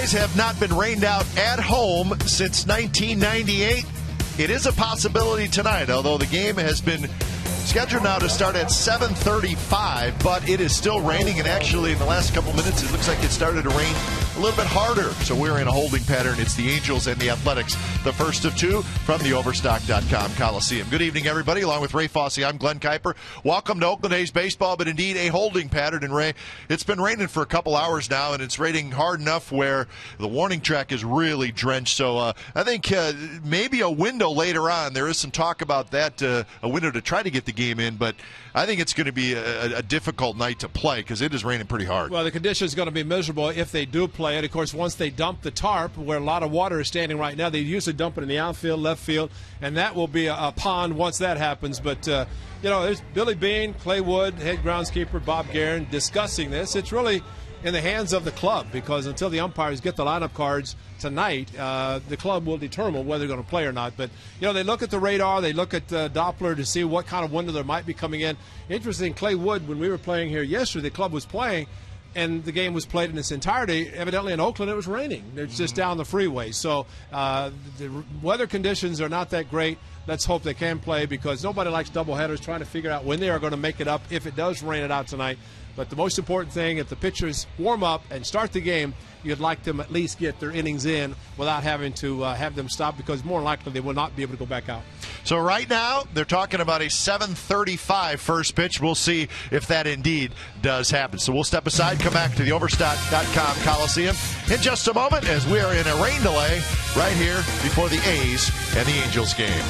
Rays have not been rained out at home since 1998. It is a possibility tonight, although the game has been scheduled now to start at 7:35, but it is still raining, and actually in the last couple minutes it looks like it started to rain a little bit harder. So we're in a holding pattern. It's the Angels and the Athletics, the first of two from the Overstock.com Coliseum. Good evening, everybody. Along with Ray Fosse, I'm Glenn Kuiper. Welcome to Oakland A's baseball, but indeed a holding pattern. And Ray, it's been raining for a couple hours now, and it's raining hard enough where the warning track is really drenched. So I think maybe a window later on. There is some talk about that, a window to try to get the game in, but I think it's going to be a difficult night to play because it is raining pretty hard. Well, the conditions are going to be miserable if they do play it. Of course, once they dump the tarp, where a lot of water is standing right now, they usually dump it in the outfield, left field, and that will be a pond once that happens. But, there's Billy Beane, Clay Wood, head groundskeeper Bob Guerin discussing this. It's really in the hands of the club because until the umpires get the lineup cards tonight, the club will determine whether they're going to play or not. But, they look at the radar, they look at Doppler to see what kind of window there might be coming in. Interesting, Clay Wood, when we were playing here yesterday, the club was playing, and the game was played in its entirety. Evidently in Oakland it was raining. It's just down the freeway. So the weather conditions are not that great. Let's hope they can play because nobody likes doubleheaders, trying to figure out when they are going to make it up if it does rain it out tonight. But the most important thing, if the pitchers warm up and start the game, you'd like them at least get their innings in without having to have them stop because more likely they will not be able to go back out. So right now, they're talking about a 7:35 first pitch. We'll see if that indeed does happen. So we'll step aside, come back to the Overstock.com Coliseum in just a moment as we are in a rain delay right here before the A's and the Angels game.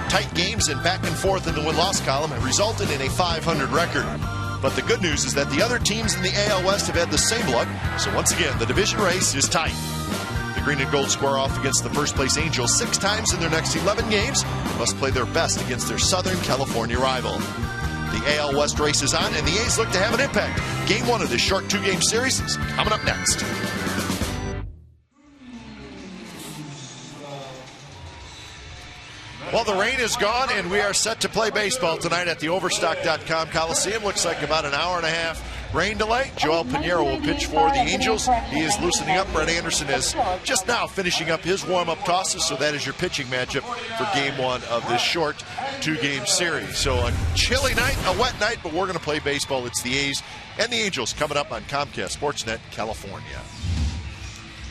tight games and back and forth in the win-loss column have resulted in a .500 record. But the good news is that the other teams in the AL West have had the same luck. So once again, the division race is tight. The Green and Gold square off against the first-place Angels 6 times in their next 11 games. Must play their best against their Southern California rival. The AL West race is on, and the A's look to have an impact. Game 1 of this short 2-game series is coming up next. Well, the rain is gone, and we are set to play baseball tonight at the Overstock.com Coliseum. Looks like about an hour and a half rain delay. Joel Pinheiro will pitch for the Angels. He is loosening up. Brett Anderson is just now finishing up his warm-up tosses, so that is your pitching matchup for Game 1 of this short 2-game series. So a chilly night, a wet night, but we're going to play baseball. It's the A's and the Angels coming up on Comcast Sportsnet California.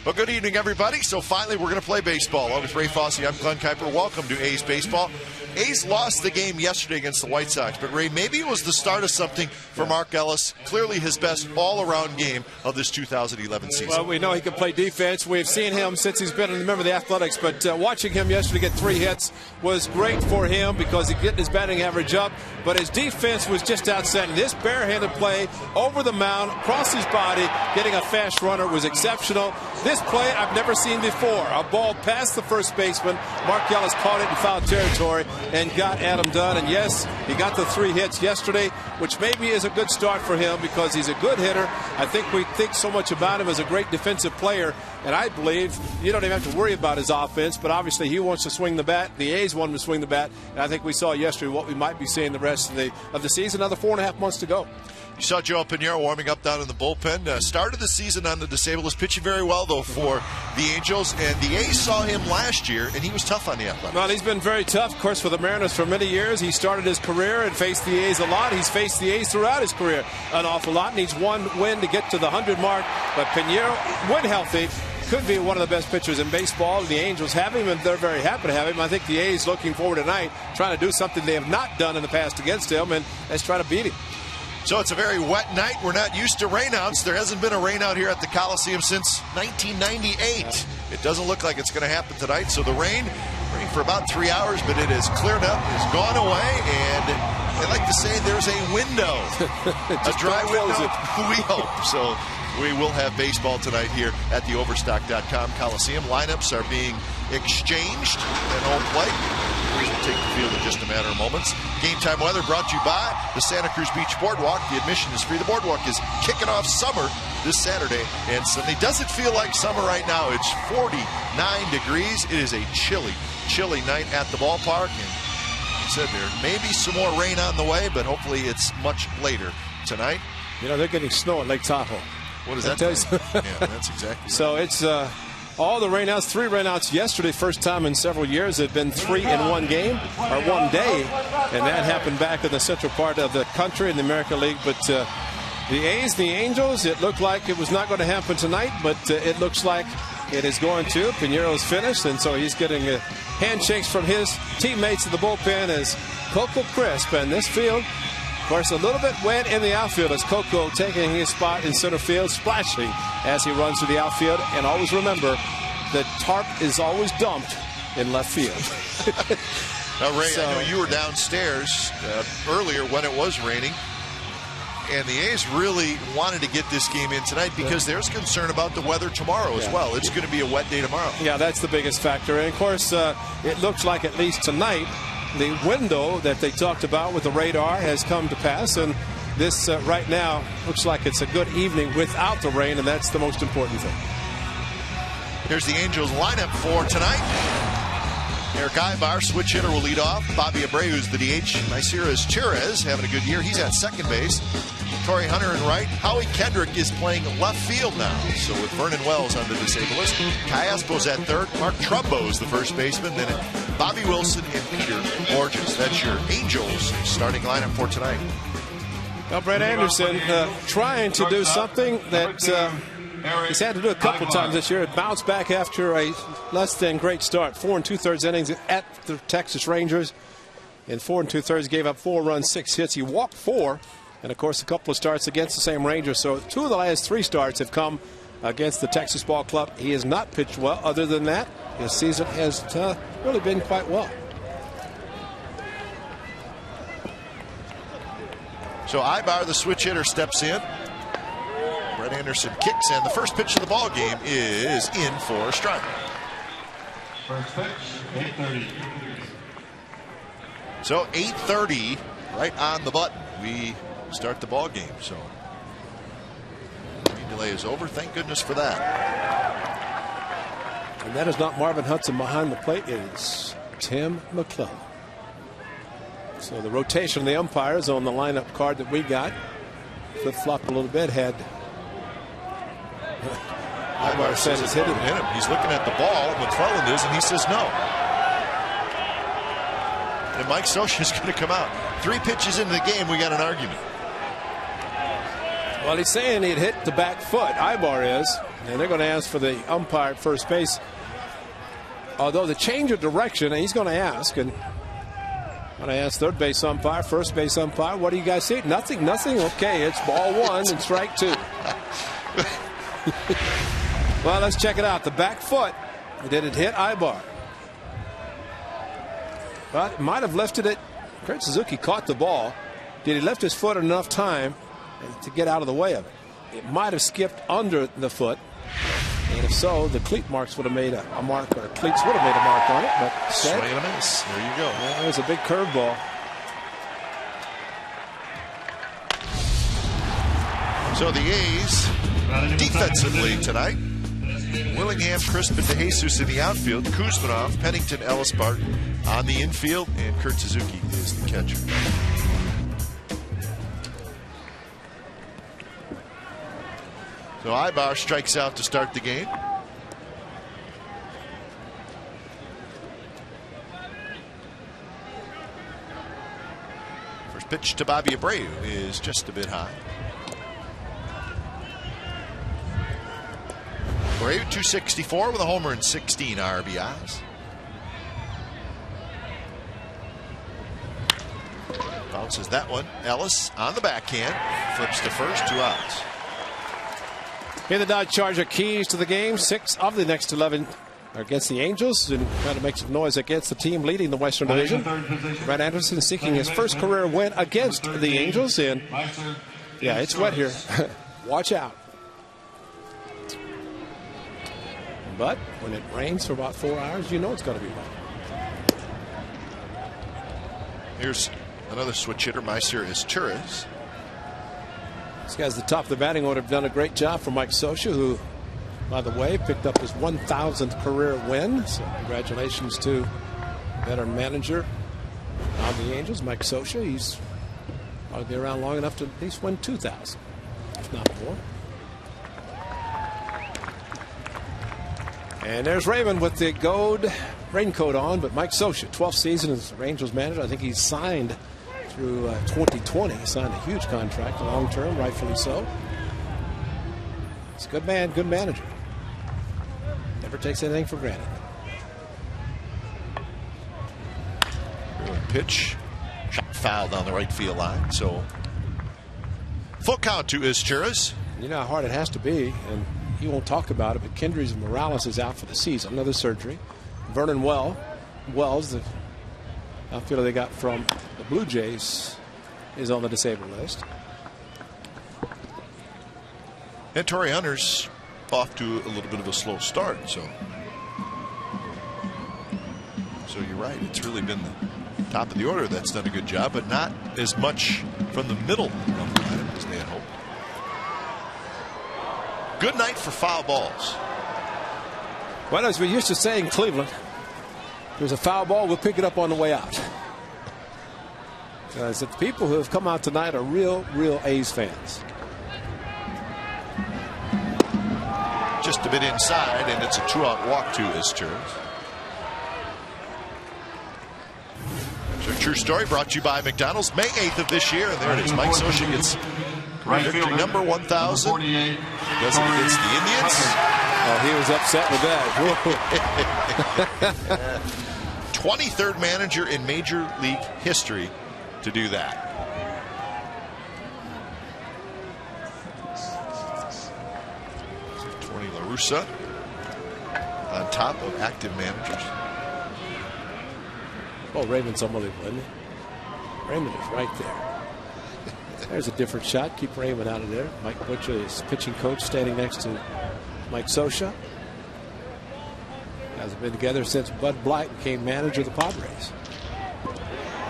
Well, good evening, everybody. So finally, we're going to play baseball. Along with Ray Fosse, I'm Glenn Kuiper. Welcome to A's Baseball. A's lost the game yesterday against the White Sox, but Ray, maybe it was the start of something for Mark Ellis. Clearly his best all-around game of this 2011 season. Well, we know he can play defense. We've seen him since he's been a member of the Athletics, but watching him yesterday get 3 hits was great for him because he's getting his batting average up, but his defense was just outstanding. This barehanded play over the mound, across his body, getting a fast runner was exceptional. This play I've never seen before. A ball past the first baseman. Mark Ellis caught it in foul territory and got Adam Dunn. And yes, he got the 3 hits yesterday, which maybe is a good start for him because he's a good hitter. I think we think so much about him as a great defensive player, and I believe you don't even have to worry about his offense, but obviously he wants to swing the bat. The A's want him to swing the bat, and I think we saw yesterday what we might be seeing the rest of the season. Another 4.5 months to go. You saw Joel Pinheiro warming up down in the bullpen. Started the season on the disabled list, pitching very well, though, for the Angels. And the A's saw him last year, and he was tough on the Athletics. Well, he's been very tough, of course, for the Mariners for many years. He started his career and faced the A's a lot. He's faced the A's throughout his career an awful lot. Needs 1 win to get to the 100 mark. But Pinheiro, when healthy, could be one of the best pitchers in baseball. The Angels have him, and they're very happy to have him. I think the A's looking forward tonight, trying to do something they have not done in the past against him, and let's try to beat him. So it's a very wet night. We're not used to rainouts. There hasn't been a rainout here at the Coliseum since 1998. It doesn't look like it's going to happen tonight. So the rain for about 3 hours, but it has cleared up, has gone away, and they like to say there's a window, a dry window. We hope. So we will have baseball tonight here at the Overstock.com Coliseum. Lineups are being exchanged at home plate. We'll take the field in just a matter of moments. Game time weather brought to you by the Santa Cruz Beach Boardwalk. The admission is free. The boardwalk is kicking off summer this Saturday and Sunday. Does it feel like summer right now? It's 49 degrees. It is a chilly, chilly night at the ballpark. And like I said, there may be some more rain on the way, but hopefully it's much later tonight. You know, they're getting snow at Lake Tahoe. What does that mean? Yeah, that's exactly so right. It's all the rainouts, 3 rainouts yesterday, first time in several years. There have been 3 in one game, or one day, and that happened back in the central part of the country in the American League. But the A's, the Angels, it looked like it was not going to happen tonight, but it looks like it is going to. Pinheiro's finished, and so he's getting handshakes from his teammates in the bullpen as Coco Crisp. And this field, of course, a little bit wet in the outfield as Coco taking his spot in center field, splashing as he runs through the outfield. And always remember, the tarp is always dumped in left field. Now, Ray, I know you were downstairs earlier when it was raining, and the A's really wanted to get this game in tonight because there's concern about the weather tomorrow as well. It's going to be a wet day tomorrow. Yeah, that's the biggest factor. And, of course, it looks like at least tonight, the window that they talked about with the radar has come to pass, and this right now looks like it's a good evening without the rain, and that's the most important thing. Here's the Angels lineup for tonight. Eric Ibar, switch hitter, will lead off. Bobby Abreu's the DH. Maiciras Tirez having a good year. He's at second base. Torrey Hunter in right. Howie Kendrick is playing left field now. So with Vernon Wells on the disabled list. Kai Espo's at third. Mark Trumbo's the first baseman. Then Bobby Wilson and Peter Borges. That's your Angels starting lineup for tonight. Well, Brett Anderson trying to do something that he's had to do a couple times this year. It bounced back after a less than great start. 4 2/3 innings at the Texas Rangers. In 4 2/3 gave up 4 runs, 6 hits. He walked 4. And, of course, a couple of starts against the same Rangers. So 2 of the last 3 starts have come against the Texas Ball Club. He has not pitched well. Other than that, his season has really been quite well. So Ibar, the switch hitter, steps in. Brett Anderson kicks, and the first pitch of the ball game is in for a strike. First pitch, 8:30. So 8:30, right on the button. We start the ball game. So rain delay is over. Thank goodness for that. And that is not Marvin Hudson behind the plate. It is Tim McClellan. So the rotation of the umpires on the lineup card that we got flip-flopped a little bit. Had Ibar says it's hitting him. He's looking at the ball. McClellan is, and he says no. And Mike Scioscia is going to come out. 3 pitches into the game, we got an argument. Well, he's saying he'd hit the back foot. Ibar is, and they're going to ask for the umpire at first base. Although the change of direction, and he's going to ask, and when I ask third base umpire, first base umpire, what do you guys see? Nothing, nothing. Okay, it's ball 1 and strike 2. Well, let's check it out. The back foot, did it hit Ibar? But it might have lifted it. Kurt Suzuki caught the ball. Did he lift his foot enough time to get out of the way of it? It might have skipped under the foot. And if so, the cleat marks would have made a mark, or cleats would have made a mark on it. But swing and a miss. There you go. Yeah, it was a big curveball. So the A's defensively tonight. Willingham, Crispin, DeJesus in the outfield. Kuzmanov, Pennington, Ellis Barton on the infield, and Kurt Suzuki is the catcher. So Ibar strikes out to start the game. First pitch to Bobby Abreu is just a bit high. Abreu 264 with a homer and 16 RBIs. Bounces that one. Ellis on the backhand. Flips to first, 2 outs. Here the Dodge Charger keys to the game. 6 of the next 11 are against the Angels, and trying to make some noise against the team leading the Western Division. Brett Anderson seeking his first career win against the Angels, and yeah, it's wet here. Watch out. But when it rains for about 4 hours, you know it's going to be wet. Here's another switch hitter. Meister Izturis. These guys at the top of the batting order have done a great job for Mike Scioscia, who, by the way, picked up his 1,000th career win. So congratulations to veteran manager of the Angels, Mike Scioscia. He's probably be around long enough to at least win 2,000, if not more. And there's Raymond with the gold raincoat on, but Mike Scioscia, 12th season as Angels manager. I think he's signed through 2020. He signed a huge contract, long term, rightfully so. He's a good man, good manager. Never takes anything for granted. Pitch, shot foul down the right field line. So full count to Izturis. You know how hard it has to be, and he won't talk about it, but Kendrys Morales is out for the season, another surgery. Vernon Wells, the outfielder they got from the Blue Jays, is on the disabled list. And Torrey Hunter's off to a little bit of a slow start. So you're right. It's really been the top of the order that's done a good job, but not as much from the middle of the lineup as they had hoped. Good night for foul balls. Well, as we used to say in Cleveland, there's a foul ball, we'll pick it up on the way out. Because the people who have come out tonight are real A's fans. Just a bit inside, and it's a 2-out walk to Izturis. So true story brought to you by McDonald's. May 8th of this year, and there it is. Mike Scioscia gets victory number 1,000. Does it against the Indians. Oh, he was upset with that. 23rd manager in Major League history to do that. So Tony La Russa on top of active managers. Oh, Raymond's unbelievable, isn't he? Raymond is right there. There's a different shot. Keep Raymond out of there. Mike Butcher is pitching coach standing next to Mike Scioscia. Hasn't been together since Bud Black became manager of the Padres.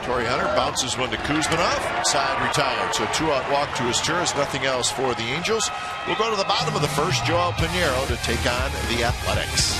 Torrey Hunter bounces one to Kuzminov. Side retired. So 2-out walk to Izturis. Nothing else for the Angels. We'll go to the bottom of the first. Joel Piñeiro to take on the Athletics.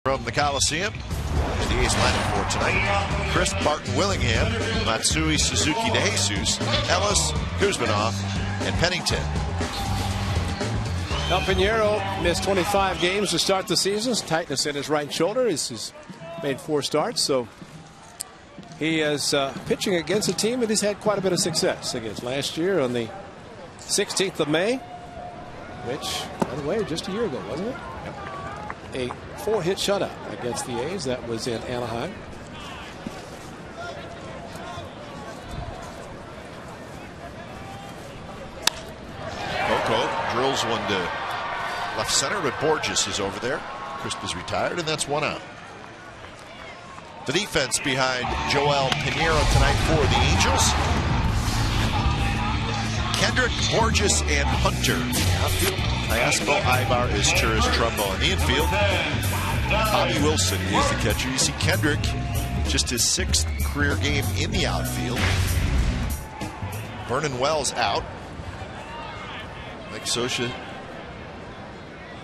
From the Coliseum, the A's lineup for tonight: Chris Barton-Willingham, Matsui Suzuki DeJesus, Ellis, Kuzminov, and Pennington. Now Piñeiro missed 25 games to start the season. Tightness in his right shoulder. He's made 4 starts, so he is pitching against a team that he's had quite a bit of success against. Last year on the 16th of May, which, by the way, just a year ago, wasn't it? A 4-hit shutout against the A's. That was in Anaheim. Coco drills one to left center, but Borges is over there. Crisp is retired, and that's 1 out. The defense behind Joel Piñeiro tonight for the Angels: Kendrick, Borges, and Hunter. Outfield: Iaspo, Ibar, Izturis, Trumbo. In the infield, Bobby Wilson is the catcher. You see Kendrick, just his 6th career game in the outfield. Vernon Wells out. Mike Scioscia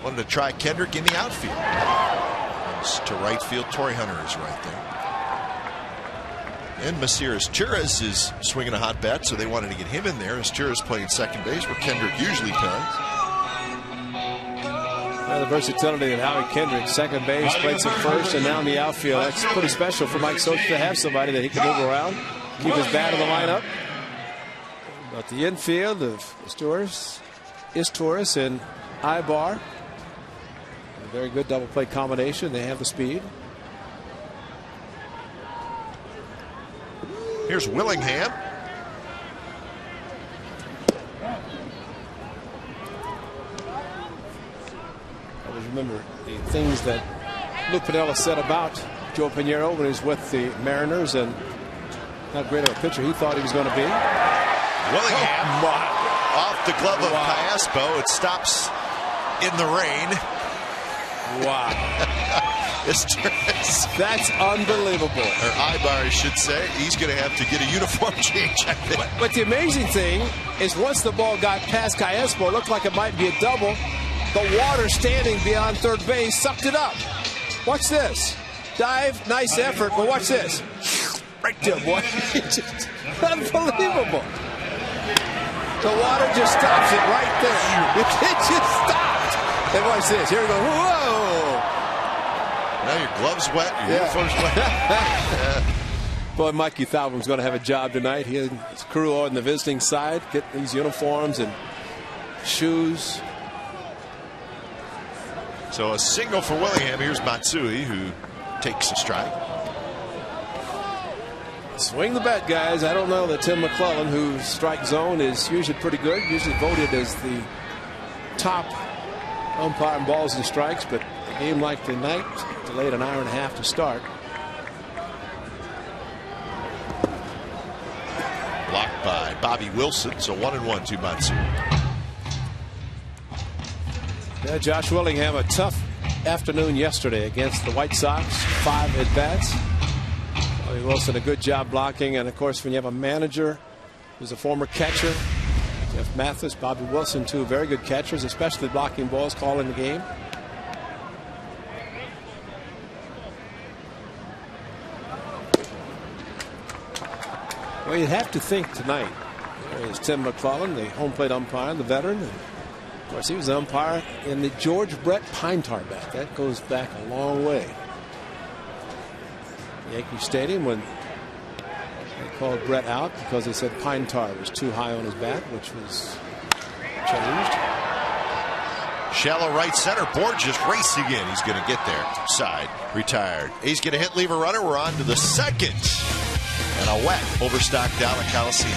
wanted to try Kendrick in the outfield. To right field, Torrey Hunter is right there. And Messier Izturis is swinging a hot bat, so they wanted to get him in there. Izturis playing second base, where Kendrick usually plays. The versatility of Howie Kendrick, second base, played some first, and now in the outfield. That's pretty special for Mike Scioscia to have somebody that he can move around, keep his bat in the lineup. But the infield of Izturis and Ibar, a very good double play combination. They have the speed. Here's Willingham. Remember the things that Luke Piniella said about Joe Piñeiro when he was with the Mariners, and how great of a pitcher he thought he was going to be. Willingham off the glove of Iaspo. It stops in the rain. Wow. That's unbelievable. Or Ibar, I should say. He's going to have to get a uniform change, I think. But the amazing thing is, once the ball got past Iaspo, it looked like it might be a double. The water standing beyond third base sucked it up. Watch this. Dive, nice effort, but watch this. Right there, boy. Just unbelievable. The water just stops it right there. It just stopped. And watch this. Here we go. Whoa. Now your glove's wet, your uniform's wet. Boy, Mikey Thalberg's going to have a job tonight. He and his crew on the visiting side get these uniforms and shoes. So a single for Willingham. Here's Matsui, who takes a strike. Swing the bat, guys. I don't know that Tim McClellan, whose strike zone is usually pretty good, usually voted as the top umpire in balls and strikes, but a game like tonight, delayed an hour and a half to start. Blocked by Bobby Wilson, so 1-1 to Matsui. Yeah, Josh Willingham, a tough afternoon yesterday against the White Sox. 5 at-bats. Bobby Wilson, a good job blocking, and of course when you have a manager who's a former catcher, Jeff Mathis, Bobby Wilson, two very good catchers, especially blocking balls, calling the game. Well, you'd have to think tonight. There is Tim McClellan, the home plate umpire, the veteran. And of course, he was an umpire in the George Brett Pine Tar bat. That goes back a long way. Yankee Stadium, when they called Brett out because they said pine tar was too high on his bat, which was changed. Shallow right center. Borges racing in. He's going to get there. Side. Retired. He's going to hit, leave a runner. We're on to the second. And a wet overstock down at Coliseum.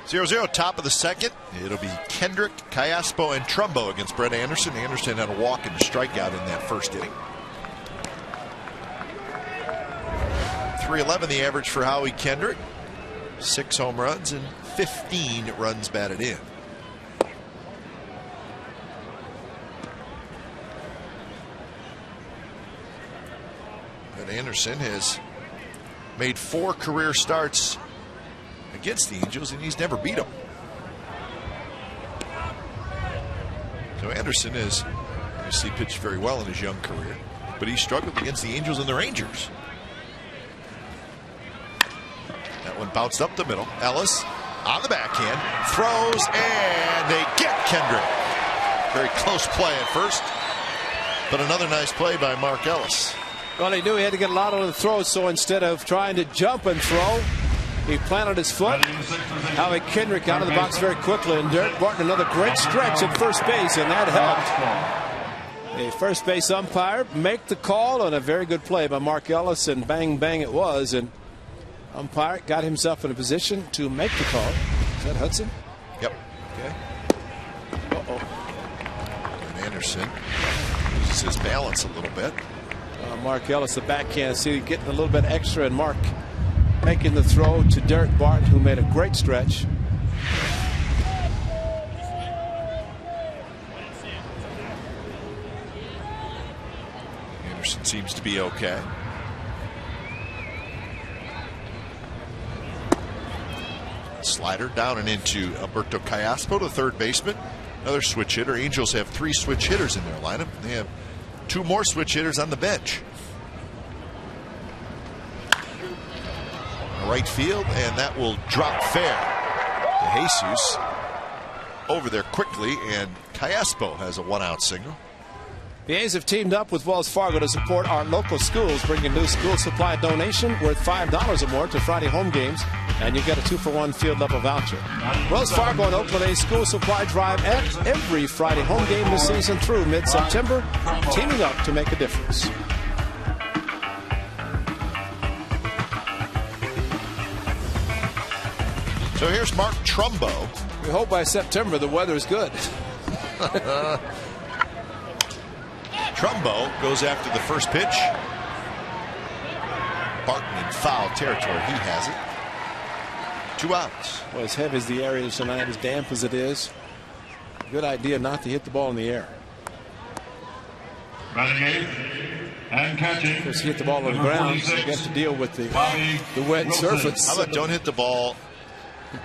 (0-0) top of the second. It'll be Kendrick, Callaspo, and Trumbo against Brett Anderson. Anderson had a walk and a strikeout in that first inning. 311 the average for Howie Kendrick. 6 home runs and 15 runs batted in. Brett Anderson has made 4 career starts against the Angels, and he's never beat them. So Anderson has obviously pitched very well in his young career, but he struggled against the Angels and the Rangers. That one bounced up the middle. Ellis on the backhand, throws, and they get Kendrick. Very close play at first, but another nice play by Mark Ellis. Well, he knew he had to get a lot on the throw, so instead of trying to jump and throw, he planted his foot. Howie Kendrick out of the box very quickly, and Derek Barton another great stretch at first base, and that helped. The first base umpire make the call, and a very good play by Mark Ellis, and bang, bang it was, and umpire got himself in a position to make the call. Is that Hudson? Yep. Okay. And Anderson loses his balance a little bit. Mark Ellis, the backhand, see getting a little bit extra, and Mark making the throw to Derek Barton, who made a great stretch. Anderson seems to be okay. Slider down and into Alberto Callaspo, the third baseman. Another switch hitter. Angels have 3 switch hitters in their lineup. They have 2 more switch hitters on the bench. Right field, and that will drop fair. Jesus over there quickly, and Callaspo has a 1-out single. The A's have teamed up with Wells Fargo to support our local schools, bringing new school supply donation worth $5 or more to Friday home games, and you get a 2-for-1 field level voucher. Wells Fargo and Oakland A's school supply drive at every Friday home game this season through mid-September, teaming up to make a difference. So here's Mark Trumbo. We hope by September the weather is good. Trumbo goes after the first pitch. Barton in foul territory. He has it. 2 outs. Well, as heavy as the area is tonight, as damp as it is, good idea not to hit the ball in the air. Batting eighth and catching. Of course, you hit the ball on the ground, you have to deal with the wet Wilson. surface. How about don't hit the ball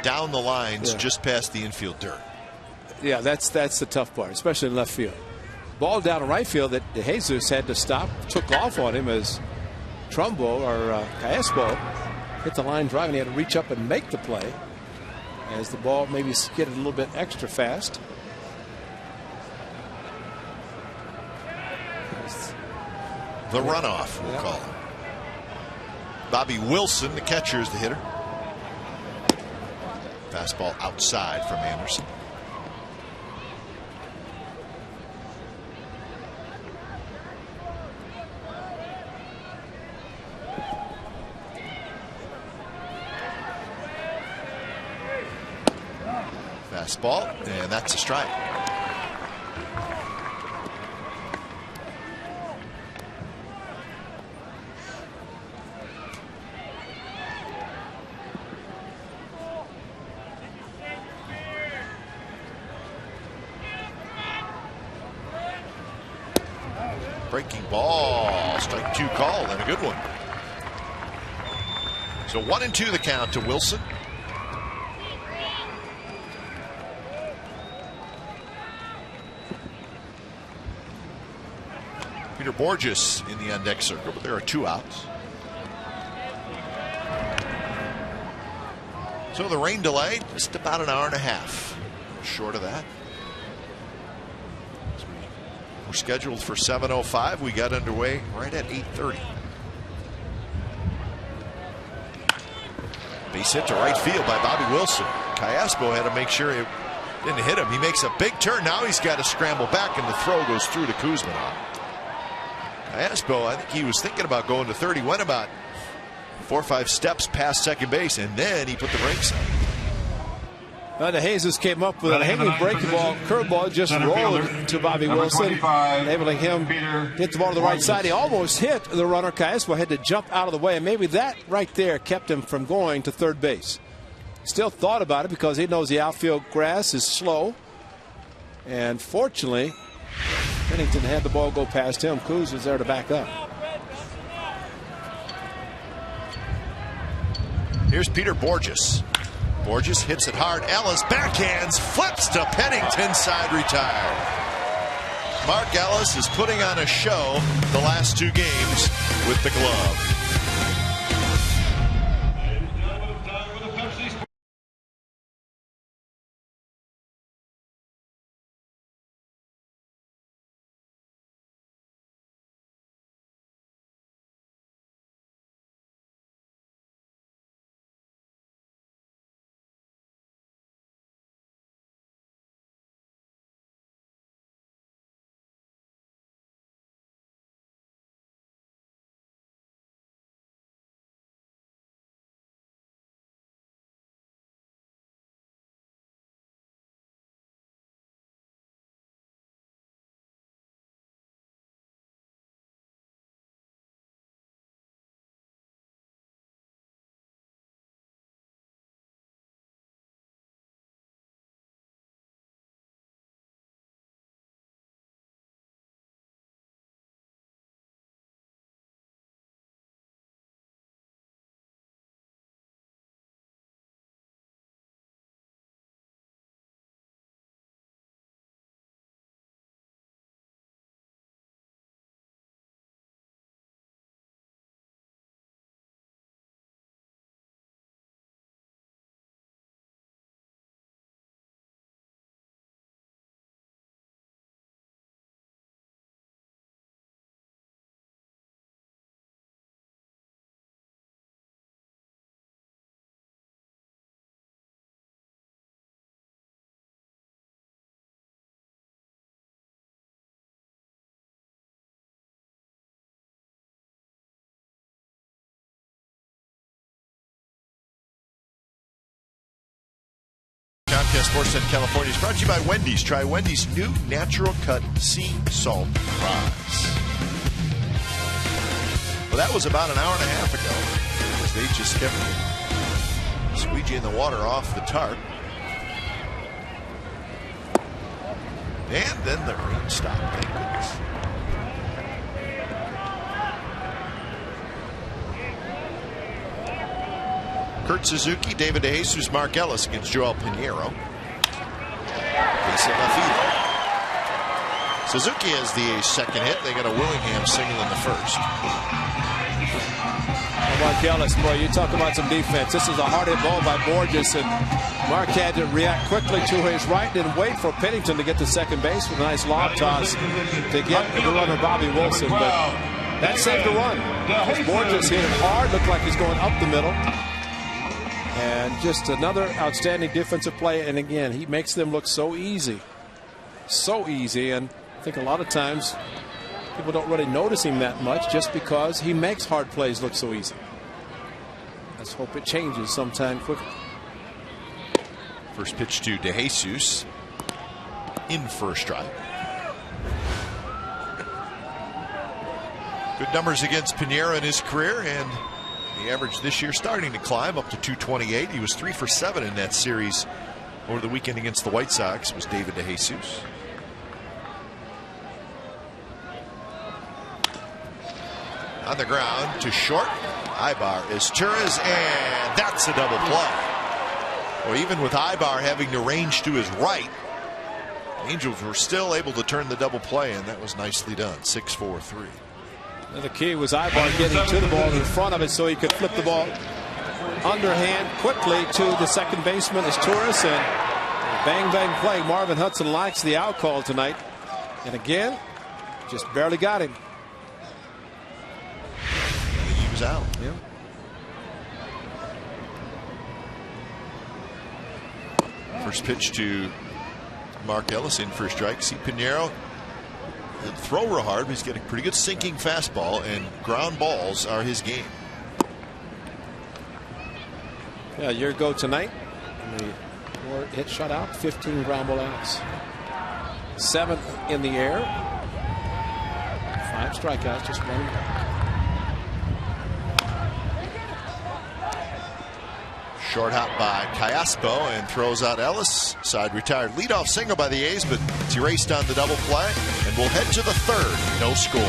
down the lines just past the infield dirt? Yeah, that's the tough part, especially in left field. Ball down in right field that Jesus had to stop, took off on him as Trumbo or Callaspo hit the line drive, and he had to reach up and make the play as the ball maybe skidded a little bit extra fast. The runoff, we'll call it. Bobby Wilson, the catcher, is the hitter. Fastball outside from Anderson. Fastball, and that's a strike. Breaking ball, strike 2 call, and a good one. So 1-2 the count to Wilson. Peter Borges in the on-deck circle, but there are 2 outs. So the rain delay, just about an hour and a half. Short of that. So we're scheduled for 7:05. We got underway right at 8:30. Base hit to right field by Bobby Wilson. Callaspo had to make sure it didn't hit him. He makes a big turn. Now he's got to scramble back, and the throw goes through to Kuzminov. Callaspo, I think he was thinking about going to third. He went about 4 or 5 steps past second base, and then he put the brakes on. DeJesus came up with a hanging breaking ball, curveball, just rolled to Bobby Wilson, enabling him hit the ball to the right side. He almost hit the runner. Callaspo had to jump out of the way, and maybe that right there kept him from going to third base. Still thought about it because he knows the outfield grass is slow, and fortunately Pennington had the ball go past him. Kuz was there to back up. Here's Peter Borges. Borges hits it hard. Ellis backhands, flips to Pennington, side retired. Mark Ellis is putting on a show the last 2 games with the glove. Sportsnet California is brought to you by Wendy's. Try Wendy's new Natural Cut Sea Salt Fries. Well, that was about an hour and a half ago, as they just kept squeegeeing the water off the tarp. And then the rain stopped, thank goodness. Kurt Suzuki, David DeJesus, Mark Ellis against Joel Pinheiro. Suzuki has the second hit. They got a Willingham single in the first. Mark Ellis, boy, you talk about some defense. This is a hard hit ball by Borges, and Mark had to react quickly to his right and wait for Pennington to get to second base with a nice lob toss to get the runner Bobby Wilson. But that saved the run. Borges hit it hard, looked like he's going up the middle. And just another outstanding defensive play. And again, he makes them look so easy. So easy. And I think a lot of times people don't really notice him that much just because he makes hard plays look so easy. Let's hope it changes sometime quickly. First pitch to DeJesus in first strike. Good numbers against Pinheiro in his career, and the average this year starting to climb up to 228. He was 3 for 7 in that series over the weekend against the White Sox. Was David DeJesus. On the ground to short. Ibar is Turris, and that's a double play. Well, even with Ibar having to range to his right, Angels were still able to turn the double play, and that was nicely done. 6-4-3. The key was Ibar getting to the ball in front of it so he could flip the ball underhand quickly to the second baseman is Turris, and bang bang play. Marvin Hudson likes the out call tonight, and again just barely got him. He was out. Yeah. First pitch to Mark Ellis in for a strike. See Pinheiro throw real hard, but he's got a pretty good sinking fastball, and ground balls are his game. Yeah, a year ago tonight, the 4-hit shutout, 15 ground ball outs, 7 in the air, 5 strikeouts, just 1 walk. Short hop by Callaspo and throws out Ellis. Side retired. Leadoff single by the A's, but it's erased on the double play. And we'll head to the third. No score.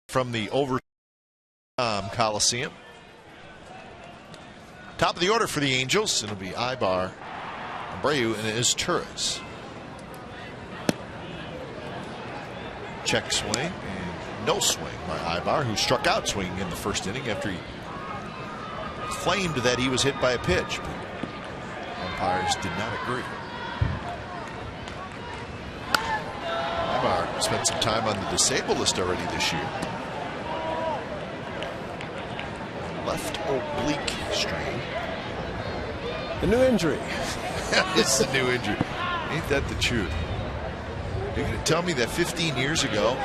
From the Coliseum. Top of the order for the Angels. It'll be Ibar, Abreu, and it is Turris. Check swing and no swing by Ibar, who struck out swinging in the first inning after he claimed that he was hit by a pitch. Umpires did not agree. Neymar spent some time on the disabled list already this year. Left oblique strain. A new injury. It's the new injury. Ain't that the truth? You're going to tell me that 15 years ago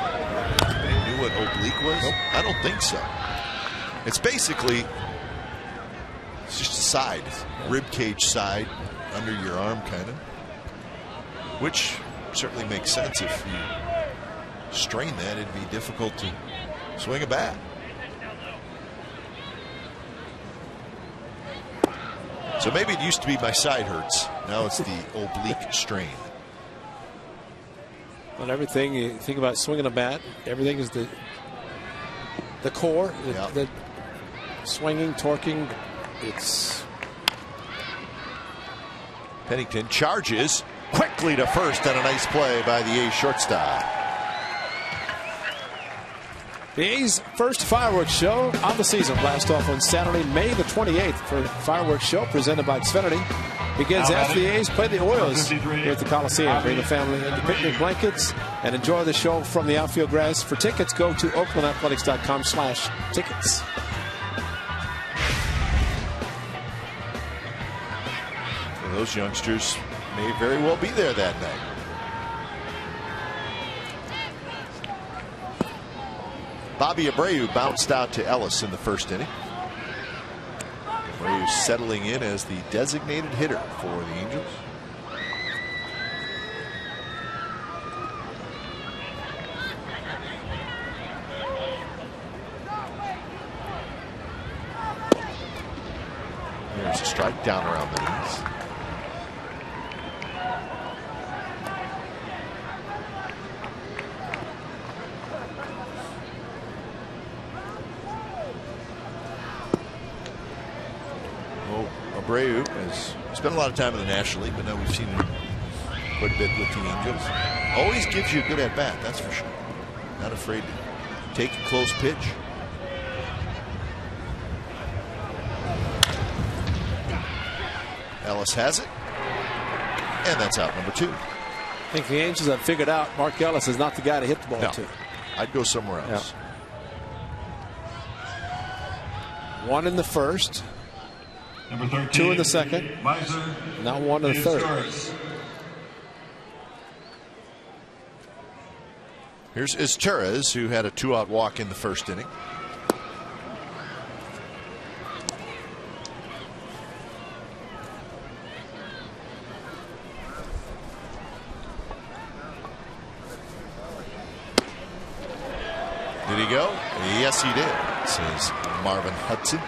they knew what oblique was? Nope. I don't think so. It's basically just a side, rib cage side under your arm, kind of. Which certainly makes sense. If you strain that, it'd be difficult to swing a bat. So maybe it used to be my side hurts. Now it's the oblique strain. Well, everything you think about swinging a bat, everything is the core, the swinging, torquing. It's Pennington charges quickly to first on a nice play by the A's shortstop. the A's first fireworks show of the season. Blast off on Saturday, May the 28th for fireworks show presented by Xfinity. Begins after the A's play the Orioles here at the Coliseum. Bring the family into picnic blankets and enjoy the show from the outfield grass. For tickets, go to oaklandathletics.com/tickets. Those youngsters may very well be there that night. Bobby Abreu bounced out to Ellis in the first inning. Abreu settling in as the designated hitter for the Angels. There's a strike down around the knees. Abreu has spent a lot of time in the National League, but now we've seen him quite a bit with the Angels. Always gives you a good at bat, that's for sure. Not afraid to take a close pitch. Ellis has it, and that's out number 2. I think the Angels have figured out Mark Ellis is not the guy to hit the ball to. I'd go somewhere else. Yeah. 1 in the first. Number 13, 2 in the second. Now 1 in the third. Here's Izturis, who had a 2-out walk in the first inning. Did he go? Yes, he did, says Marvin Hudson.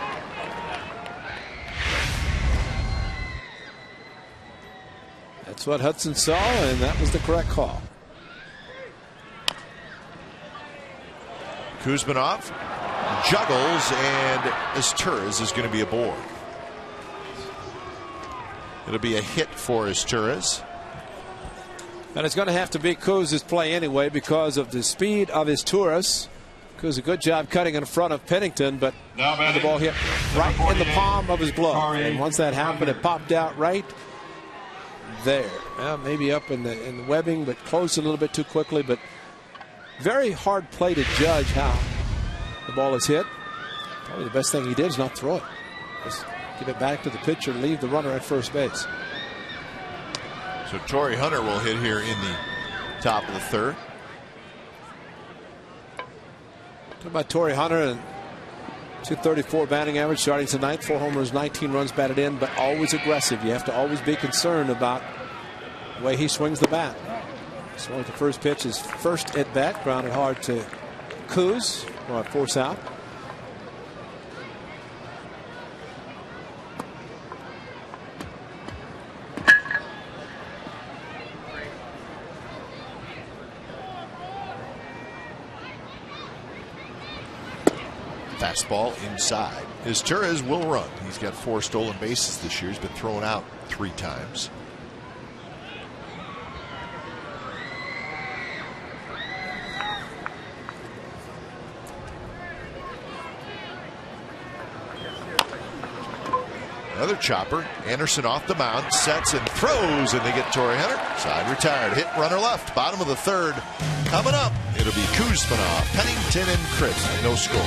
That's what Hudson saw, and that was the correct call. Kuzminov juggles, and Izturis is going to be aboard. It'll be a hit for Izturis. And it's going to have to be Kuz's play anyway because of the speed of Izturis. Kuz a good job cutting in front of Pennington, but the ball hit right in the palm of his glove. And once that happened, it popped out right there. Maybe up in the webbing, but closed a little bit too quickly. But very hard play to judge how the ball is hit. Probably the best thing he did is not throw it. Just give it back to the pitcher and leave the runner at first base. So Torii Hunter will hit here in the top of the third. Talk about Torii Hunter and 234 batting average starting tonight. 4 homers, 19 runs batted in, but always aggressive. You have to always be concerned about the way he swings the bat. So the first pitch is first at bat, grounded hard to Kuz, brought force out. Fastball inside. Izturis will run. He's got 4 stolen bases this year. He's been thrown out 3 times. Another chopper. Anderson off the mound, sets and throws, and they get Torrey Hunter. Side retired. Hit runner left. Bottom of the third. Coming up, it'll be Kuzmanov, Pennington, and Chris. No score.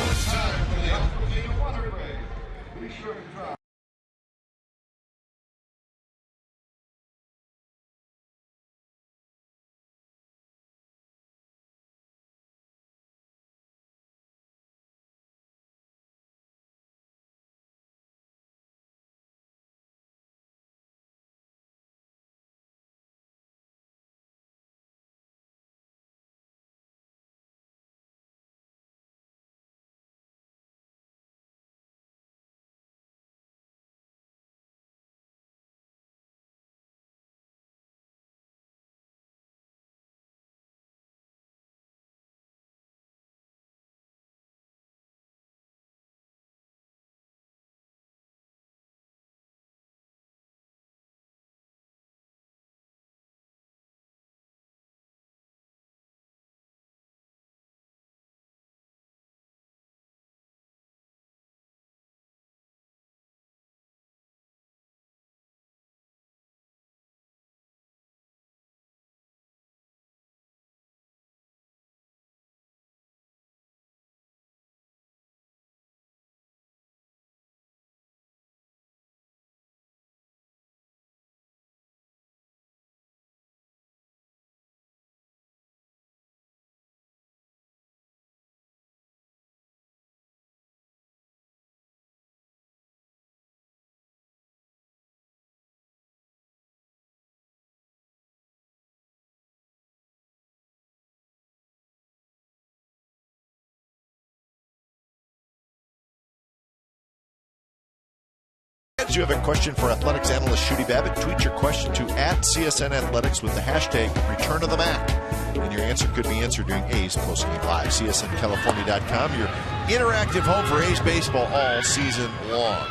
If you have a question for athletics analyst Shooty Babbitt, tweet your question to @CSN Athletics with the hashtag Return of the Mac. And your answer could be answered during A's postgame live. CSNCalifornia.com, your interactive home for A's baseball all season long.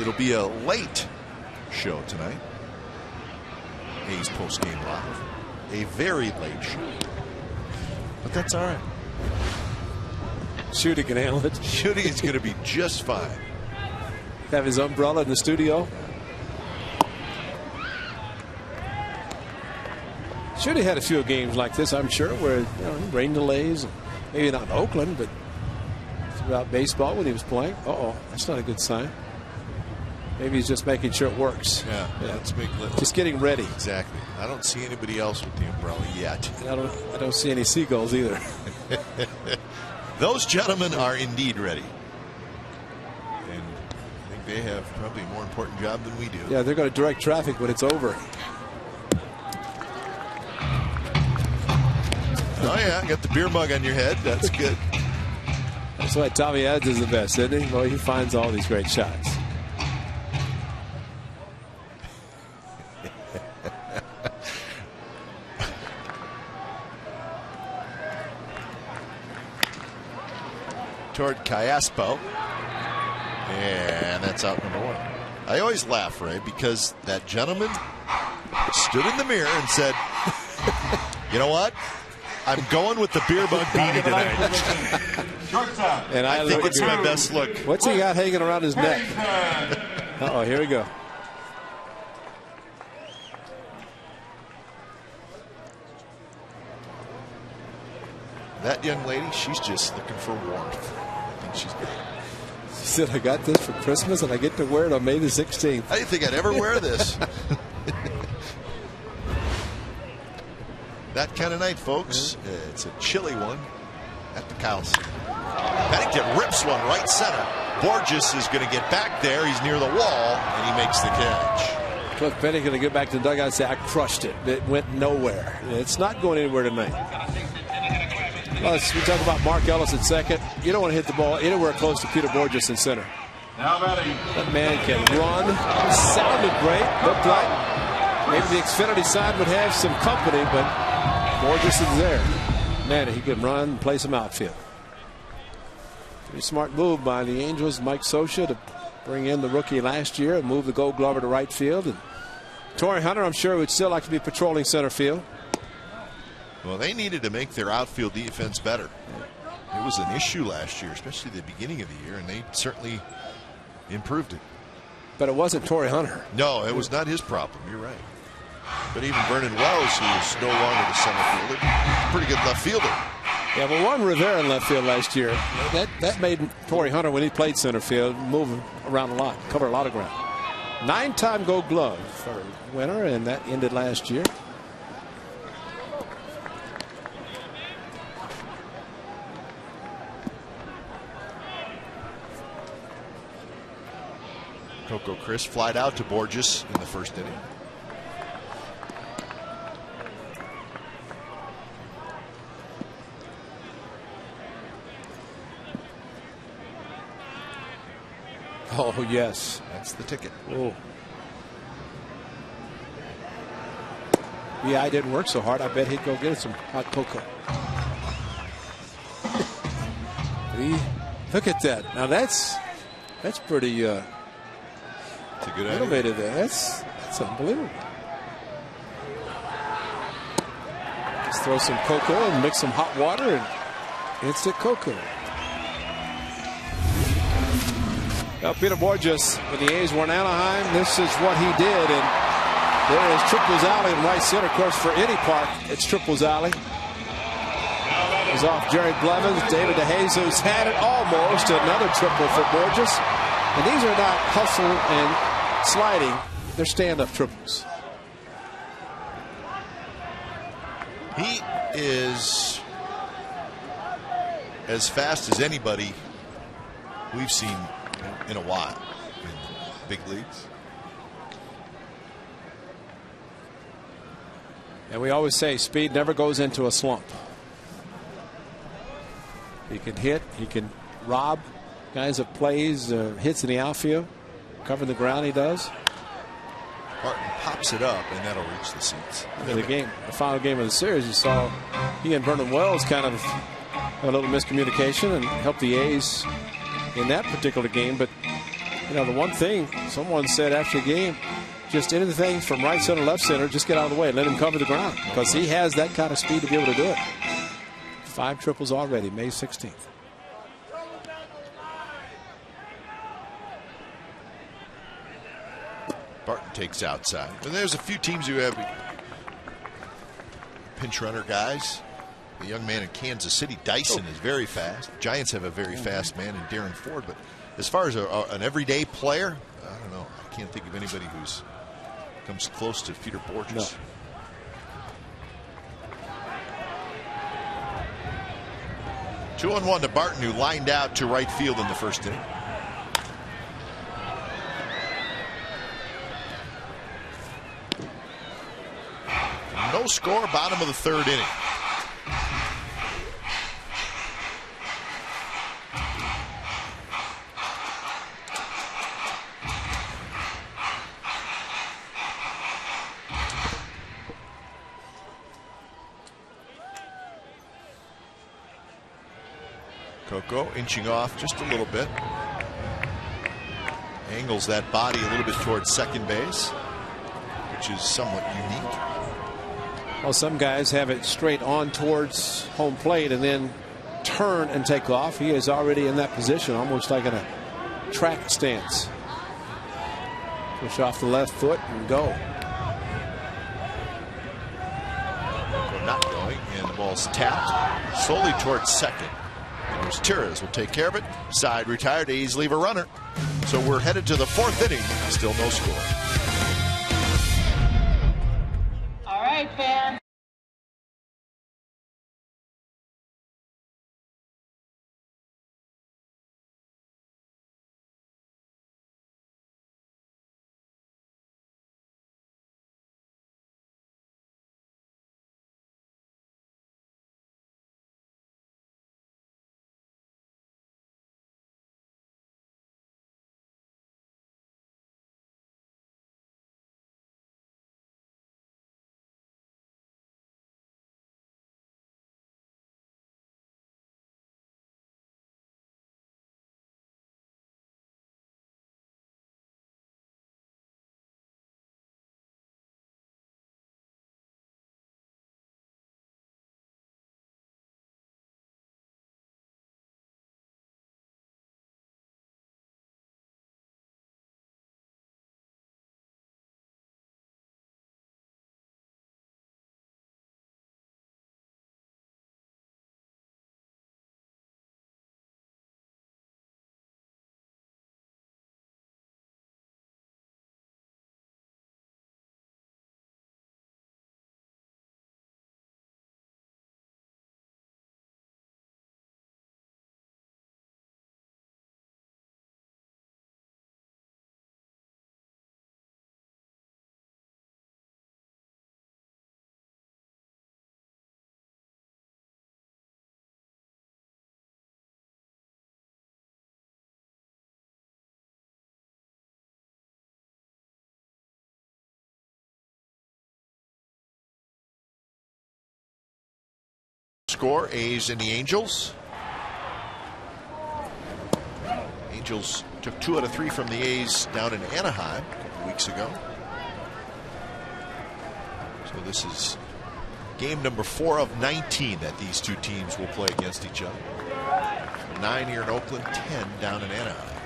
It'll be a late show tonight. A's postgame live. A very late show. But that's all right. Shooty can handle it. Shooty is going to be just fine. Have his umbrella in the studio. Shooty had a few games like this, I'm sure, where rain delays. Maybe not in Oakland, but throughout baseball when he was playing. That's not a good sign. Maybe he's just making sure it works. Yeah. Let's make just getting ready. Exactly. I don't see anybody else with the umbrella yet. I don't see any seagulls either. Those gentlemen are indeed ready. And I think they have probably a more important job than we do. Yeah, they're going to direct traffic when it's over. Oh, yeah. Got the beer mug on your head. That's good. That's why Tommy Adds is the best, isn't he? Well, he finds all these great shots. Toward Callaspo, and that's out number one. I always laugh, Ray, because that gentleman stood in the mirror and said, "You know what? I'm going with the beer bug beanie tonight." And I think it's my best look. What's he got hanging around his neck? Here we go. That young lady, she's just looking for warmth. She said, I got this for Christmas and I get to wear it on May the 16th. I didn't think I'd ever wear this. That kind of night, folks. It's a chilly one at the Coliseum. Pennington rips one right center. Borges is going to get back there. He's near the wall, and he makes the catch. Cliff Pennington going to go back to the dugout and say, I crushed it. It went nowhere. It's not going anywhere tonight. Well, we talk about Mark Ellis at second. You don't want to hit the ball anywhere close to Peter Borges in center. Now batting. That man can run. Sounded great. Looked like maybe the Xfinity side would have some company, but Borges is there. Man, he can run and play some outfield. Pretty smart move by the Angels, Mike Scioscia, to bring in the rookie last year and move the Gold Glover to right field. And Torrey Hunter, I'm sure, would still like to be patrolling center field. Well, they needed to make their outfield defense better. It was an issue last year, especially the beginning of the year, and they certainly improved it. But it wasn't Torrey Hunter. No, it was not his problem. You're right. But even Vernon Wells, who was no longer the center fielder, pretty good left fielder. Yeah, but Juan Rivera in left field last year, that made Torrey Hunter, when he played center field, move around a lot, cover a lot of ground. 9-time Gold Glove for winner, and that ended last year. Coco Crisp flied out to Borges in the first inning. Oh, yes. That's the ticket. Oh. Yeah, I didn't work so hard. I bet he'd go get some hot cocoa. Look at that. Now that's pretty It's a good idea. innovative there. That's unbelievable. Just throw some cocoa and mix some hot water and instant cocoa. Now, Peter Borges, when the A's were in Anaheim, this is what he did. And there is Triples Alley in right center. Of course, for any park, it's Triples Alley. It's off Jerry Blevins. David DeJesus had it almost. Another triple for Borges. And these are not hustle and sliding. They're stand-up triples. He is as fast as anybody we've seen in a while in big leagues. And we always say speed never goes into a slump. He can hit, he can rob guys of plays, hits in the outfield, cover the ground he does. Barton pops it up, and that'll reach the seats. In the final game of the series, you saw he and Vernon Wells kind of had a little miscommunication and helped the A's in that particular game. But you know, the one thing someone said after the game, just anything from right center, left center, just get out of the way, let him cover the ground, because he has that kind of speed to be able to do it. 5 triples already, May 16th. Barton takes outside. And there's a few teams who have pinch runner guys. The young man in Kansas City, Dyson, is very fast. Giants have a very fast man in Darren Ford. But as far as an everyday player, I don't know. I can't think of anybody who's comes close to Peter Borges. No. Two on one to Barton, who lined out to right field in the first inning. No score, bottom of the third inning. Coco inching off just a little bit. Angles that body a little bit towards second base, which is somewhat unique. Well, some guys have it straight on towards home plate and then turn and take off. He is already in that position, almost like in a track stance. Push off the left foot and go. Not going, and the ball's tapped slowly towards second. And there's Tires will take care of it. Side retired. A's leave a runner. So we're headed to the fourth inning. Still no score. All right, fans. score, A's and the Angels. Angels took 2 out of 3 from the A's down in Anaheim a couple weeks ago. So this is game number 4 of 19 that these two teams will play against each other. 9 here in Oakland, 10 down in Anaheim.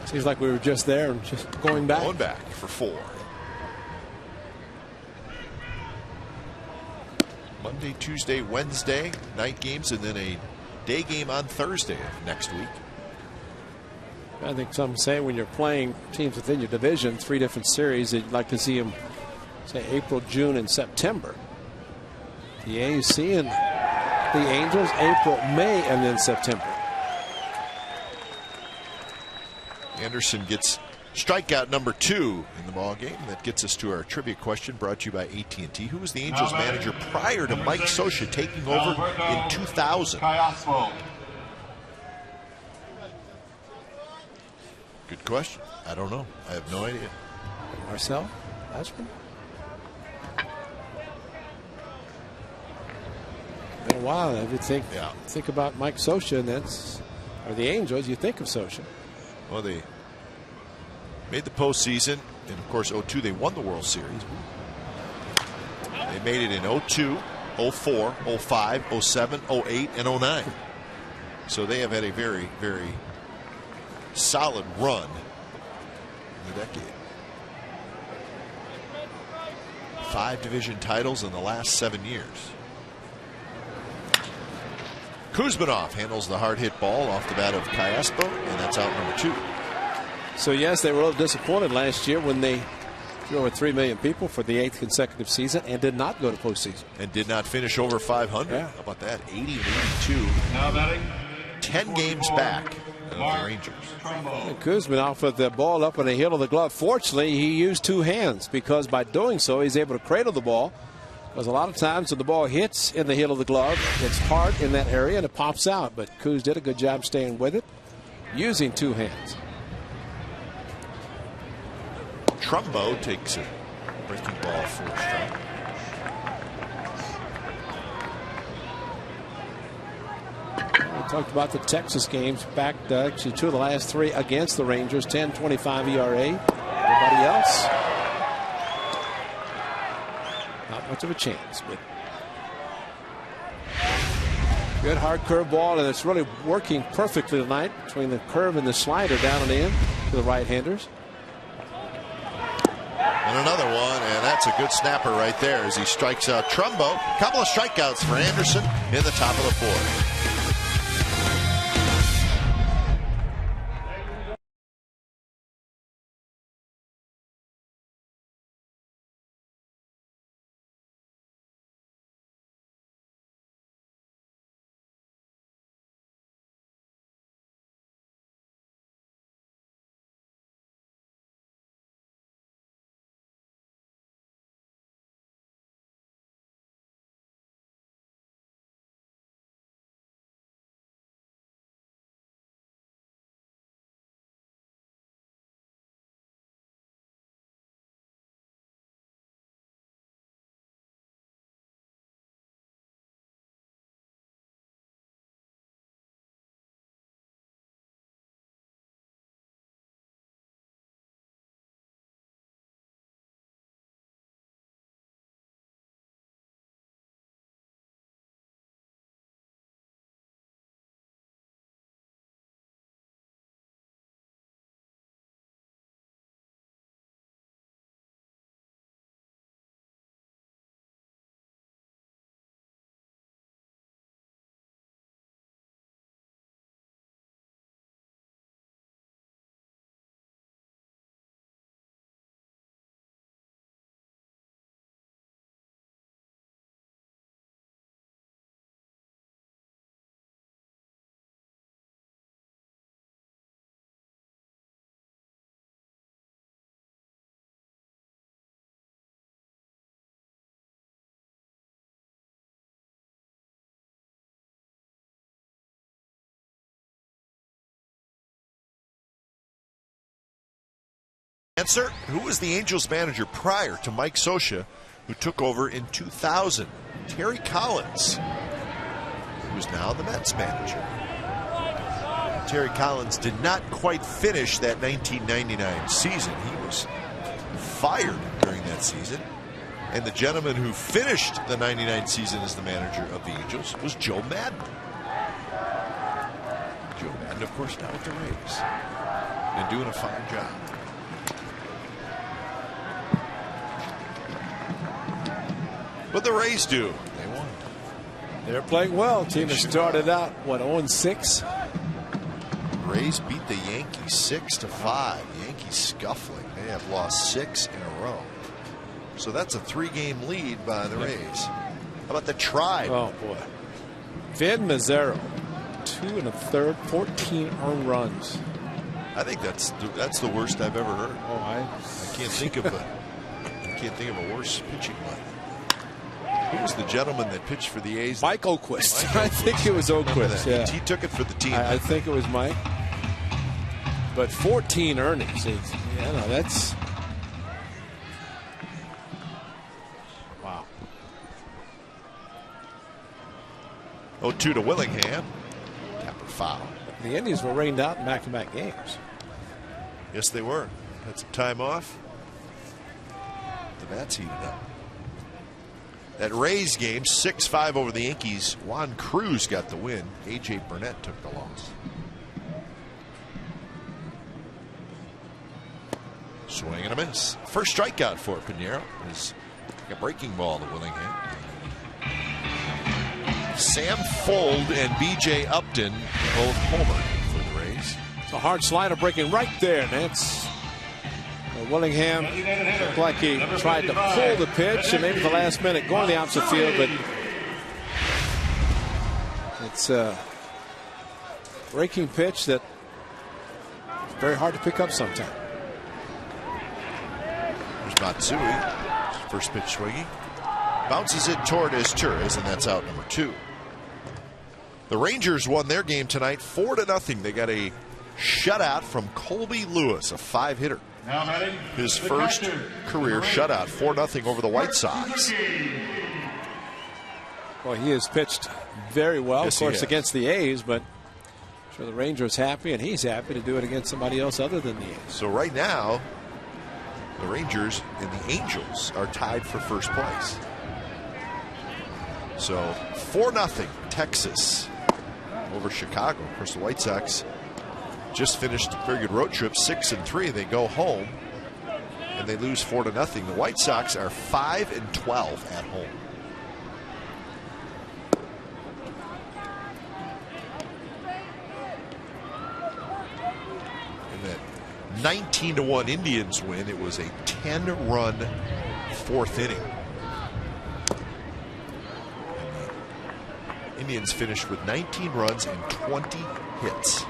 Seems like we were just there and just going back. Going back for 4. Monday, Tuesday, Wednesday, night games, and then a day game on Thursday of next week. I think some say when you're playing teams within your division, 3 different series, that you'd like to see them, say, April, June, and September. The A's seeing the Angels April, May, and then September. Anderson gets strikeout number 2 in the ball game. That gets us to our trivia question, brought to you by AT&T. Who was the Angels manager prior to Mike Scioscia taking over in 2000? Good question. I don't know. I have no idea. Marcel Ashman? Been a while. If you think about Mike Scioscia, and or the Angels, you think of Scioscia. Well, they made the postseason, and of course, 2002 they won the World Series. They made it in 2002, 2004, 2005, 2007, 2008, and 2009. So they have had a very, very solid run in the decade. 5 division titles in the last 7 years. Kuzminov handles the hard hit ball off the bat of Callaspo, and that's out number 2. So yes, they were a little disappointed last year when they drew over 3 million people for the 8th consecutive season and did not go to postseason. And did not finish over 500. Yeah. How about that? 80 and 82. Now batting. 10 games back of the Rangers. Kuzminov with the ball up on the heel of the glove. Fortunately, he used 2 hands, because by doing so, he's able to cradle the ball. Because a lot of times when the ball hits in the heel of the glove, it's hard in that area and it pops out. But Kuz did a good job staying with it, using 2 hands. Trumbo takes a breaking ball for a strike. We talked about the Texas games back, actually 2 of the last 3 against the Rangers. 10.25 ERA. Everybody else, not much of a chance. But good hard curve ball, and it's really working perfectly tonight between the curve and the slider down and in to the right-handers. And another one, and that's a good snapper right there as he strikes out Trumbo. Couple of strikeouts for Anderson in the top of the 4th. Answer, who was the Angels manager prior to Mike Scioscia, who took over in 2000? Terry Collins, who's now the Mets manager. Terry Collins did not quite finish that 1999 season. He was fired during that season. And the gentleman who finished the 99 season as the manager of the Angels was Joe Madden. Joe Madden, of course, now with the Rays. And doing a fine job. What the Rays do? They won. They're playing well. Team has started out, what, 0-6? Rays beat the Yankees 6-5. Yankees scuffling. They have lost 6 in a row. So that's a 3-game lead by the Rays. How about the Tribe? Oh, boy. Vin Mazzaro, 2 1/3, 14 earned runs. I think that's the worst I've ever heard. Oh, I can't think of a worse pitching line. Who was the gentleman that pitched for the A's? Mike Oquist. I think it was Oquist. Yeah. He took it for the team. I think it was Mike. But 14 earnings. That's. Wow. 0-2 to Willingham. Tapper foul. The Indians were rained out in back-to-back games. Yes, they were. Had some time off. The bats heated up. That Rays game, 6-5 over the Yankees. Juan Cruz got the win. A.J. Burnett took the loss. Swing and a miss. First strikeout for Pinheiro is a breaking ball to Willingham. Sam Fuld and B.J. Upton both homered for the Rays. It's a hard slider breaking right there, Nance. Willingham looked like he tried to pull the pitch and maybe the last minute going the opposite field, but it's a breaking pitch that is very hard to pick up sometimes. There's Matsui. First pitch swinging. Bounces it toward Izturis, and that's out number 2. The Rangers won their game tonight 4-0. They got a shutout from Colby Lewis, a 5-hitter. His first career shutout, 4-0 over the White Sox. Well, he has pitched very well, yes, of course, against the A's, but I'm sure the Rangers happy, and he's happy to do it against somebody else other than the A's. So right now, the Rangers and the Angels are tied for first place. So 4-0 Texas over Chicago. Of course, the White Sox just finished a very good road trip, 6-3. They go home and they lose 4-0. The White Sox are 5-12 at home. And that 19-1 Indians win, it was a 10-run fourth inning. Indians finished with 19 runs and 20 hits.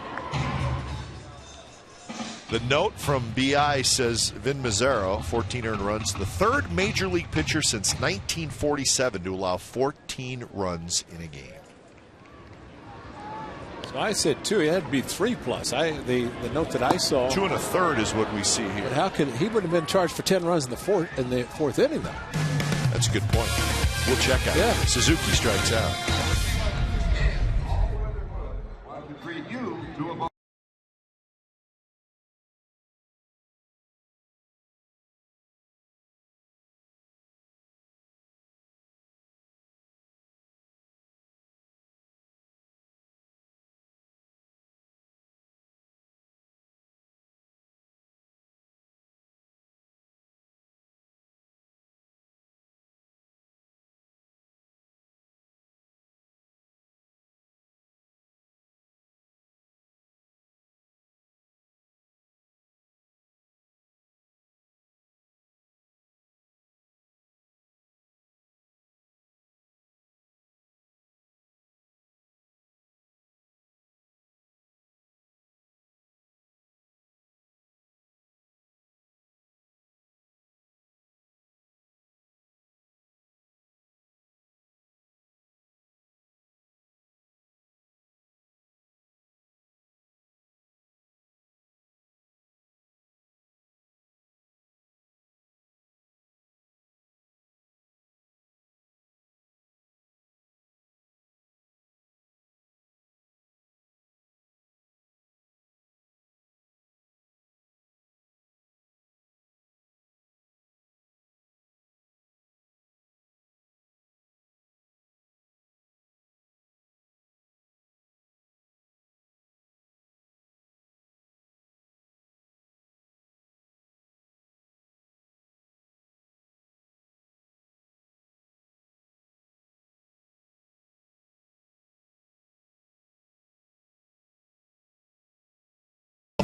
The note from BI says Vin Mazzaro, 14 earned runs, the third major league pitcher since 1947 to allow 14 runs in a game. So I said 2. He had to be 3+. The note that I saw. 2 1/3 is what we see here. But how could he would have been charged for 10 runs in the fourth inning though? That's a good point. We'll check out. Yeah. Suzuki strikes out.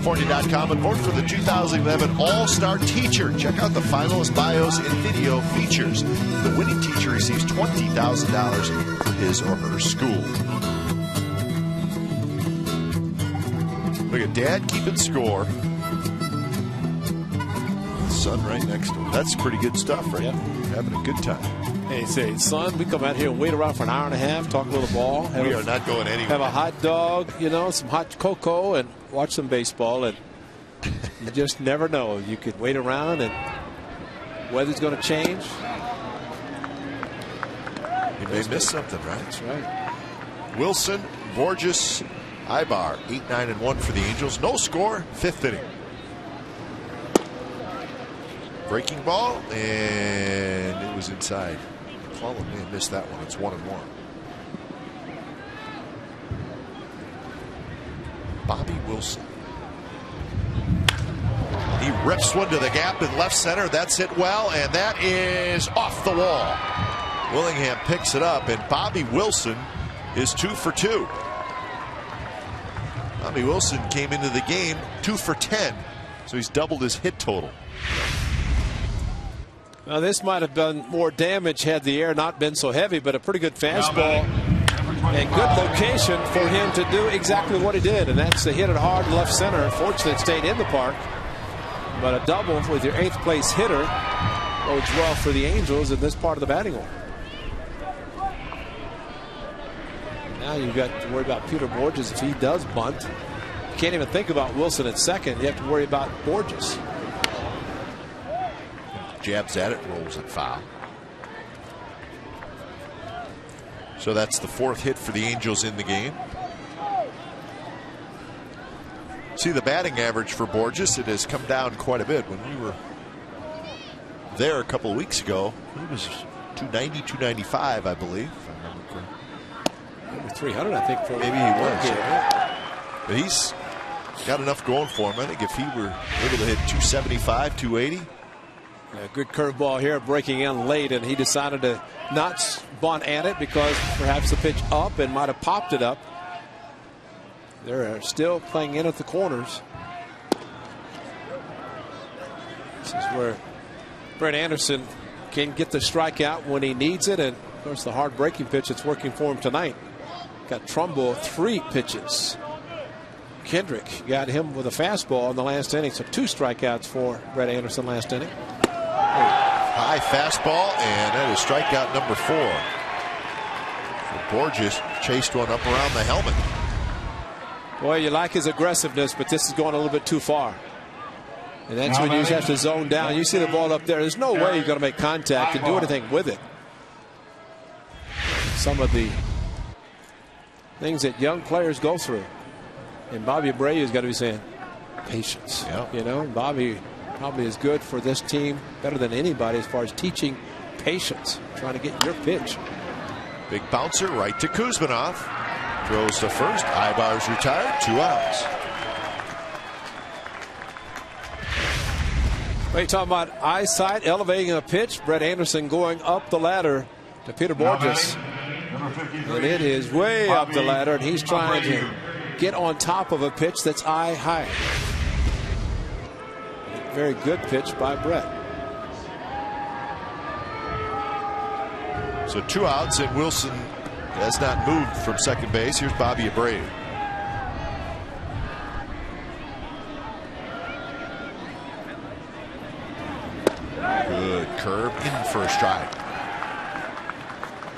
CaliforniaCompetitionCalifornia.com and vote for the 2011 All-Star Teacher. Check out the finalist bios and video features. The winning teacher receives $20,000 for his or her school. Look at Dad keeping score. Son right next to him. That's pretty good stuff, right? Yep. Having a good time. Hey, say, son, we come out here and wait around for an hour and a half, talk a little ball. We are not going anywhere. Have a hot dog, you know, some hot cocoa, and watch some baseball. And you just never know. You could wait around, and weather's going to change. You may miss something, right? That's right. Wilson, Borges, Ibar, 8-9-1 for the Angels. No score, 5th inning. Breaking ball, and it was inside. McClellan may have missed that one. It's 1-1. Bobby Wilson. He rips one to the gap in left center. That's hit well, and that is off the wall. Willingham picks it up, and Bobby Wilson is 2 for 2. Bobby Wilson came into the game 2 for 10, so he's doubled his hit total. Now, this might have done more damage had the air not been so heavy, but a pretty good fastball and good location for him to do exactly what he did, and that's to hit it hard left center. Unfortunately, it stayed in the park, but a double with your 8th place hitter bodes well for the Angels in this part of the batting order. Now you've got to worry about Peter Borges if he does bunt. You can't even think about Wilson at second. You have to worry about Borges. Jabs at it, rolls it foul. So that's the 4th hit for the Angels in the game. See the batting average for Borges, it has come down quite a bit. When we were there a couple of weeks ago, he was 290, 295, I believe. If I remember correctly. Over 300, I think. For maybe he was. Yeah. But he's got enough going for him. I think if he were able to hit 275, 280. A good curveball here, breaking in late, and he decided to not bunt at it because perhaps the pitch up and might have popped it up. They're still playing in at the corners. This is where Brett Anderson can get the strikeout when he needs it, and of course the hard breaking pitch that's working for him tonight. Got Trumbull 3 pitches. Kendrick got him with a fastball in the last inning, so 2 strikeouts for Brett Anderson last inning. High fastball, and that is strikeout number 4. Borges chased one up around the helmet. Boy, you like his aggressiveness, but this is going a little bit too far. And that's when you just have to zone down. You see the ball up there. There's no way you're going to make contact and do anything with it. Some of the things that young players go through. And Bobby Abreu's got to be saying, patience. Yeah. You know, Bobby probably is good for this team, better than anybody as far as teaching patience, trying to get your pitch. Big bouncer right to Kuzminov. Throws to first. Ibar's retired. 2 outs. Well, you're talking about eyesight, elevating a pitch. Brett Anderson going up the ladder to Peter Borges. And it is way up the ladder, and he's trying to get on top of a pitch that's eye high. Very good pitch by Brett. So 2 outs, and Wilson has not moved from second base. Here's Bobby Abreu. Good curve in for a strike.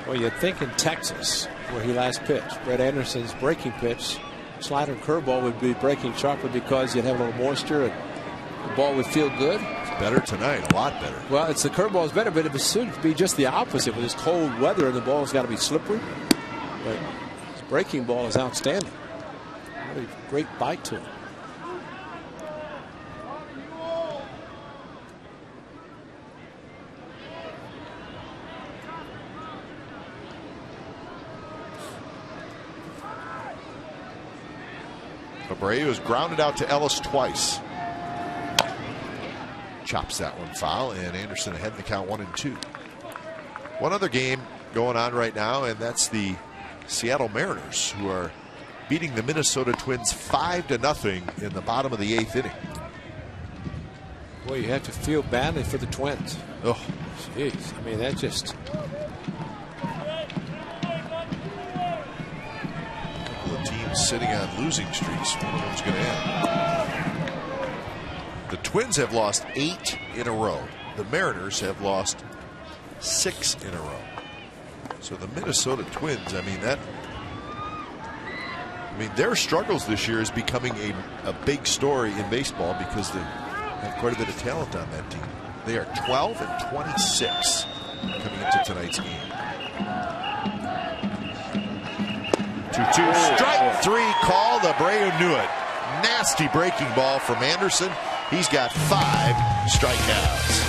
Well, you'd think in Texas, where he last pitched, Brett Anderson's breaking pitch, slider and curveball would be breaking sharper because you'd have a little moisture and the ball would feel good. It's better tonight, a lot better. Well, it's the curveball is better, but it would soon be just the opposite with this cold weather and the ball's got to be slippery. But his breaking ball is outstanding. Really great bite to him. Abreu has grounded out to Ellis twice. Chops that one foul, and Anderson ahead in the count 1-2. One other game going on right now, and that's the Seattle Mariners, who are beating the Minnesota Twins 5-0 in the bottom of the 8th inning. Boy, you have to feel badly for the Twins. Oh, jeez. I mean, that just. The teams sitting on losing streaks. One of them's going to end. The Twins have lost 8 in a row. The Mariners have lost 6 in a row. So the Minnesota Twins, I mean, their struggles this year is becoming a big story in baseball because they have quite a bit of talent on that team. They are 12-26 coming into tonight's game. 2-2, strike 3 call. Abreu knew it. Nasty breaking ball from Anderson. He's got 5 strikeouts.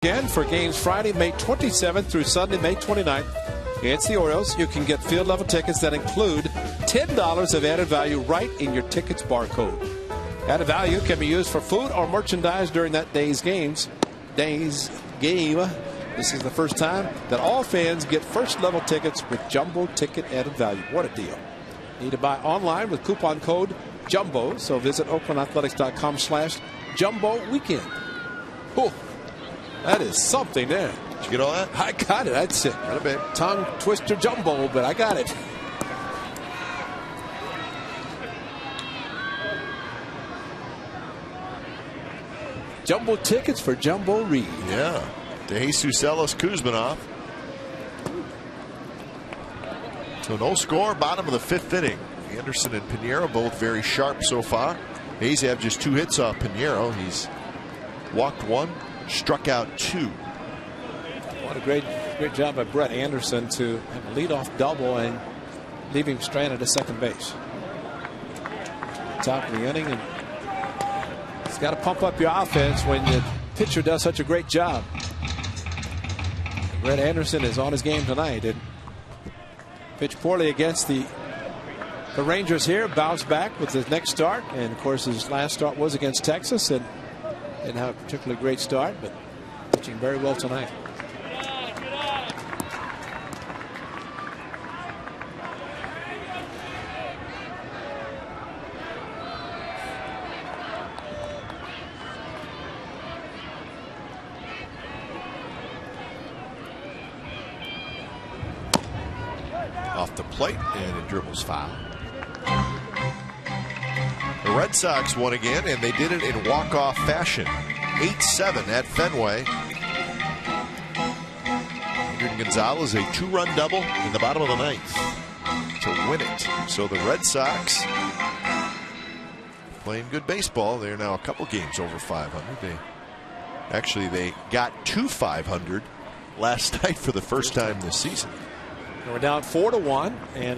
Again, for games Friday, May 27th through Sunday, May 29th, against the Orioles, you can get field level tickets that include $10 of added value right in your ticket's barcode. Added value can be used for food or merchandise during that day's game. This is the first time that all fans get first level tickets with Jumbo Ticket added value. What a deal. Need to buy online with coupon code JUMBO, so visit oaklandathletics.com/Jumbo Weekend. Oh, that is something there. Did you get all that? I got it. That's it. Got a bit. Tongue twister jumbo, but I got it. Jumbo tickets for Jumbo Reed. Yeah. De Jesus Ellis Kuzmanov. So no score, bottom of the 5th inning. Anderson and Pinheiro both very sharp so far. Hayes have just 2 hits off Pinheiro. He's walked 1, struck out 2. What a great job by Brett Anderson to have a leadoff double and leave him stranded at second base. Top of the inning, and it's got to pump up your offense when the pitcher does such a great job. Brett Anderson is on his game tonight. It pitched poorly against the Rangers here, bounced back with his next start, and of course his last start was against Texas and didn't have a particularly great start, but pitching very well tonight. Off the plate, and it dribbles foul. The Red Sox won again, and they did it in walk-off fashion. 8-7 at Fenway. Adrian Gonzalez, a 2-run double in the bottom of the 9th to win it. So the Red Sox playing good baseball. They're now a couple games over 500. They got to 500 last night for the first time this season. And we're down 4-1, and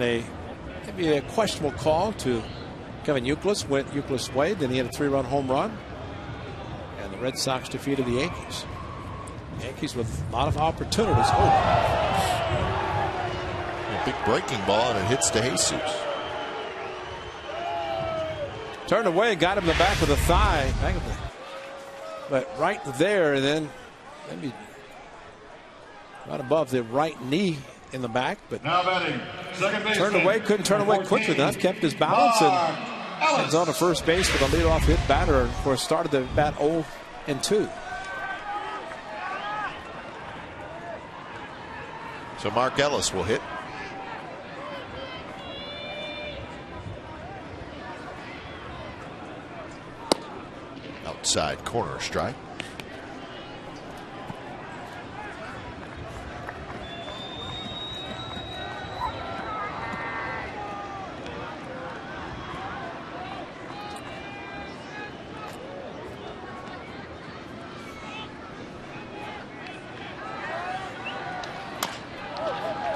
maybe a questionable call to Kevin Youkilis. Went Youkilis' way. Then he had a 3-run home run, and the Red Sox defeated the Yankees. Yankees with a lot of opportunities. A big breaking ball, and it hits to Jesus. Turned away, got him in the back of the thigh. But right there, and then maybe right above the right knee in the back. But Now batting, second base. turned away, couldn't turn away quick enough, kept his balance, and was on the first base with a leadoff hit batter. And of course, started the bat 0-2. So Mark Ellis will hit. Outside corner strike.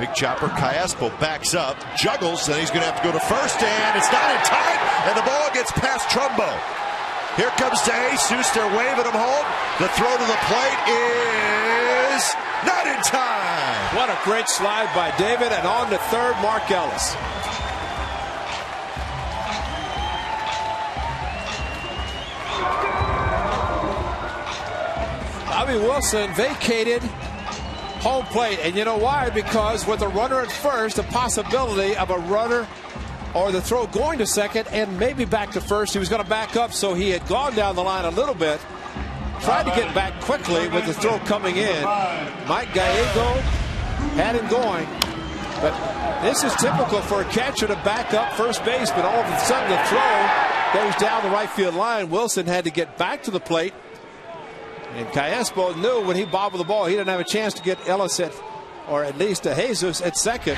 Big chopper. Callaspo backs up, juggles, and he's going to have to go to first, and it's not in time, and the ball gets past Trumbo. Here comes DeJesus. They're waving him home. The throw to the plate is not in time. What a great slide by David, and on to third, Mark Ellis. Bobby Wilson vacated home plate, and you know why? Because with a runner at first, the possibility of a runner or the throw going to second and maybe back to first. He was going to back up, so he had gone down the line a little bit, tried to get back quickly with the throw coming in. Mike Gallego had him going, but this is typical for a catcher to back up first base, but all of a sudden the throw goes down the right field line. Wilson had to get back to the plate, and Callaspo knew when he bobbled the ball, he didn't have a chance to get Ellis or at least Jesus at second.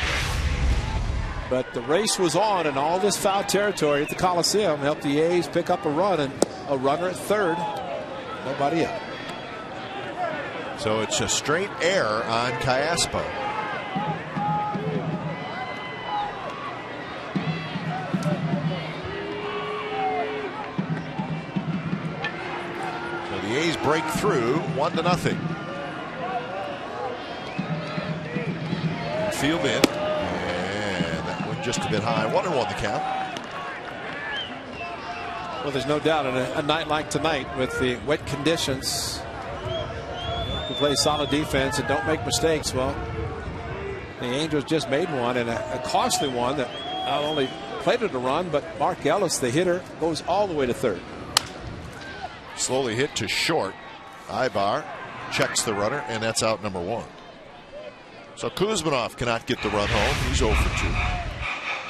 But the race was on, and all this foul territory at the Coliseum helped the A's pick up a run, and a runner at third. Nobody out. So it's a straight error on Callaspo. So the A's break through 1-0. Field in. Just a bit high. 1-1 the count. Well, there's no doubt in a night like tonight with the wet conditions, to play solid defense and don't make mistakes. Well, the Angels just made one, and a costly one that not only plated a run, but Mark Ellis, the hitter, goes all the way to third. Slowly hit to short. Ibar checks the runner, and that's out number 1. So Kuzmanov cannot get the run home. He's 0 for 2.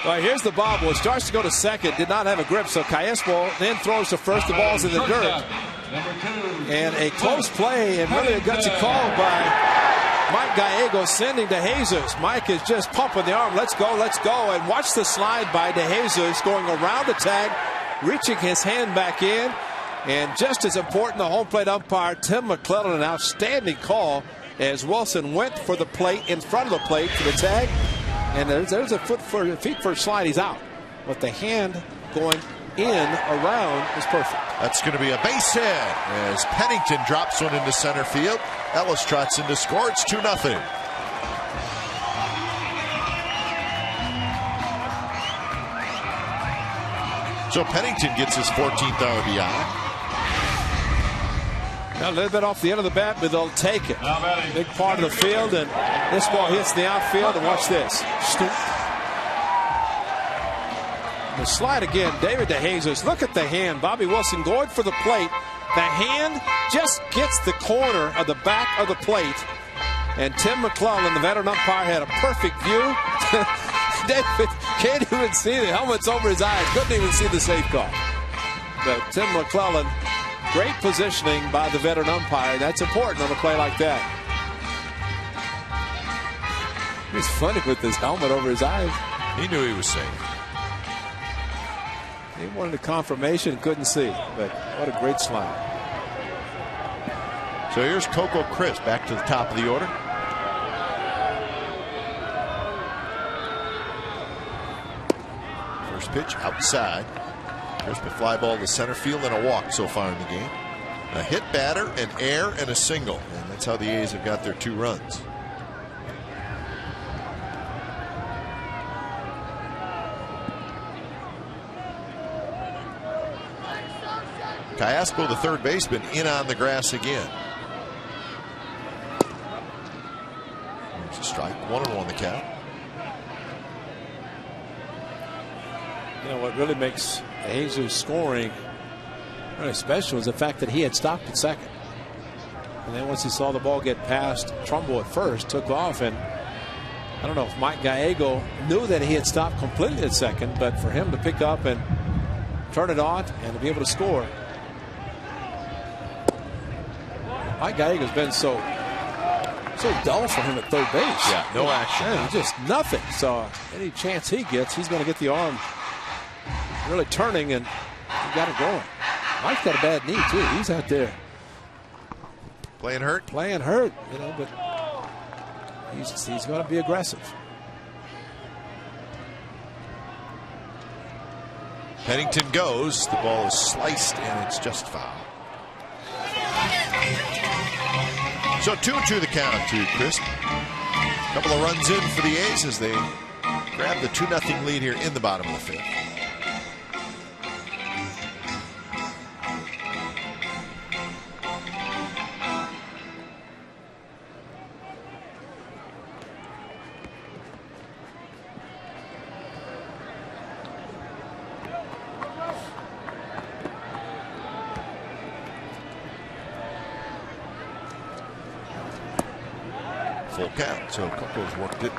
All right, here's the bobble. It starts to go to second. Did not have a grip, so Callaspo then throws to first. The ball's in the dirt. And a close play and really a gutsy call by Mike Gallego, sending DeJesus. Mike is just pumping the arm. Let's go, let's go. And watch the slide by DeJesus going around the tag, reaching his hand back in. And just as important, the home plate umpire, Tim McClellan, an outstanding call as Wilson went for the plate in front of the plate for the tag. And there's a feet first slide. He's out. But the hand going in around is perfect. That's going to be a base hit as Pennington drops one into center field. Ellis trots in to score. It's 2-0. So Pennington gets his 14th RBI. A little bit off the end of the bat, but they'll take it. Big part of the field, and this ball hits the outfield, and watch this. Stoop. The slide again, David DeJesus. Look at the hand. Bobby Wilson going for the plate. The hand just gets the corner of the back of the plate. And Tim McClellan, the veteran umpire, had a perfect view. David can't even see the helmet's over his eyes. Couldn't even see the safe call. But Tim McClellan, great positioning by the veteran umpire. That's important on a play like that. He's funny with his helmet over his eyes. He knew he was safe. He wanted a confirmation, couldn't see. But what a great slide. So here's Coco Crisp back to the top of the order. First pitch outside. Crisp, a fly ball to center field and a walk so far in the game. A hit batter, an error, and a single. And that's how the A's have got their 2 runs. Callaspo, the third baseman, in on the grass again. There's a strike. 1-1 the count. You know what really makes Jesus scoring really special is the fact that he had stopped at second. And then once he saw the ball get past Trumbo at first, took off, and I don't know if Mike Gallego knew that he had stopped completely at second, but for him to pick up and turn it on and to be able to score. Mike Gallego's been so dull for him at third base. Yeah, no action. Man, just nothing. So any chance he gets, he's going to get the arm really turning, and he got it going. Mike's got a bad knee too. He's out there playing hurt, you know, but he's going to be aggressive. Pennington goes. The ball is sliced and it's just foul. So 2-2 the count to Crisp. A couple of runs in for the A's as they grab the 2-0 lead here in the bottom of the 5th. Full count, so Coco's worked it.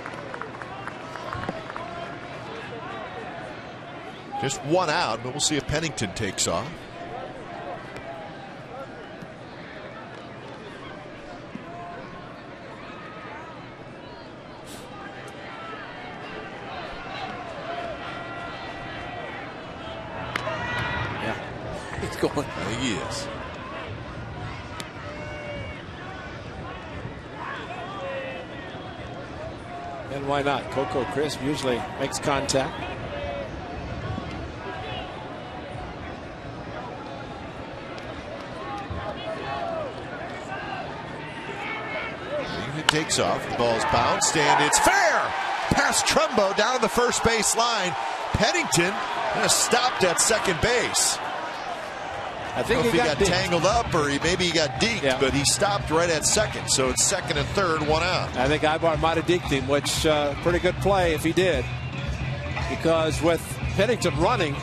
Just 1 out, but we'll see if Pennington takes off. Yeah, he's going. I think he is. And why not? Coco Crisp usually makes contact. It takes off. The ball's bounced and it's fair. Past Trumbo down the first base line. Pennington stopped at second base. I think he got tangled up or maybe he got deked, yeah. But he stopped right at second. So it's second and third, 1 out. I think Ibar might have deked him, which pretty good play if he did. Because with Pennington running,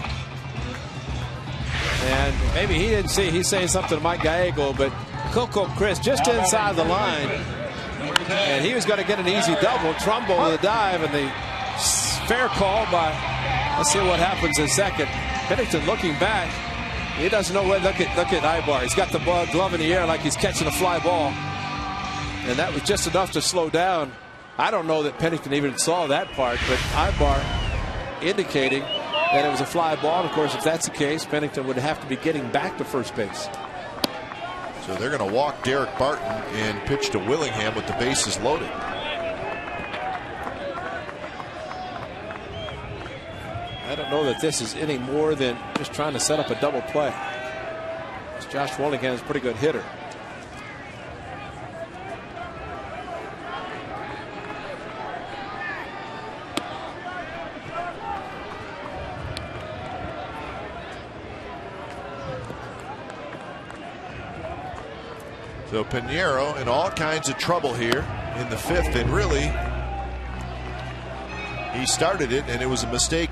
and maybe he didn't see, he's saying something to Mike Gallego, but Coco Crisp just inside the line, and he was going to get an easy double. Trumbo with a dive, and the fair call by, let's see what happens in second. Pennington looking back. He doesn't know where. Look at Ibar. He's got the glove in the air like he's catching a fly ball. And that was just enough to slow down. I don't know that Pennington even saw that part, but Ibar indicating that it was a fly ball. And of course, if that's the case, Pennington would have to be getting back to first base. So they're going to walk Derek Barton and pitch to Willingham with the bases loaded. I don't know that this is any more than just trying to set up a double play. Josh Willingham's a pretty good hitter. So Pinheiro in all kinds of trouble here in the 5th, and really he started it and it was a mistake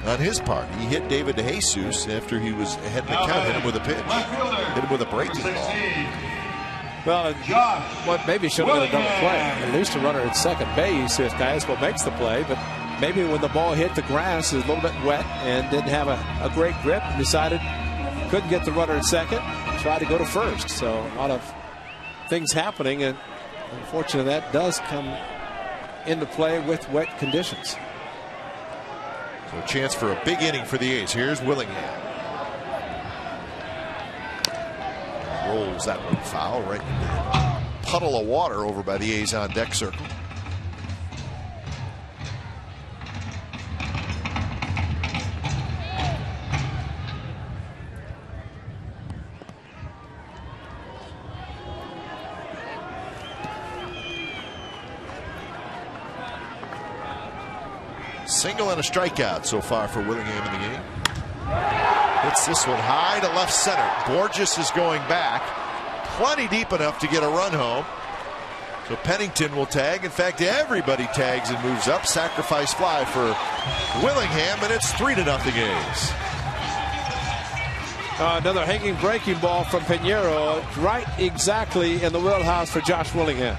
on his part. He hit David DeJesus after he was ahead in the count, hit him with a pitch, hit him with a breaking ball. Well, what maybe should have been a double play. At least a runner at second base if Callaspo makes the play, but maybe when the ball hit the grass, it was a little bit wet and didn't have a great grip, and decided couldn't get the runner at second, tried to go to first. So a lot of things happening, and unfortunately that does come into play with wet conditions. So a chance for a big inning for the A's. Here's Willingham. Rolls that one foul right into the puddle of water over by the A's on deck circle. Single and a strikeout so far for Willingham in the game. Hits this one high to left center. Borges is going back. Plenty deep enough to get a run home. So Pennington will tag. In fact, everybody tags and moves up. Sacrifice fly for Willingham, and it's 3-0 A's. Another hanging breaking ball from Pinheiro, right exactly in the wheelhouse for Josh Willingham.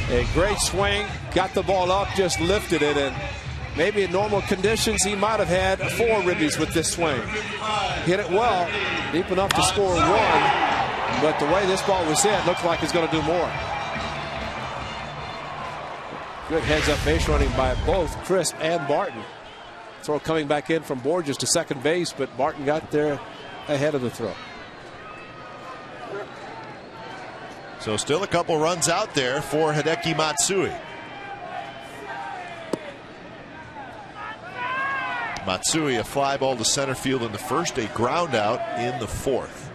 A great swing, got the ball up, just lifted it, and maybe in normal conditions he might have had 4 ribbies with this swing. Hit it well, deep enough to score 1, but the way this ball was hit, looks like he's going to do more. Good heads-up base running by both Crisp and Barton. Throw coming back in from Borges to second base, but Barton got there ahead of the throw. So still a couple runs out there for Hideki Matsui. Matsui, a fly ball to center field in the first, a ground out in the fourth.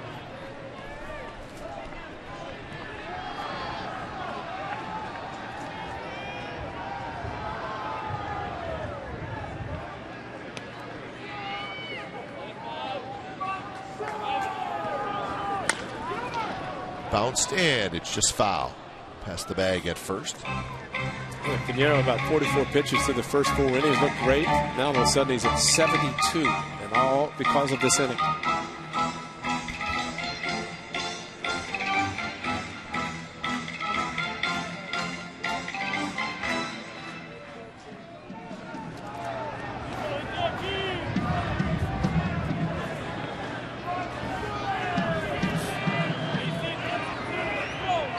Bounced and it's just foul. Past the bag at first. Pinheiro about 44 pitches through the first 4 innings. Looked great. Now all of a sudden he's at 72, and all because of this inning.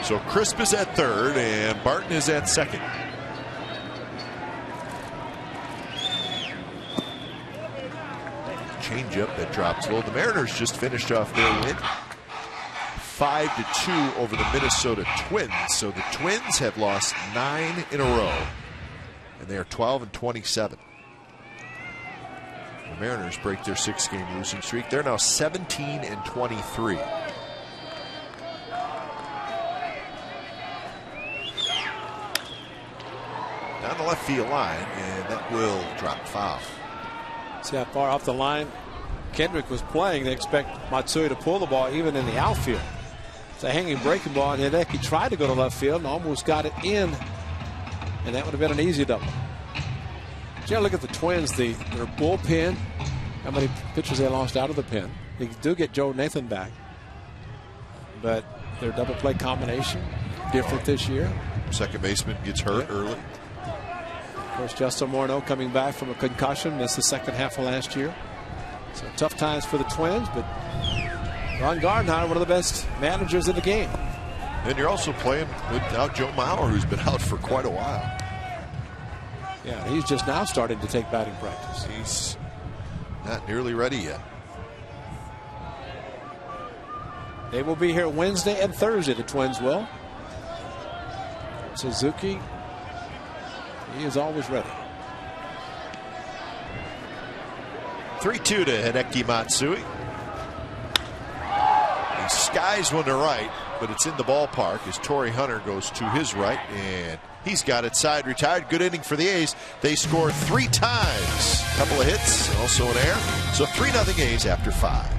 So Crisp is at third and Barton is at second. Changeup that drops low. The Mariners just finished off their win 5-2 over the Minnesota Twins. So the Twins have lost 9 in a row, and they are 12-27. The Mariners break their 6-game losing streak. They're now 17-23. Down the left field line, and that will drop foul. See how far off the line Kendrick was playing. They expect Matsui to pull the ball even in the outfield. It's a hanging breaking ball, and Hideki tried to go to left field and almost got it in, and that would have been an easy double. You look at the Twins, their bullpen, how many pitchers they lost out of the pen. They do get Joe Nathan back, but their double play combination different this year. Second baseman gets hurt early. Of course, Justin Morneau coming back from a concussion. Missed the second half of last year. So tough times for the Twins, but Ron Gardenhire, one of the best managers in the game. And you're also playing without Joe Mauer, who's been out for quite a while. Yeah, he's just now starting to take batting practice. He's not nearly ready yet. They will be here Wednesday and Thursday, the Twins will. Suzuki, he is always ready. 3-2 to Hideki Matsui. He skies one to right, but it's in the ballpark as Torrey Hunter goes to his right, and he's got it side retired. Good inning for the A's. They scored 3 times. A couple of hits, also an error. So 3-0 A's after 5.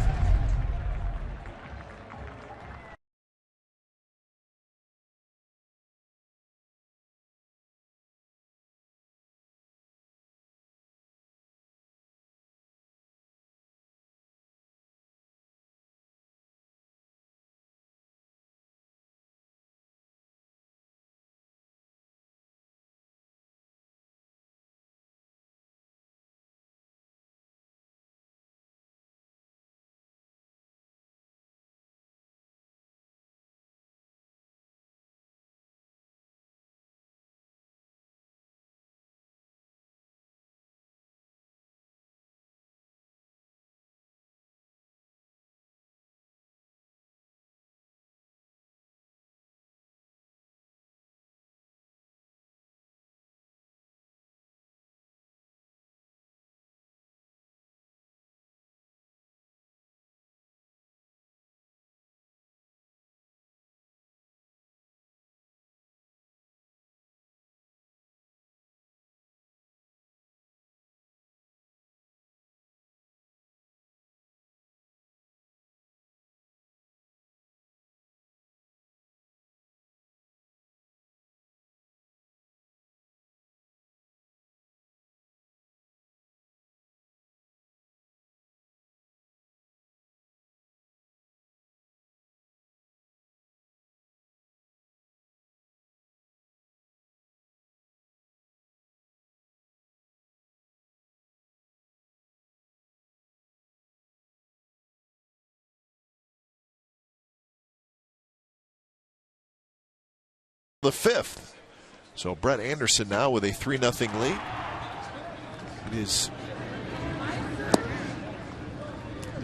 the 5th. So Brett Anderson now with a 3-0 lead. It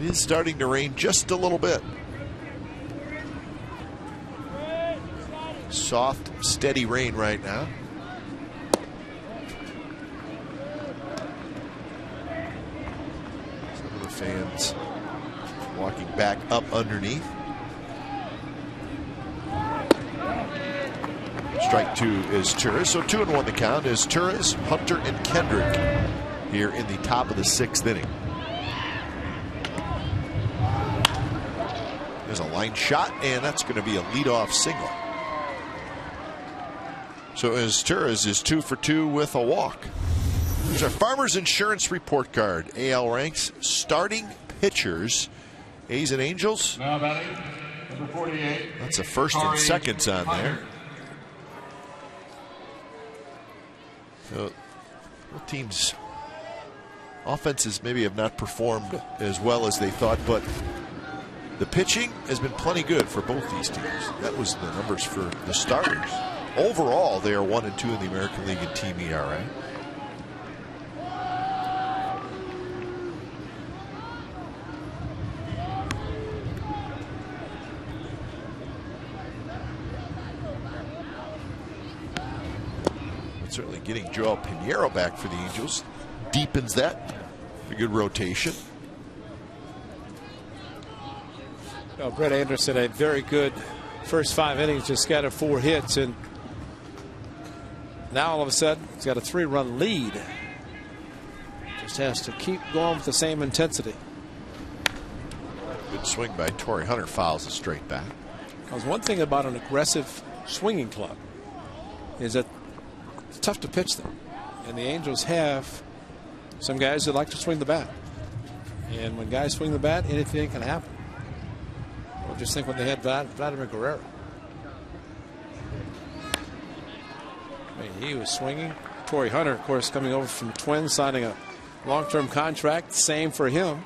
is starting to rain just a little bit. Soft, steady rain right now. Some of the fans walking back up underneath. Strike 2 is Turris. So 2-1 the count is Turris, Hunter, and Kendrick here in the top of the 6th inning. There's a line shot, and that's going to be a leadoff single. So as Turris is 2 for 2 with a walk. Here's our Farmers Insurance Report Card. AL ranks starting pitchers. A's and Angels. Now batting, number 48. That's a first and seconds on there. So both teams' offenses maybe have not performed as well as they thought, but the pitching has been plenty good for both these teams. That was the numbers for the starters. Overall, they are 1-2 in the American League in team ERA. But certainly getting Joel Pinheiro back for the Angels deepens that. A good rotation. Well, Brett Anderson had very good first 5 innings, just got 4 hits, and now all of a sudden he's got a 3-run lead. Just has to keep going with the same intensity. Good swing by Torrey Hunter, fouls it straight back. Because one thing about an aggressive swinging club is that it's tough to pitch them, and the Angels have some guys that like to swing the bat, and when guys swing the bat, anything can happen. Well, just think when they had Vladimir Guerrero. I mean, he was swinging. Torrey Hunter, of course, coming over from the Twins, signing a long-term contract. Same for him.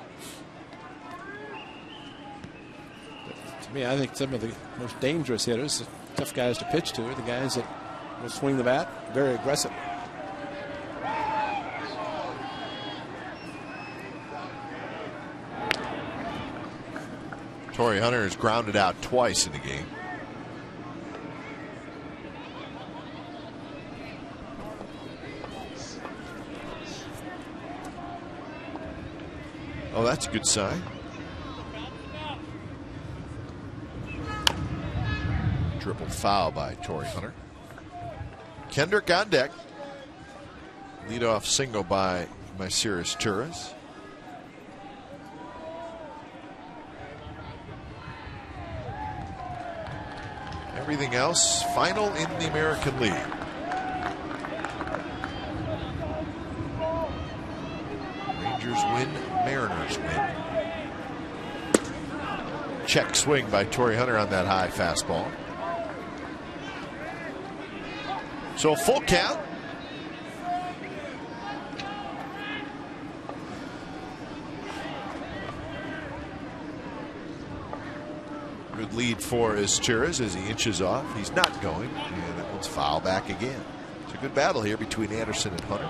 But to me, I think some of the most dangerous hitters, the tough guys to pitch to, are the guys that will swing the bat very aggressive. Torrey Hunter has grounded out twice in the game. Oh, that's a good sign. Triple foul by Torrey Hunter. Kendrick on deck. Leadoff single by Myciris Turris. Everything else final in the American League. Rangers win, Mariners win. Check swing by Torrey Hunter on that high fastball. So full count. Good lead for Turris as he inches off. He's not going, and that one's foul back again. It's a good battle here between Anderson and Hunter.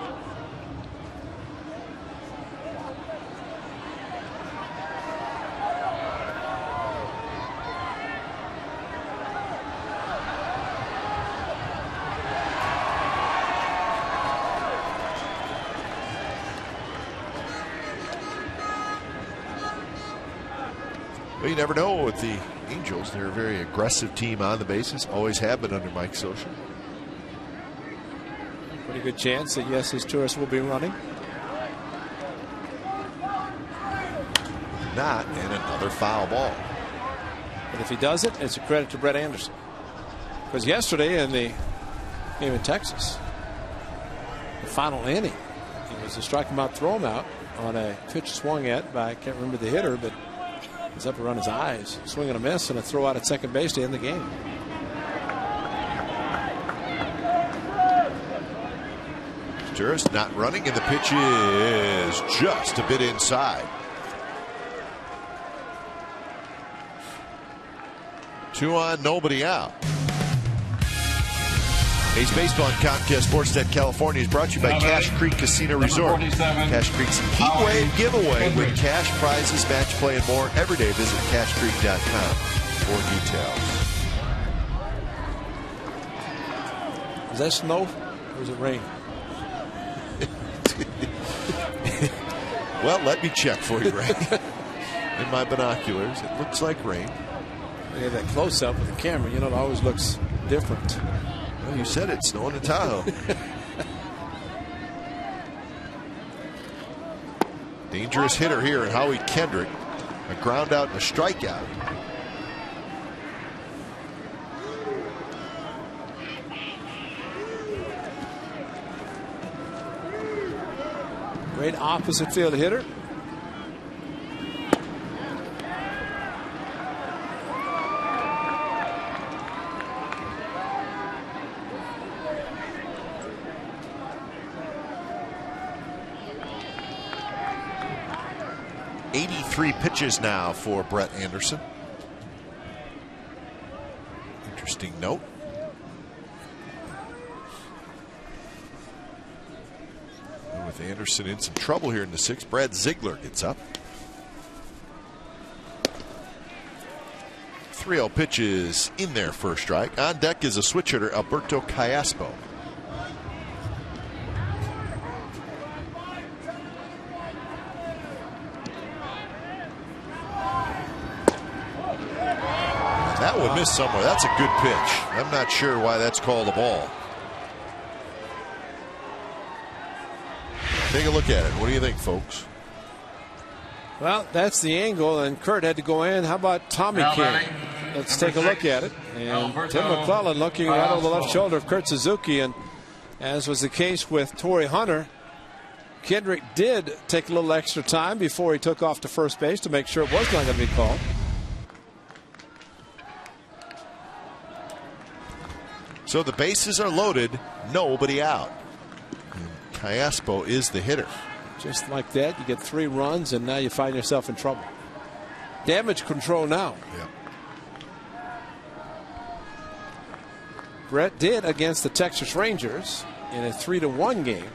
Well, you never know with the Angels. They're a very aggressive team on the bases. Always have been under Mike Scioscia. Pretty good chance that, yes, his Turris will be running. Not, and another foul ball. But if he does it, it's a credit to Brett Anderson. Because yesterday in the game in Texas, the final inning, it was a strike him out, throw him out on a pitch swung at by, I can't remember the hitter, but he's up around his eyes, swing and a miss, and a throw out at second base to end the game. Turris not running, and the pitch is just a bit inside. 2 on, nobody out. A's Baseball on Comcast Sportsnet California is brought to you by Cache Creek Casino Resort. Cache Creek's Heat Wave giveaway with cash prizes, match play, and more. Every day, visit CacheCreek.com for details. Is that snow or is it rain? Well, let me check for you, Ray. In my binoculars, it looks like rain. Look at that close-up with the camera. You know, it always looks different. Well, you said it's snowing in Tahoe. Dangerous hitter here in Howie Kendrick. A ground out and a strikeout. Great opposite field hitter. Three pitches now for Brett Anderson. Interesting note. And with Anderson in some trouble here in the sixth, Brad Ziegler gets up. 3-0 pitches in there, first strike. On deck is a switch hitter, Alberto Callaspo. That would miss somewhere. That's a good pitch. I'm not sure why that's called a ball. Take a look at it. What do you think, folks? Well, that's the angle, and Kurt had to go in. How about Tommy King? Let's take a look at it. And Tim McClellan looking right over the left shoulder of Kurt Suzuki, and as was the case with Torrey Hunter, Kendrick did take a little extra time before he took off to first base to make sure it was not going to be called. So the bases are loaded, nobody out. And Callaspo is the hitter. Just like that, you get 3 runs, and now you find yourself in trouble. Damage control now. Yep. Brett did against the Texas Rangers in a 3-1 game.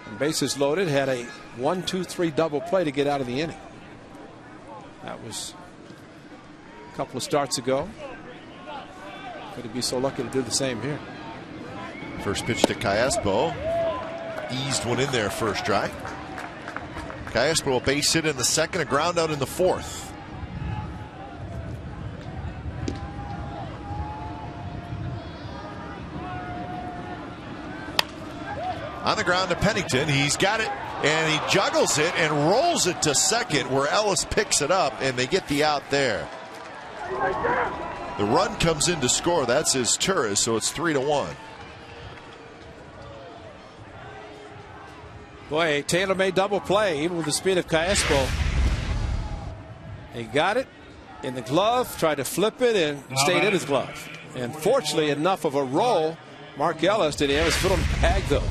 And bases loaded, had a 1-2-3 double play to get out of the inning. That was a couple of starts ago. Could he be so lucky to do the same here? First pitch to Callaspo. Eased one in there, first strike. Callaspo a base hit in the second, a ground out in the fourth. On the ground to Pennington. He's got it, and he juggles it and rolls it to second, where Ellis picks it up, and they get the out there. The run comes in to score. That's his Turris, so it's 3-1. Boy, a tailor-made double play, even with the speed of Callaspo. He got it in the glove, tried to flip it, and stayed in his glove. And fortunately, enough of a roll. Mark Ellis, did he have his foot on the bag, though?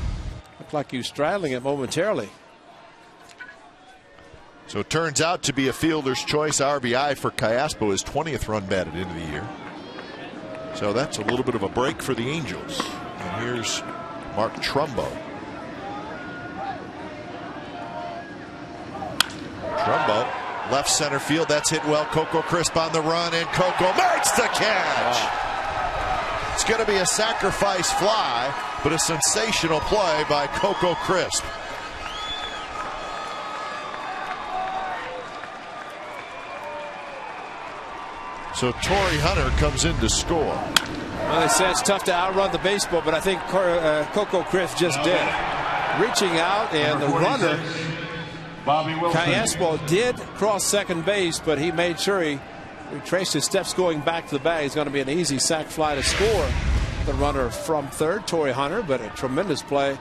Looked like he was straddling it momentarily. So it turns out to be a fielder's choice RBI for Callaspo, his 20th run batted into the year. So that's a little bit of a break for the Angels. And here's Mark Trumbo. Trumbo, left center field. That's hit well. Coco Crisp on the run, and Coco makes the catch. Wow. It's going to be a sacrifice fly, but a sensational play by Coco Crisp. So Torrey Hunter comes in to score. Well, they say it's tough to outrun the baseball, but I think Coco Crisp just did. Reaching out, and the runner, Callaspo, did cross second base, but he made sure he retraced his steps going back to the bag. It's going to be an easy sac fly to score the runner from third, Torrey Hunter, but a tremendous play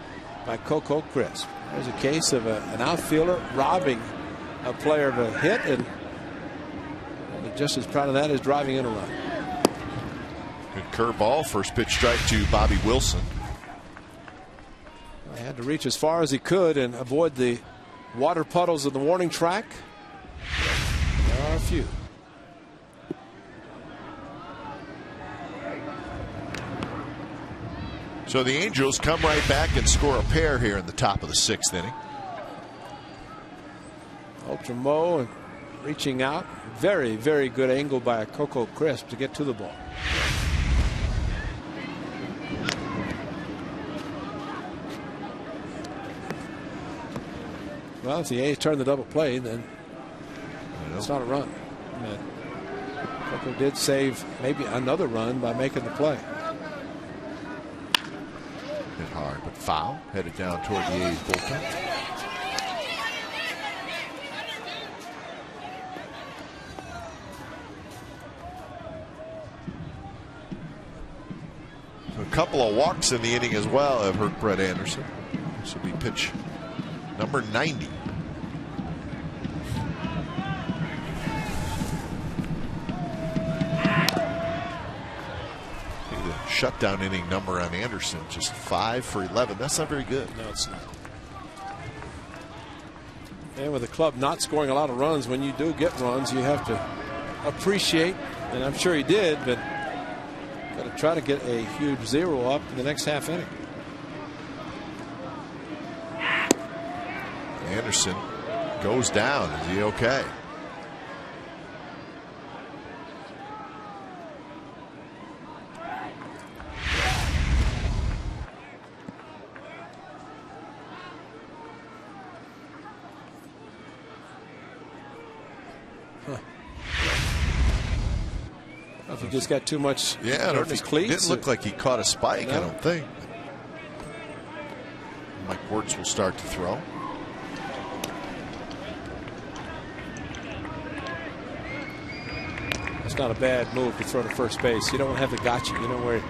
by Coco Crisp. There's a case of an outfielder robbing a player of a hit, and just as proud of that as driving in a run. Good curveball. First pitch strike to Bobby Wilson. He had to reach as far as he could and avoid the water puddles of the warning track. There are a few. So the Angels come right back and score a pair here in the top of the 6th inning. Ultra Mo reaching out. Very, very good angle by Coco Crisp to get to the ball. Well, if the A's turn the double play, then it's not a run. But Coco did save maybe another run by making the play. Hit hard, but foul. Headed down toward the A's bullpen. A couple of walks in the inning as well have hurt Brett Anderson. This will be pitch number 90. The shutdown inning number on Anderson, just 5 for 11. That's not very good. No, it's not. And with the club not scoring a lot of runs, when you do get runs, you have to appreciate, and I'm sure he did, but got to try to get a huge 0 up in the next half inning. Anderson goes down. Is he okay? If he just got too much dirt in his cleats. Didn't look like he caught a spike, No. I don't think. Mike Wirtz will start to throw. It's not a bad move to throw to first base. You don't have the gotcha. You know where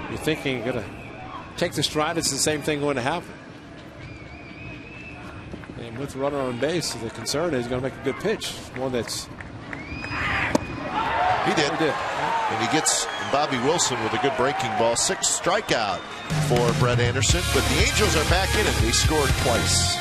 you're thinking you're going to take the stride. It's the same thing going to happen. And with the runner on base, the concern is he's going to make a good pitch. One that's. He did. He did. And he gets Bobby Wilson with a good breaking ball. 6th strikeout for Brett Anderson. But the Angels are back in it. They scored twice.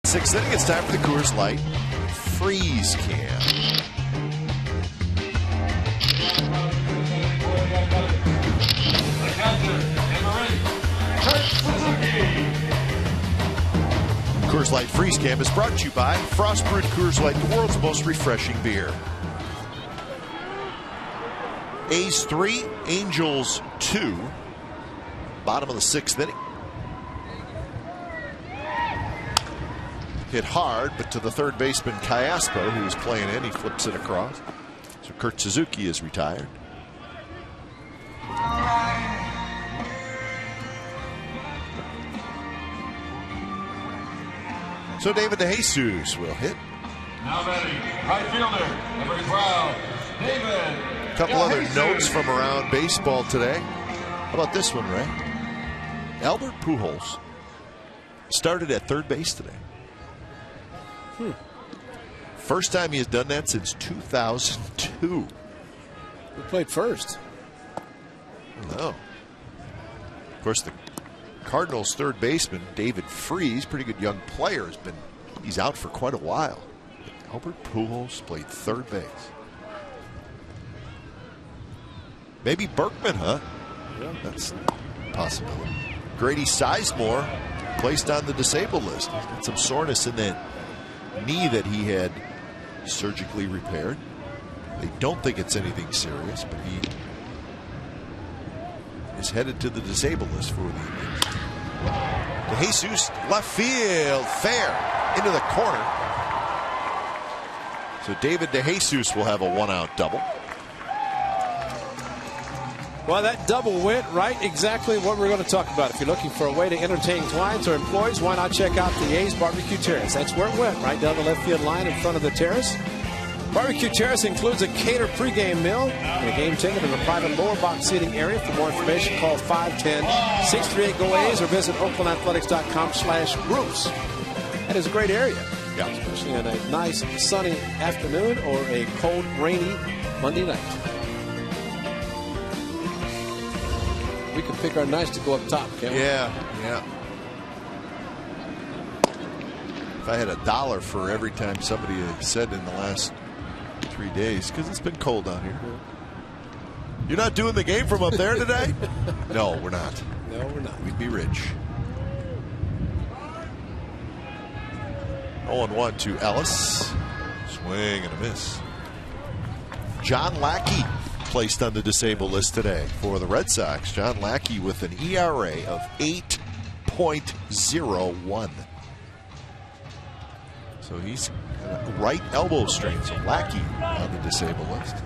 Sixth inning, it's time for the Coors Light Freeze Can. Coors Light Freeze Can is brought to you by Frost Brewed Coors Light, the world's most refreshing beer. A's 3, Angels 2. Bottom of the 6th inning. Hit hard, but to the third baseman Cayaspo, who was playing in. He flips it across. So Kurt Suzuki is retired. So David DeJesus will hit. Now batting, right fielder, number 12, David. A couple other notes from around baseball today. How about this one, Ray? Albert Pujols started at third base today. First time he has done that since 2002. Who played first? No. Of course, the Cardinals' third baseman, David Freese, pretty good young player, he's out for quite a while. Albert Pujols played third base. Maybe Berkman, huh? Yeah. That's a possibility. Grady Sizemore placed on the disabled list. He's got some soreness in that knee that he had surgically repaired. They don't think it's anything serious, but he is headed to the disabled list for the Indians. DeJesus, left field, fair, into the corner. So David DeJesus will have a one-out double. Well, that double went right exactly what we're going to talk about. If you're looking for a way to entertain clients or employees, why not check out the A's Barbecue Terrace? That's where it went, right down the left field line in front of the terrace. Barbecue Terrace includes a catered pregame meal and a game ticket in the private lower box seating area. For more information, call 510-638-GO-A's or visit OaklandAthletics.com/groups. That is a great area, especially on a nice sunny afternoon or a cold, rainy Monday night. We can pick our nights to go up top, can't we? Yeah. If I had $1 for every time somebody had said in the last 3 days, because it's been cold out here. You're not doing the game from up there today? No, we're not. No, we're not. We'd be rich. 0-1 to Ellis. Swing and a miss. John Lackey placed on the disabled list today for the Red Sox. John Lackey with an ERA of 8.01. So he's right elbow strain. So Lackey on the disabled list.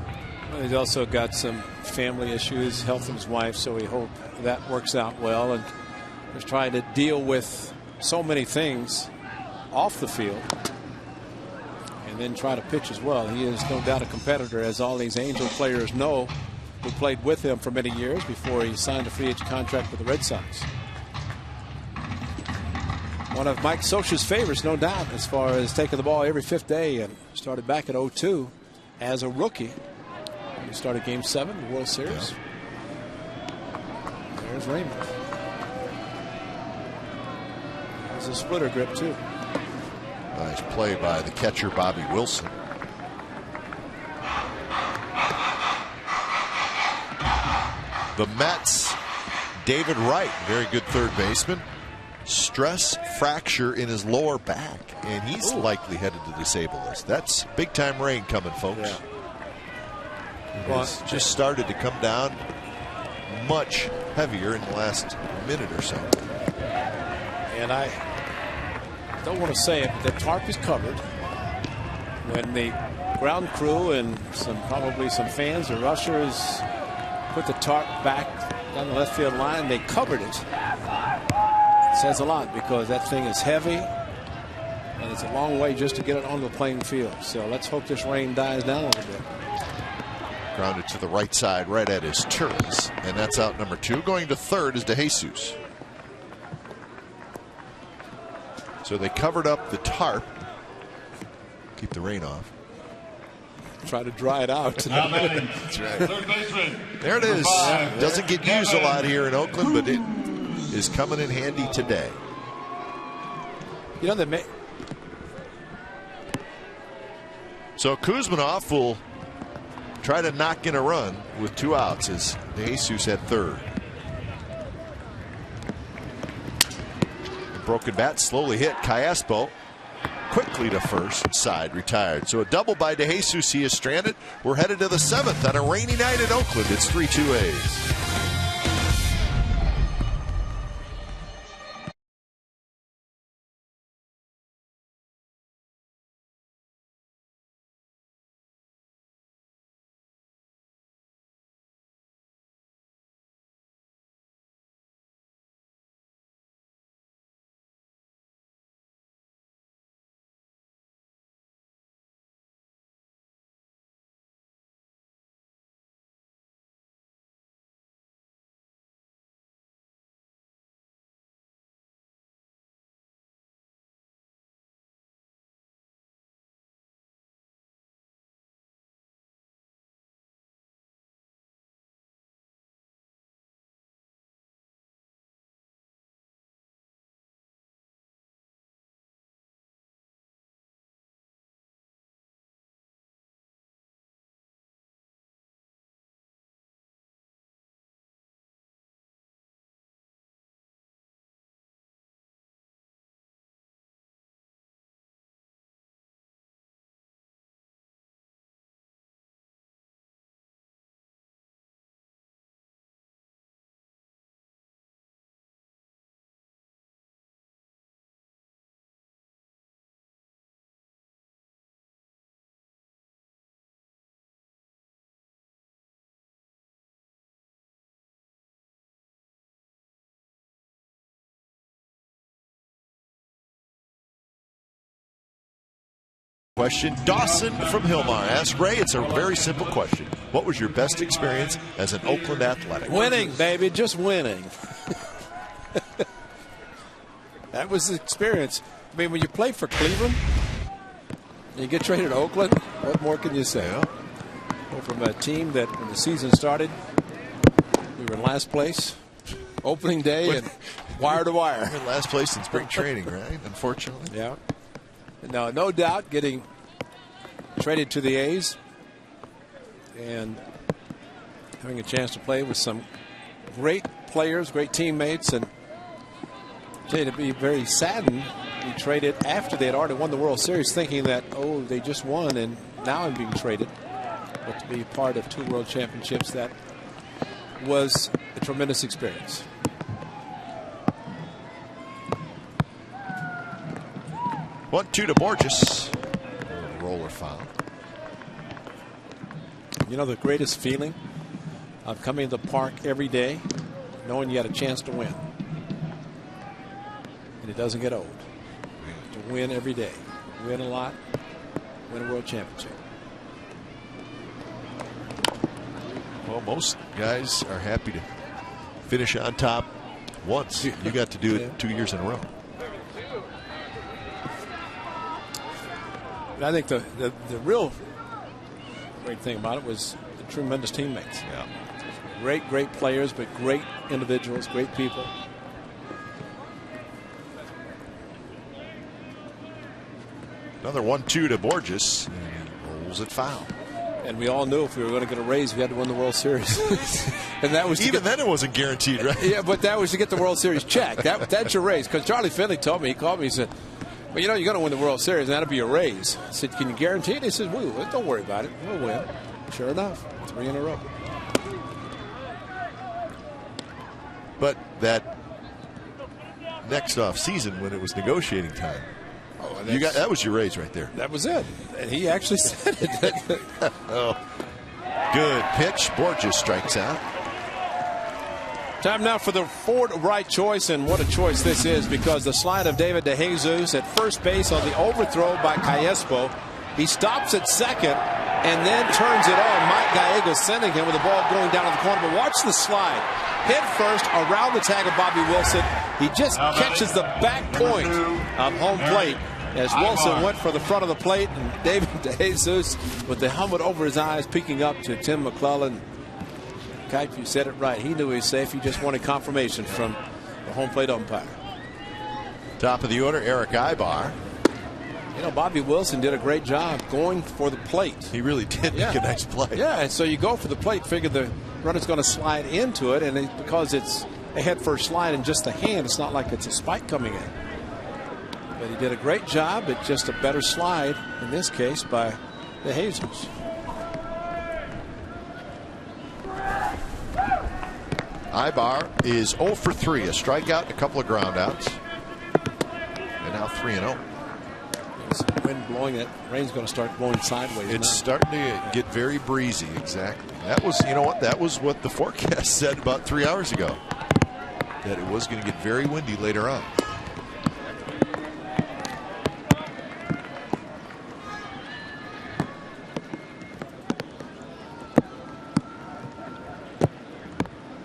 Well, he's also got some family issues, health of his wife, so we hope that works out well. And he's trying to deal with so many things off the field and then try to pitch as well. He is no doubt a competitor, as all these Angel players know who played with him for many years before he signed a free agent contract with the Red Sox. One of Mike Scioscia's favorites, no doubt, as far as taking the ball every fifth day, and started back at 0-2 as a rookie. He started Game 7 of the World Series. There's Raymond. There's a splitter grip, too. Nice play by the catcher, Bobby Wilson. The Mets, David Wright, very good third baseman. Stress fracture in his lower back, and he's likely headed to disabled list. That's big time rain coming, folks. Yeah. Well, it's just started to come down much heavier in the last minute or so. And I don't want to say it, but the tarp is covered. When the ground crew and probably some fans or rushers put the tarp back down the left field line, they covered it. It says a lot, because that thing is heavy and it's a long way just to get it onto the playing field. So let's hope this rain dies down a little bit. Grounded to the right side, right at his turns, and that's out number 2. Going to third is DeJesus. So they covered up the tarp, keep the rain off. Try to dry it out. That's right. Third baseman. There it is. Doesn't get used a lot here in Oakland, but it is coming in handy today. You know, they may. So Kuzminoff will try to knock in a run with 2 outs as DeJesus at third. Broken bat slowly hit. Callaspo quickly to first, side retired. So a double by DeJesus. He is stranded. We're headed to the 7th on a rainy night in Oakland. It's 3-2 A's. Question. Dawson from Hillmar asked Ray, it's a very simple question. What was your best experience as an Oakland Athletic? Winning, baby, just winning. That was the experience. I mean, when you play for Cleveland, you get traded to Oakland, what more can you say? Yeah. Go from a team that when the season started, we were in last place, opening day, and wire to wire. We're in last place in spring training, right? Unfortunately. Yeah. No doubt getting traded to the A's and having a chance to play with some great players, great teammates, and to be very saddened we traded after they had already won the World Series, thinking that, oh, they just won and now I'm being traded. But to be part of 2 World Championships, that was a tremendous experience. 1-2 to Borges. Roller foul. You know the greatest feeling of coming to the park every day, knowing you had a chance to win. And it doesn't get old. To win every day. Win a lot. Win a world championship. Well, most guys are happy to finish on top once. You got to do it 2 years in a row. I think the real great thing about it was the tremendous teammates. Yeah. Great players, but great individuals, great people. Another 1-2 to Borges. And he rolls it foul. And we all knew if we were going to get a raise, we had to win the World Series. And that was even then it wasn't guaranteed, right? Yeah, but that was to get the World Series check. That's your raise. Because Charlie Finley told me, he called me, he said, well, you know, you're going to win the World Series, and that'll be your raise. I said, can you guarantee it? He said, well, don't worry about it. We'll win. Sure enough, 3 in a row. But that next off season when it was negotiating time, that was your raise right there. That was it. And he actually said it. Oh, good pitch. Borges strikes out. Time now for the Ford right choice, and what a choice this is, because the slide of David DeJesus at first base on the overthrow by Crespo. He stops at second and then turns it on. Mike Gallego sending him with the ball going down to the corner. But watch the slide. Head first around the tag of Bobby Wilson. He just catches the back point of home plate as Wilson went for the front of the plate, and David DeJesus with the helmet over his eyes peeking up to Tim McClellan. Kite, you said it right. He knew he was safe. He just wanted confirmation from the home plate umpire. Top of the order, Eric Ibar. You know, Bobby Wilson did a great job going for the plate. He really did make a nice play. Yeah, and so you go for the plate, figure the runner's going to slide into it, and because it's a head first slide and just a hand, it's not like it's a spike coming in. But he did a great job. It's just a better slide in this case by DeJesus. Ibar is 0 for 3, a strikeout, a couple of groundouts, and now 3-0. Wind blowing, that rain's going to start blowing sideways. It's starting to get very breezy. Exactly. That was, you know what? That was what the forecast said about 3 hours ago. That it was going to get very windy later on.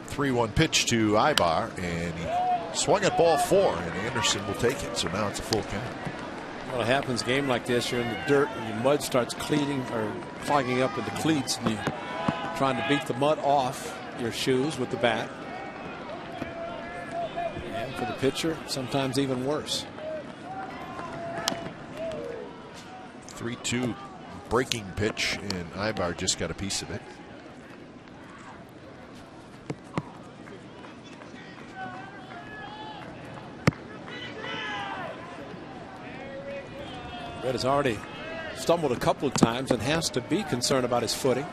Three-one pitch to Ibar, and he swung at ball 4, and Anderson will take it. So now it's a full count. Well, it happens game like this. You're in the dirt, and your mud starts clogging up in the cleats, and you're trying to beat the mud off your shoes with the bat. And for the pitcher, sometimes even worse. 3-2 breaking pitch, and Ibar just got a piece of it. Red has already stumbled a couple of times and has to be concerned about his footing.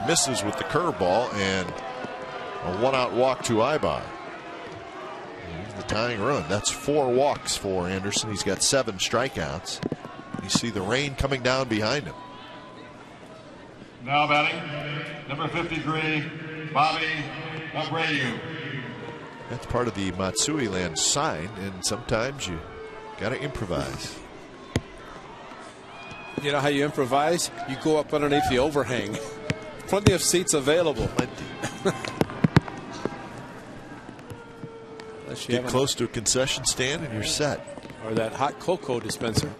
Misses with the curveball, and a one-out walk to Ibar. The tying run. That's 4 walks for Anderson. He's got 7 strikeouts. You see the rain coming down behind him. Now batting, number 53, Bobby Abreu. That's part of the Matsui Land sign, and sometimes you got to improvise. You know how you improvise? You go up underneath the overhang. Plenty of seats available. Get close to a concession stand and you're set. Or that hot cocoa dispenser.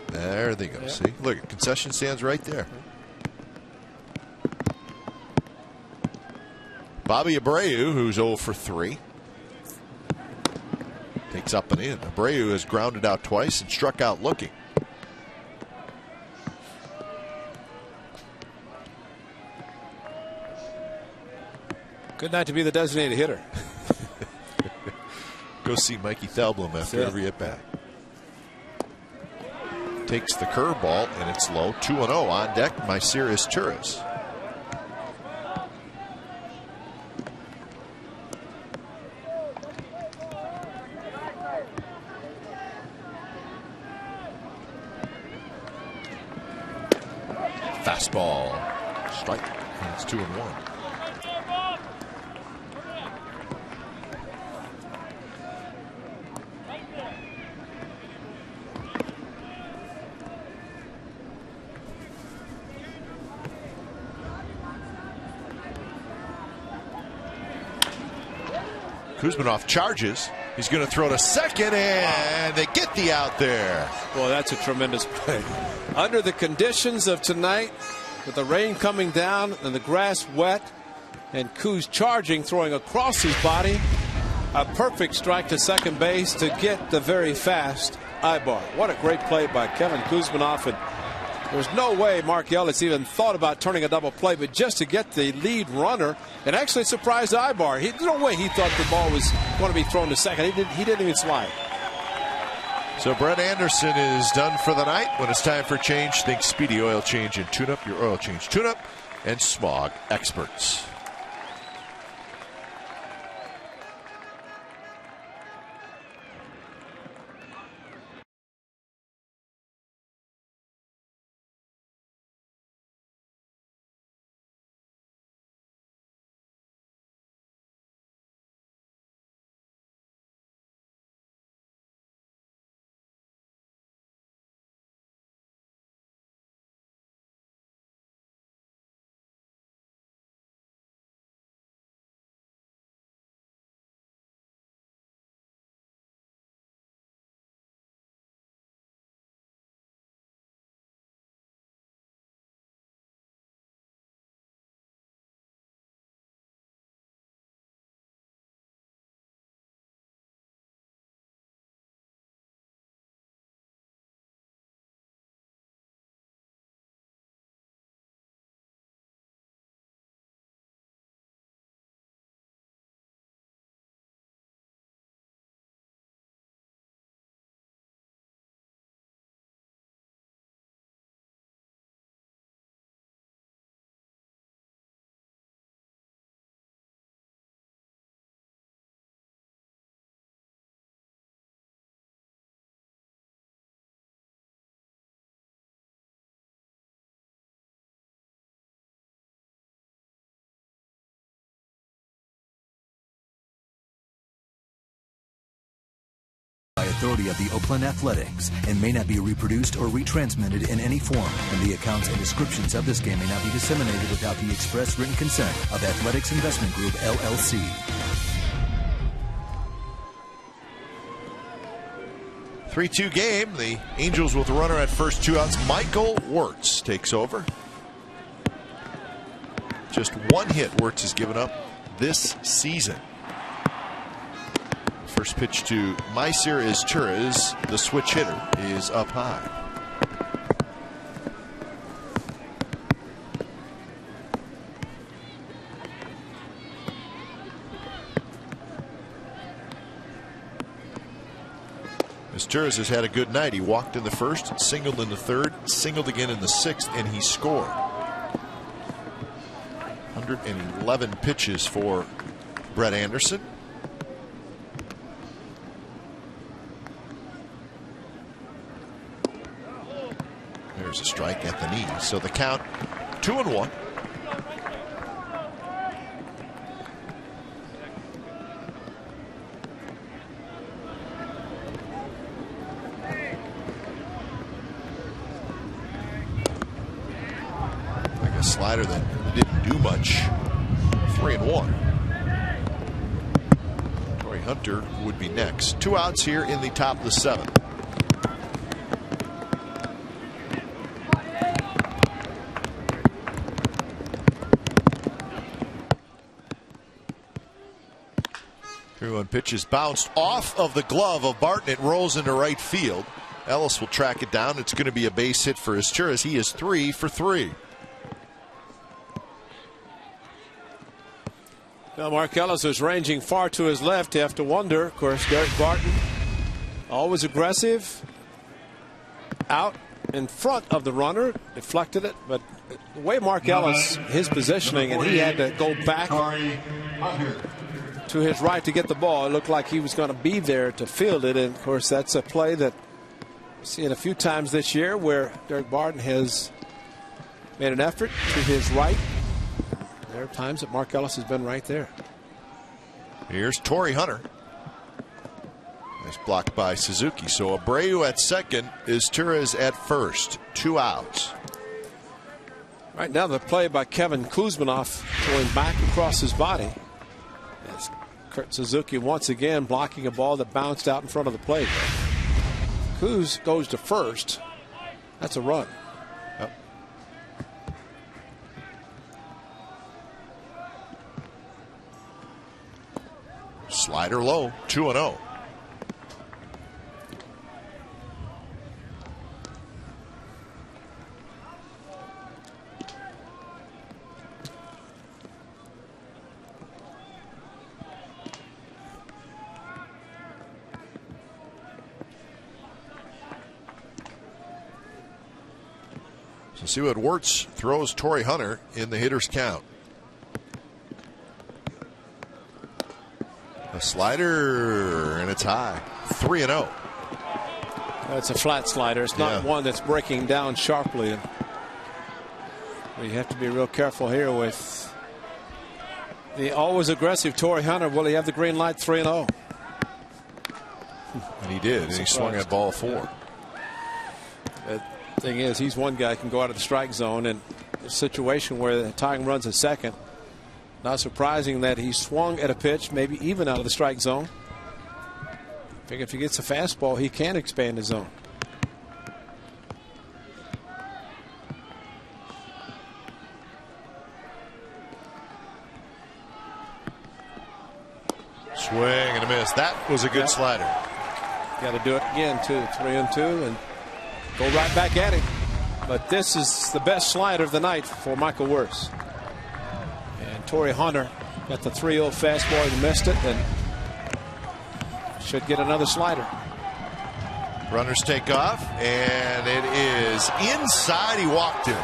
There they go. Yeah. See? Look, concession stand's right there. Bobby Abreu, who's 0 for 3. Takes up and in. Abreu has grounded out twice and struck out looking. Good night to be the designated hitter. Go see Mikey Thalblum after every at bat. Takes the curveball and it's low. 2-0 on deck. Mycerius Turris. Fastball. Strike. And it's 2-1. Kuzminov charges. He's going to throw to second, and they get the out there. Well, that's a tremendous play. Under the conditions of tonight, with the rain coming down and the grass wet, and Kuz charging, throwing across his body, a perfect strike to second base to get the very fast Ibar. What a great play by Kevin Kuzminov. And there's no way Mark Yelich even thought about turning a double play, but just to get the lead runner and actually surprised Ibar. There's no way he thought the ball was going to be thrown to second. He didn't even slide. So Brett Anderson is done for the night. When it's time for change, think Speedy Oil Change and Tune Up, your oil change tune-up and smog experts. Authority of the Oakland Athletics and may not be reproduced or retransmitted in any form, and the accounts and descriptions of this game may not be disseminated without the express written consent of Athletics Investment Group, LLC. Three-two game. The Angels with a runner at first, 2 outs. Michael Wirtz takes over. Just 1 hit Wirtz has given up this season. First pitch to Mycerius Turris, the switch hitter, is up high. Turris has had a good night. He walked in the first, singled in the third, singled again in the sixth, and he scored. 111 pitches for Brett Anderson. There's a strike at the knee. So the count 2-1. slider that didn't do much. 3-1. Torii Hunter would be next. 2 outs here in the top of the 7th. One pitch is bounced off of the glove of Barton. It rolls into right field. Ellis will track it down. It's going to be a base hit for Izturis. He is 3 for 3. Now Mark Ellis was ranging far to his left. You have to wonder. Of course, Derek Barton, always aggressive, out in front of the runner, deflected it. But the way Mark Ellis, his positioning, and he had to go back to his right to get the ball. It looked like he was going to be there to field it. And of course, that's a play that we've seen a few times this year where Derek Barton has made an effort to his right. There are times that Mark Ellis has been right there. Here's Torii Hunter. Nice block by Suzuki. So Abreu at second, Izturis at first. 2 outs. Right now, the play by Kevin Kuzminoff going back across his body. As Kurt Suzuki once again blocking a ball that bounced out in front of the plate. Kuz goes to first. That's a run. Yep. Slider low, 2-0. So see what Wirtz throws Torii Hunter in the hitter's count. A slider, and it's high. 3-0. That's a flat slider. It's not one that's breaking down sharply. And you have to be real careful here with the always aggressive Torii Hunter. Will he have the green light? 3-0. And he did. And he swung at ball 4. The thing is, he's one guy who can go out of the strike zone, and a situation where the tying runs at second. Not surprising that he swung at a pitch, maybe even out of the strike zone. I think if he gets a fastball, he can expand his zone. Swing and a miss. That was a good slider. Got to do it again, too. 3-2, and go right back at him. But this is the best slider of the night for Michael Wirtz. And Torii Hunter got the 3-0 fastball. He missed it, and should get another slider. Runners take off, and it is inside. He walked it.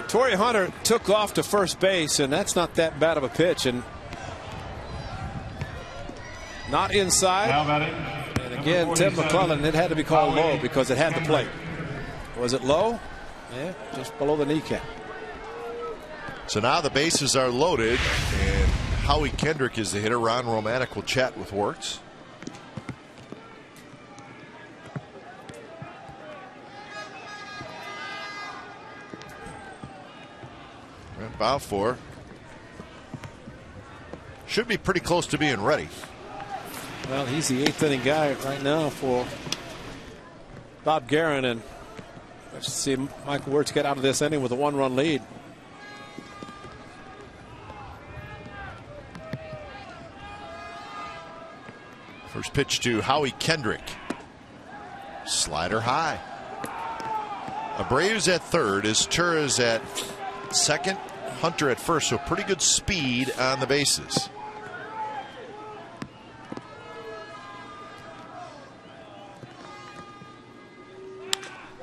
Torii Hunter took off to first base, and that's not that bad of a pitch, and not inside. And again, Tim McClellan, it had to be called low because it had the plate. Was it low? Yeah, just below the kneecap. So now the bases are loaded, and Howie Kendrick is the hitter. Ron Romanek will chat with Wirtz. About 4. Should be pretty close to being ready. Well, he's the 8th inning guy right now for Bob Guerin, and let's see Michael Wirtz get out of this inning with a 1-run lead. First pitch to Howie Kendrick. Slider high. Abreu's at third. Izturis at second. Hunter at first. So pretty good speed on the bases.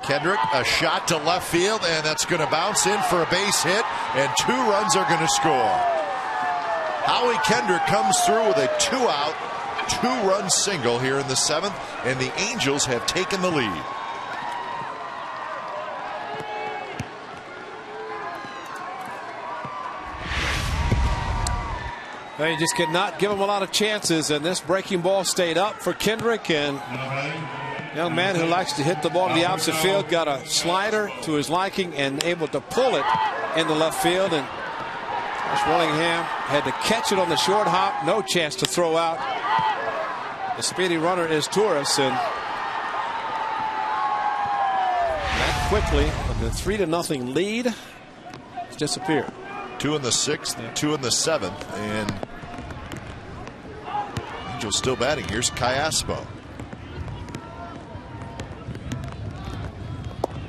Kendrick, a shot to left field, and that's going to bounce in for a base hit, and 2 runs are going to score. Howie Kendrick comes through with a 2-out, 2-run single here in the 7th, and the Angels have taken the lead. They just could not give him a lot of chances, and this breaking ball stayed up for Kendrick. And young man who likes to hit the ball to the opposite field got a slider to his liking and able to pull it in the left field. And Willingham had to catch it on the short hop. No chance to throw out. The speedy runner is Torres, and that quickly, the 3-0 lead has disappeared. 2 in the 6th and 2 in the 7th, and Angels still batting. Here's Callaspo.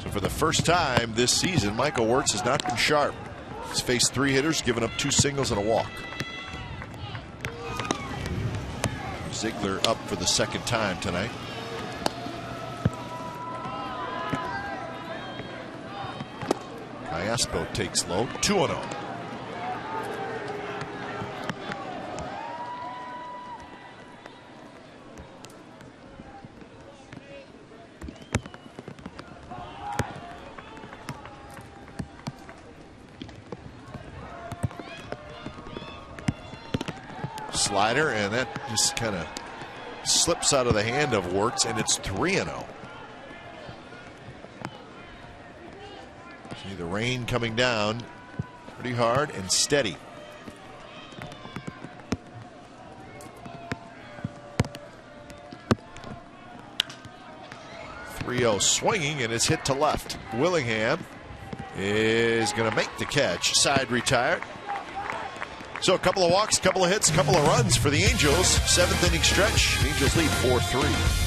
So for the first time this season, Michael Wirtz has not been sharp. He's faced 3 hitters, given up 2 singles and a walk. Ziegler up for the 2nd time tonight. Callaspo takes low, 2-0. Slider, and that just kind of slips out of the hand of Wirtz, and it's 3-0. See the rain coming down pretty hard and steady. Swinging, and it's hit to left. Willingham is going to make the catch. Side retired. So a couple of walks, a couple of hits, a couple of runs for the Angels. 7th inning stretch. Angels lead 4-3.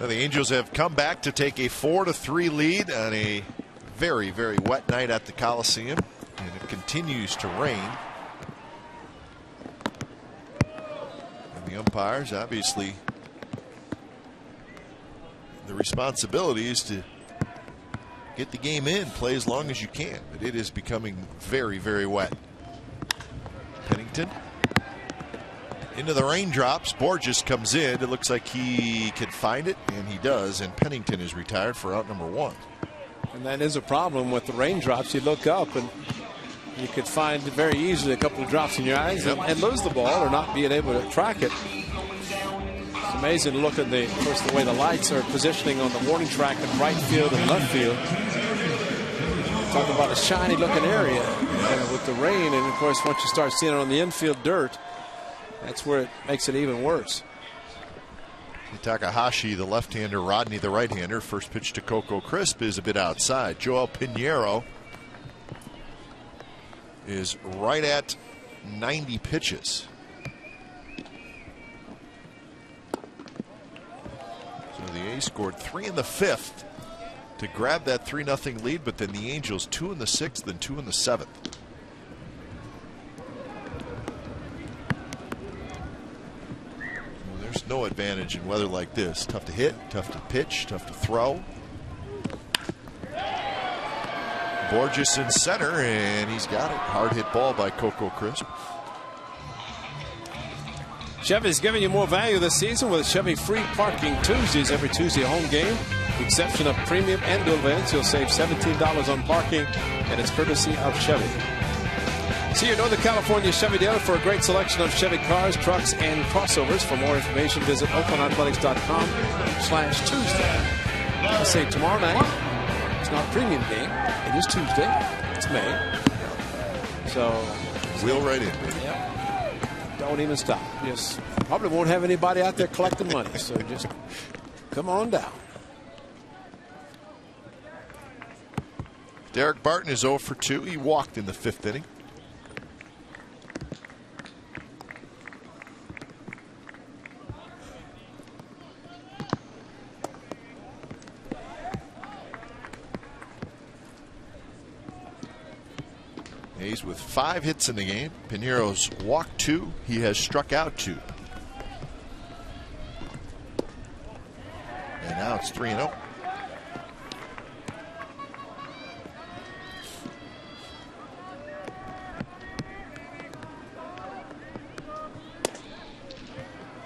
The Angels have come back to take a 4-3 lead on a very, very wet night at the Coliseum, and it continues to rain. And the umpires, obviously, the responsibility is to get the game in, play as long as you can, but it is becoming very, very wet. Pennington into the raindrops. Borges comes in. It looks like he can find it, and he does. And Pennington is retired for out number 1. And that is a problem with the raindrops. You look up, and you could find very easily a couple of drops in your eyes and lose the ball or not being able to track it. It's amazing to look at of course, the way the lights are positioning on the warning track in right field and left field. Talk about a shiny looking area with the rain, and of course, once you start seeing it on the infield dirt, that's where it makes it even worse. Takahashi, the left-hander, Rodney, the right-hander. First pitch to Coco Crisp is a bit outside. Joel Pinheiro is right at 90 pitches. A's scored 3 in the 5th to grab that 3-0 lead, but then the Angels 2 in the 6th and 2 in the 7th. Well, there's no advantage in weather like this. Tough to hit, tough to pitch, tough to throw. Borges in center, and he's got it. Hard hit ball by Coco Crisp. Chevy's giving you more value this season with Chevy free parking Tuesdays every Tuesday home game. With the exception of premium and dual events, you'll save $17 on parking, and it's courtesy of Chevy. See your Northern California Chevy dealer for a great selection of Chevy cars, trucks, and crossovers. For more information, visit OaklandAthletics.com/Tuesday. I say tomorrow night, it's not a premium game. It is Tuesday. It's May. So wheel right in, baby. Yep. Don't even stop. Just probably won't have anybody out there collecting money. So just come on down. Derek Barton is 0 for 2. He walked in the 5th inning. A's with 5 hits in the game. Pinero's walked 2. He has struck out 2. And now it's 3-0.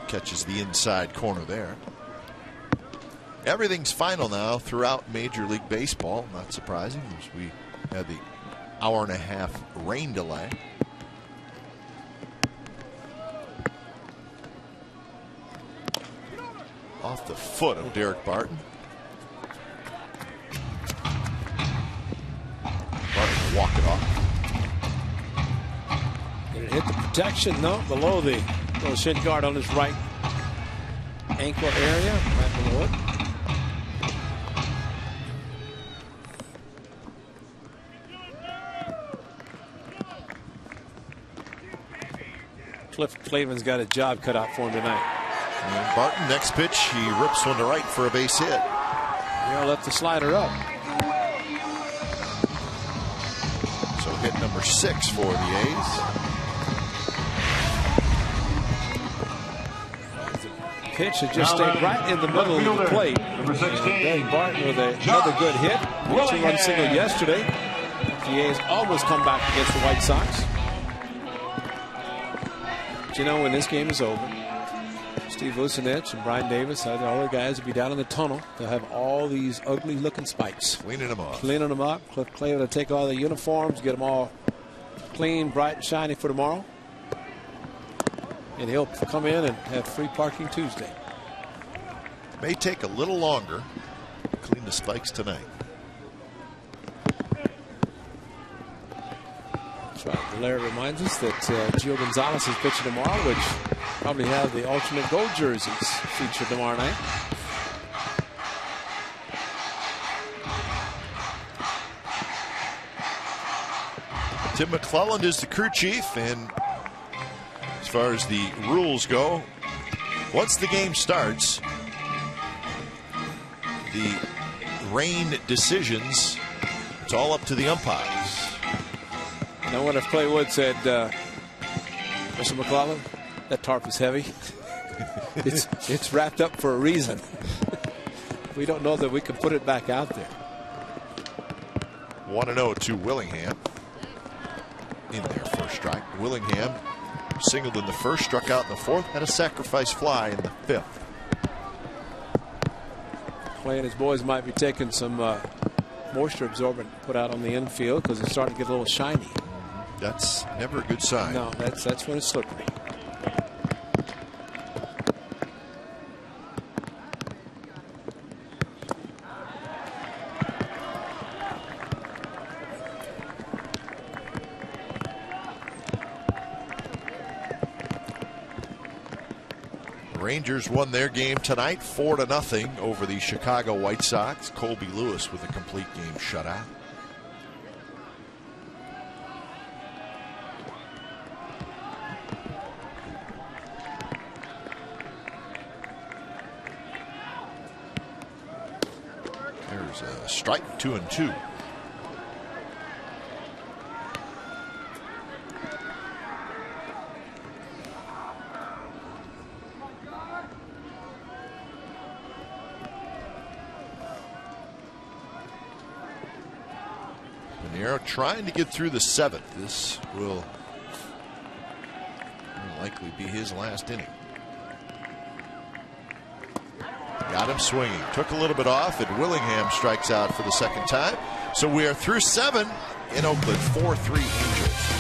Catches the inside corner there. Everything's final now throughout Major League Baseball. Not surprising, as we had the hour-and-a-half rain delay. Off the foot of Derek Barton. Barton will walk it off. Did it hit the protection? No, below the little shin guard on his right ankle area, right below it. Cliff Cleveland's got a job cut out for him tonight. And Barton, next pitch, he rips one to right for a base hit. They'll let the slider up. So hit number 6 for the A's. Pitch had just stayed right in the middle of the plate. Number 16. Dave Barton with another good hit. 2-run single yesterday. The A's almost come back against the White Sox. But you know, when this game is over, Steve Vucinich and Brian Davis, all the guys will be down in the tunnel. They'll have all these ugly looking spikes. Cleaning them off. Cleaning them up. Cliff Cleveland will take all the uniforms, get them all clean, bright, and shiny for tomorrow. And he'll come in and have free parking Tuesday. May take a little longer to clean the spikes tonight. That's right. Larry reminds us that Gio Gonzalez is pitching tomorrow, which probably have the alternate gold jerseys featured tomorrow night. Tim McClelland is the crew chief, and as far as the rules go, once the game starts, the rain decisions, it's all up to the umpires. You know what if Clay Wood said, Mr. McClelland, that tarp is heavy. it's wrapped up for a reason. We don't know that we can put it back out there. 1-0 to Willingham in their first strike. Willingham singled in the first, struck out in the 4th, had a sacrifice fly in the 5th. Clay and his boys might be taking some moisture absorbent put out on the infield because it's starting to get a little shiny. That's never a good sign. No, that's when it's slippery. Rangers won their game tonight 4-0 over the Chicago White Sox. Colby Lewis with a complete game shutout. strike, 2-2. Pinheiro trying to get through the 7th. This will likely be his last inning. Got him swinging. Took a little bit off, and Willingham strikes out for the 2nd time. So we are through 7 in Oakland, 4-3 Angels.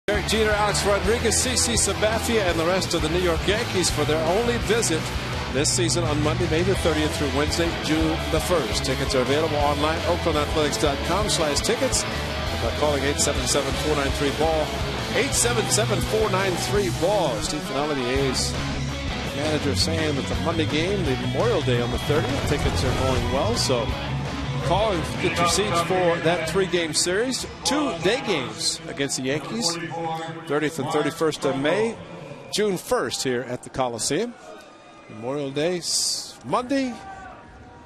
Derek Jeter, Alex Rodriguez, CC Sabathia, and the rest of the New York Yankees for their only visit this season on Monday, May the 30th through Wednesday, June the 1st. Tickets are available online, oaklandathletics.com/tickets, by calling 877-493-BALL. 877-493-BALL. Steve Finale, the A's manager, saying that the Monday game, the Memorial Day on the 30th, tickets are going well, so call and get your seats for that 3-game series. 2 day games against the Yankees, 30th and 31st of May, June 1st here at the Coliseum. Memorial Day, Monday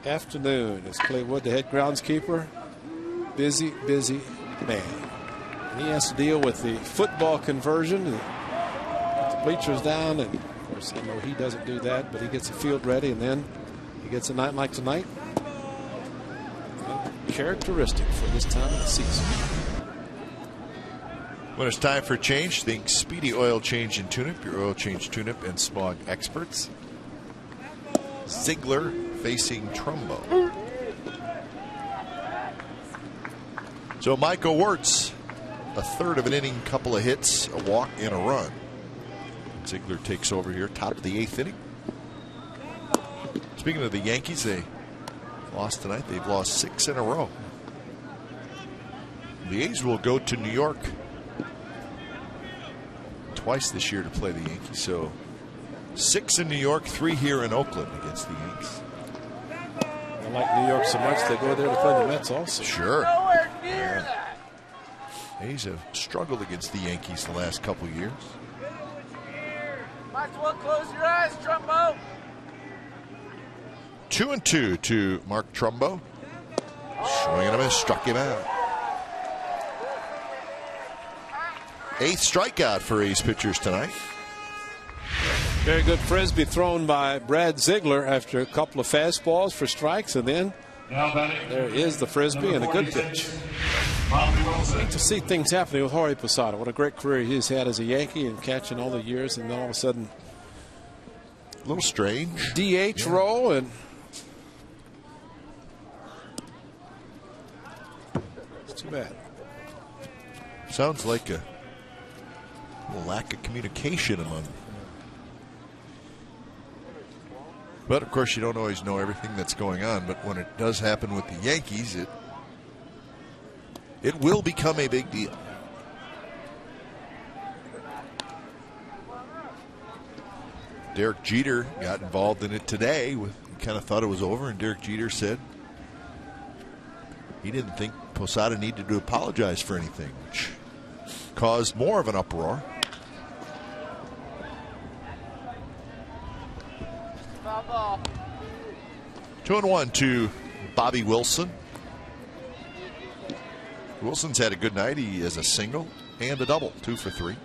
afternoon. As Clay Wood, the head groundskeeper, busy man. And he has to deal with the football conversion, and get the bleachers down, and of course, I know he doesn't do that, but he gets the field ready, and then he gets a night like tonight. Characteristic for this time of the season. When it's time for change, think Speedy Oil Change and Tune-Up, your oil change, tune-up, and smog experts. Ziegler facing Trumbo. So Michael Wirtz, a third of an inning, couple of hits, a walk, and a run. Ziegler takes over here, top of the 8th inning. Speaking of the Yankees, they lost tonight. They've lost 6 in a row. The A's will go to New York twice this year to play the Yankees. So 6 in New York, 3 here in Oakland against the Yankees. I like New York so much they go there to play the Mets also. Sure. Nowhere near that. A's have struggled against the Yankees the last couple years. Might as well close your eyes, Trumbo. 2-2 to Mark Trumbo. Swinging him and struck him out. 8th strikeout for A's pitchers tonight. Very good frisbee thrown by Brad Ziegler after a couple of fastballs for strikes, and then there is the frisbee and a good pitch. Neat to see things happening with Jorge Posada. What a great career he's had as a Yankee and catching all the years, and then all of a sudden, a little strange DH role, and it's too bad. Sounds like a lack of communication among But, of course, you don't always know everything that's going on. But when it does happen with the Yankees, it will become a big deal. Derek Jeter got involved in it today. He kind of thought it was over, and Derek Jeter said he didn't think Posada needed to apologize for anything, which caused more of an uproar. Ball. 2-1 to Bobby Wilson. Wilson's had a good night. He has a single and a double, 2 for 3.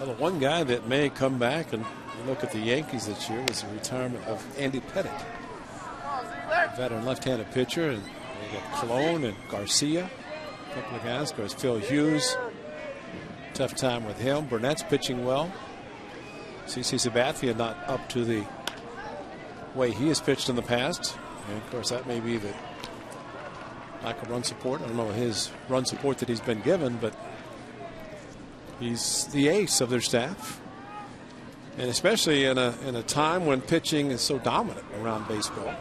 Well, the one guy that may come back and look at the Yankees this year was the retirement of Andy Pettitte, veteran left-handed pitcher, and they got Cologne and Garcia, a couple of guys. Of course, Phil Hughes, tough time with him. Burnett's pitching well. CC Sabathia not up to the way he has pitched in the past, and of course that may be the lack of run support. I don't know his run support that he's been given, but he's the ace of their staff, and especially in a time when pitching is so dominant around baseball.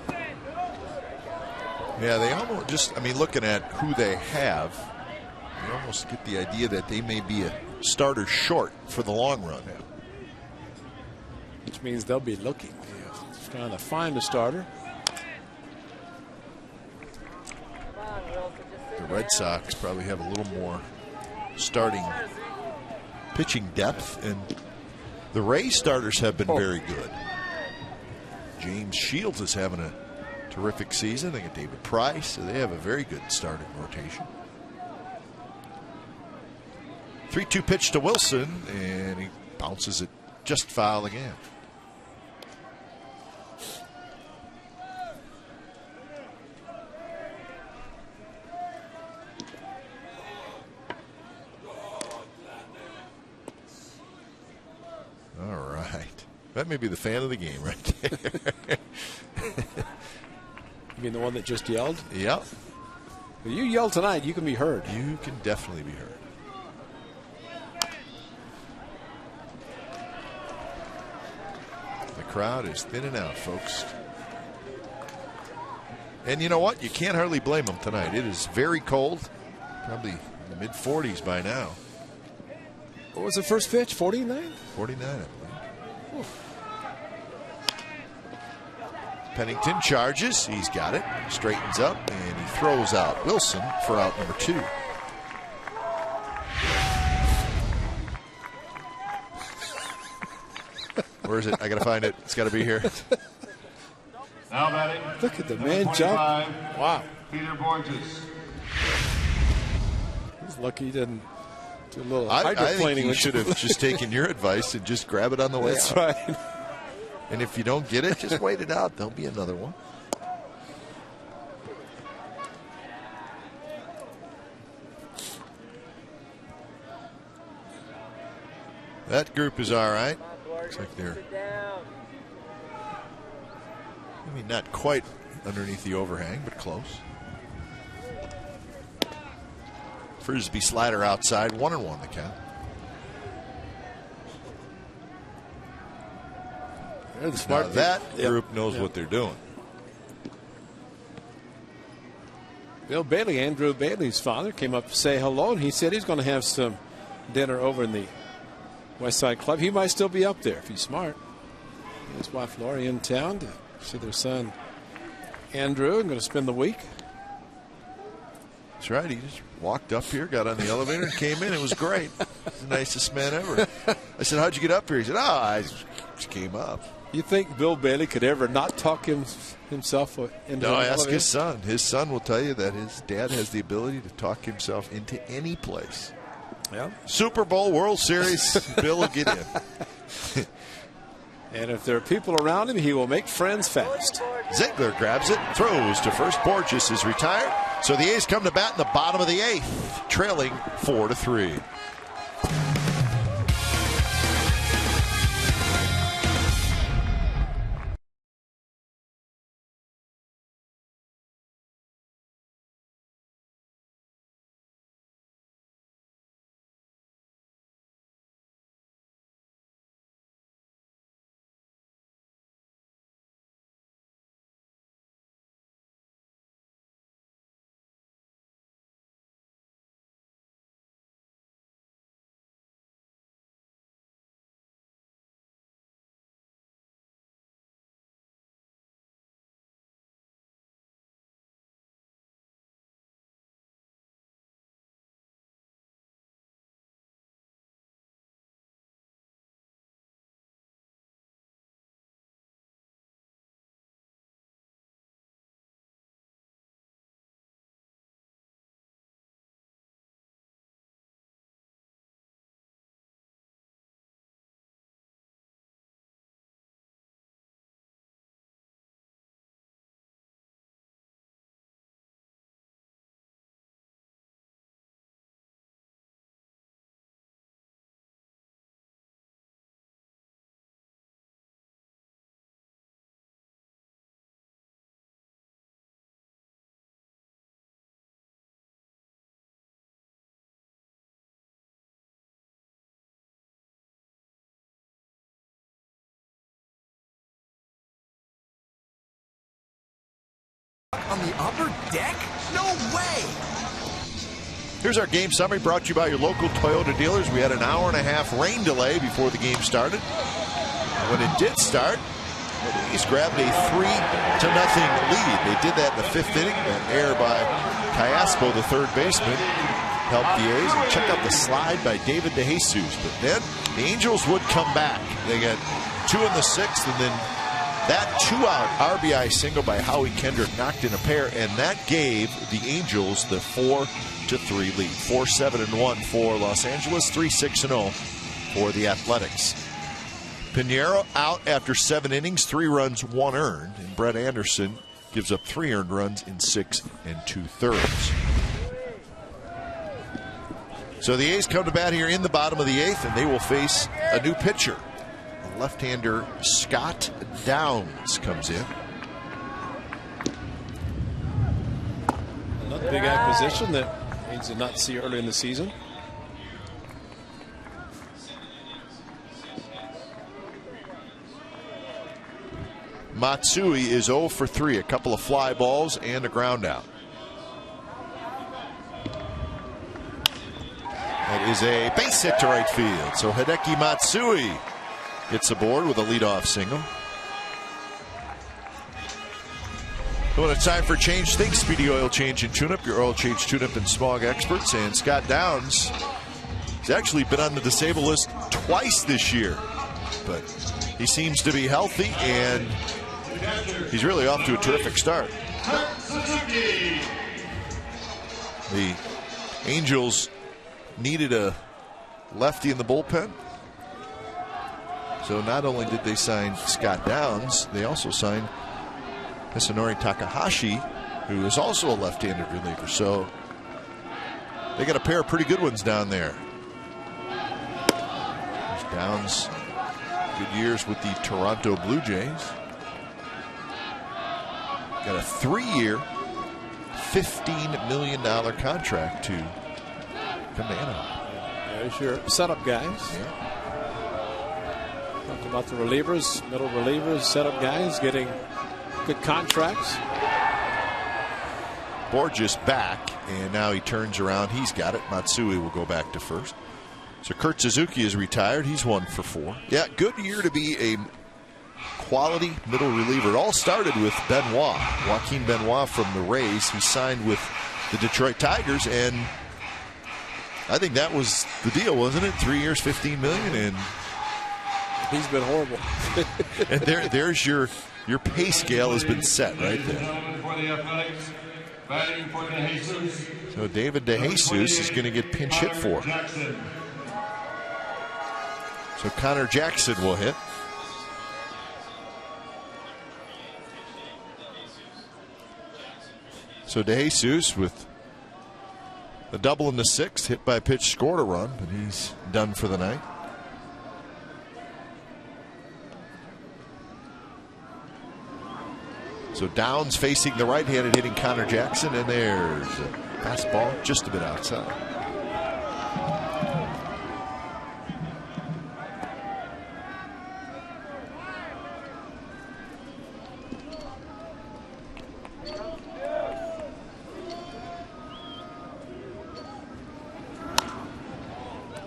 Yeah, they almost just, I mean, looking at who they have, you almost get the idea that they may be a starter short for the long run. Which means they'll be looking, trying to find a starter. The Red Sox probably have a little more starting pitching depth, and the Rays starters have been very good. James Shields is having a terrific season. They got David Price, so they have a very good starting rotation. 3-2 pitch to Wilson, and he bounces it just foul again. All right. That may be the fan of the game right there. You mean the one that just yelled? Yep. When you yell tonight, you can be heard. You can definitely be heard. The crowd is thinning out, folks. And you know what? You can't hardly blame them tonight. It is very cold. Probably in the mid-40s by now. What was the first pitch? 49? 49, I believe. Oof. Pennington charges. He's got it. Straightens up, and he throws out Wilson for out number 2. Where is it? I got to find it. It's got to be here. Now batting. Look at the man jump. Wow. Peter Borges. He's lucky he didn't do a little I think hydroplaning. you should have just taken your advice and just grab it on the way That's out. right. And if you don't get it, just wait it out. There'll be another one. That group is all right. Looks like they're, I mean, not quite underneath the overhang, but close. Frisbee slider outside, 1-1 the count. They're the smart Now that group knows what they're doing. Bill Bailey, Andrew Bailey's father, came up to say hello, and he said he's going to have some dinner over in the West Side Club. He might still be up there if he's smart. His wife Lori in town to see their son Andrew. I'm going to spend the week. That's right. He just walked up here, got on the elevator, and came in. It was great. He's the nicest man ever. I said, "How'd you get up here?" He said, I just came up." You think Bill Bailey could ever not talk himself into No, an ask elevator? his son. His son will tell you that his dad has the ability to talk himself into any place. Yeah. Super Bowl, World Series, Bill will get in. And if there are people around him, he will make friends fast. Ziegler grabs it, throws to first. Borges is retired. So the A's come to bat in the bottom of the 8th, trailing 4-3. the upper deck? No way! Here's our game summary brought to you by your local Toyota dealers. We had an hour-and-a-half rain delay before the game started. When it did start, the A's grabbed a 3-0 lead. They did that in the 5th inning. An error by Callaspo, the third baseman, helped the A's. And check out the slide by David DeJesus. But then the Angels would come back. They got 2 in the 6th, and then that 2-out RBI single by Howie Kendrick knocked in a pair, and that gave the Angels the 4-3 lead. 4-7-1 for Los Angeles, 3-6-0 for the Athletics. Pinheiro out after 7 innings, 3 runs, 1 earned, and Brett Anderson gives up 3 earned runs in 6 2/3. So the A's come to bat here in the bottom of the 8th, and they will face a new pitcher. Left-hander Scott Downs comes in. Another big acquisition that A's did not see early in the season. Matsui is 0 for 3, a couple of fly balls and a ground out. That is a base hit to right field. So Hideki Matsui gets aboard with a leadoff single. When it's time for change, think Speedy Oil Change and Tune-Up, your oil change, tune-up, and smog experts. And Scott Downs has actually been on the disabled list twice this year, but he seems to be healthy, and he's really off to a terrific start. The Angels needed a lefty in the bullpen. So not only did they sign Scott Downs, they also signed Hisanori Takahashi, who is also a left-handed reliever. So they got a pair of pretty good ones down there. There's Downs, good years with the Toronto Blue Jays. Got a 3-year, $15 million contract to come to Anaheim. There's your setup guys. Yeah. Talked about the relievers, middle relievers, setup guys getting good contracts. Borges back, and now he turns around. He's got it. Matsui will go back to first. So Kurt Suzuki is retired. He's 1 for 4. Yeah, good year to be a quality middle reliever. It all started with Benoit, Joaquin Benoit from the Rays. He signed with the Detroit Tigers, and I think that was the deal, wasn't it? 3 years, $15 million, and he's been horrible. and there's your pay scale has been set right there. So David DeJesus is going to get pinch hit for. So Connor Jackson will hit. So DeJesus with a double in the 6th, hit by a pitch, scored a run, but he's done for the night. So Downs facing the right-handed, hitting Connor Jackson, and there's a fastball just a bit outside.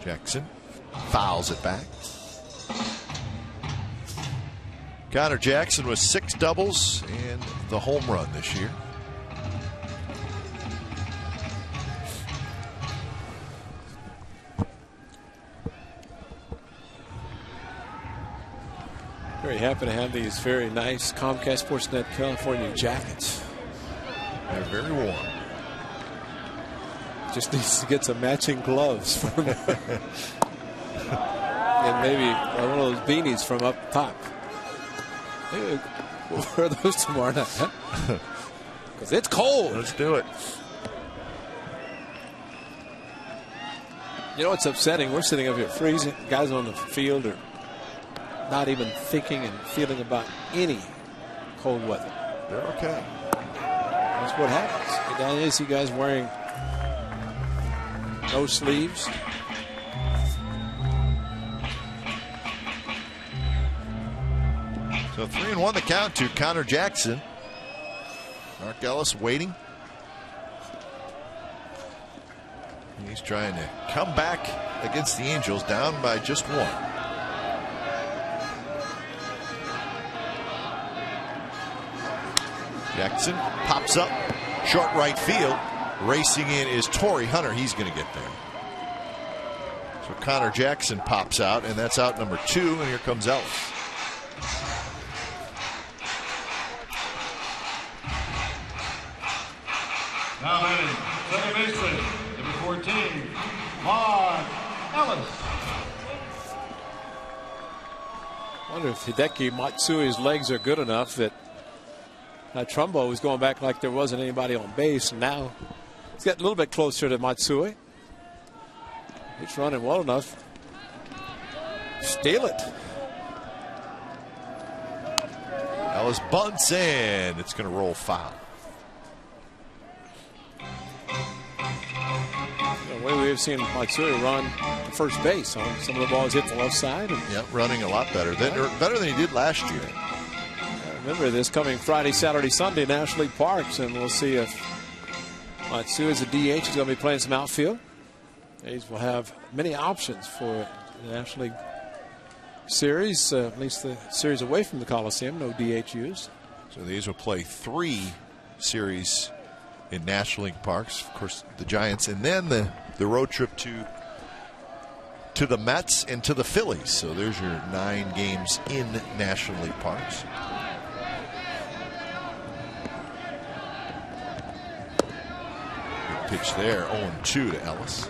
Jackson fouls it back. Connor Jackson with 6 doubles and the home run this year. Very happy to have these very nice Comcast Sportsnet California jackets. They're very warm. Just needs to get some matching gloves and maybe one of those beanies from up top. Maybe we'll wear those tomorrow night, huh? Because it's cold. Let's do it. You know what's upsetting? We're sitting up here freezing. Guys on the field are not even thinking and feeling about any cold weather. They're okay. That's what happens. Down there, you see guys wearing no sleeves. So 3-1 the count to Connor Jackson. Mark Ellis waiting. He's trying to come back against the Angels, down by just one. Jackson pops up, short right field. Racing in is Torrey Hunter. He's going to get there. So Connor Jackson pops out, and that's out number 2, and here comes Ellis. Now batting, second baseman, number 14, Mark Ellis. I wonder if Hideki Matsui's legs are good enough that Trumbo was going back like there wasn't anybody on base, and now he's got a little bit closer to Matsui. He's running well enough. Steal it. Ellis bunts in. It's going to roll foul. The way we've seen Matsui run to first base on some of the balls hit the left side. Yeah, running a lot better than he did last year. Remember this coming Friday, Saturday, Sunday, National League Parks, and we'll see if Matsui is a DH. He's going to be playing some outfield. A's will have many options for the National League Series, at least the series away from the Coliseum. No DH used. So the A's will play 3 series in National League Parks. Of course, the Giants, and then the road trip to the Mets and to the Phillies. So there's your 9 games in National League Parks. Good pitch there, 0-2 to Ellis.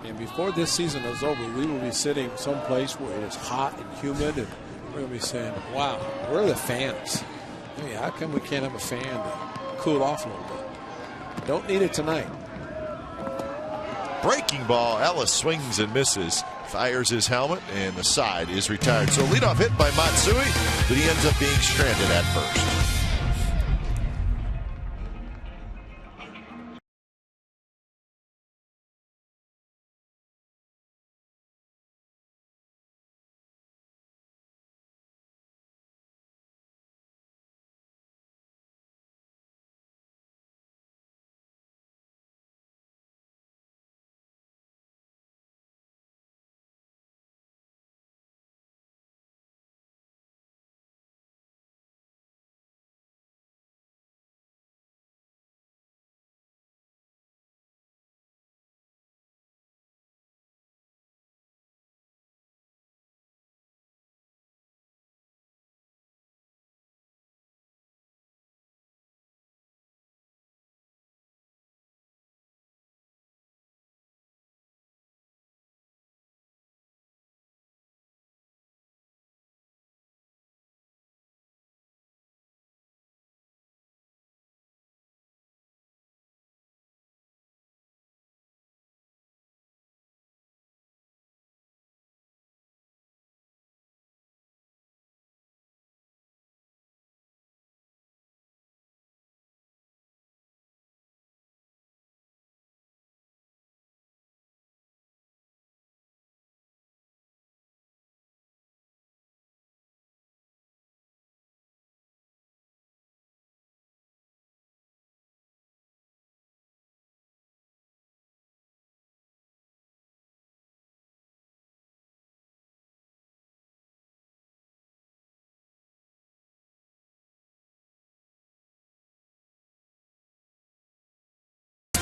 And before this season is over, we will be sitting someplace where it is hot and humid, and we're going to be saying, wow, where are the fans? I mean, how come we can't have a fan to cool off a little bit? Don't need it tonight. Breaking ball. Ellis swings and misses. Fires his helmet, and the side is retired. So leadoff hit by Matsui, but he ends up being stranded at first.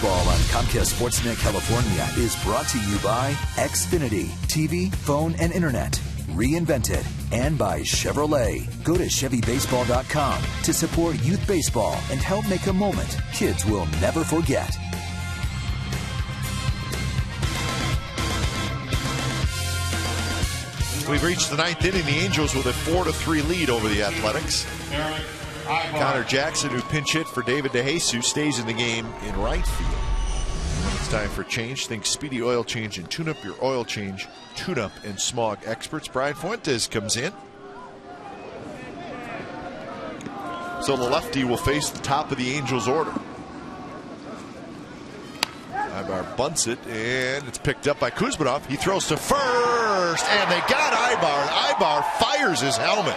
Baseball on Comcast Sportsnet California is brought to you by Xfinity, TV, phone, and internet. Reinvented. And by Chevrolet. Go to ChevyBaseball.com to support youth baseball and help make a moment kids will never forget. We've reached the 9th inning. The Angels with a 4-3 lead over the Athletics. Connor Jackson, who pinch hit for David DeJesus, stays in the game in right field. It's time for change. Think Speedy Oil Change and tune up your oil change, tune-up and smog experts. Brian Fuentes comes in. So the lefty will face the top of the Angels order. Ibar bunts it, and it's picked up by Kuzmanov. He throws to first, and they got Ibar. Ibar fires his helmet.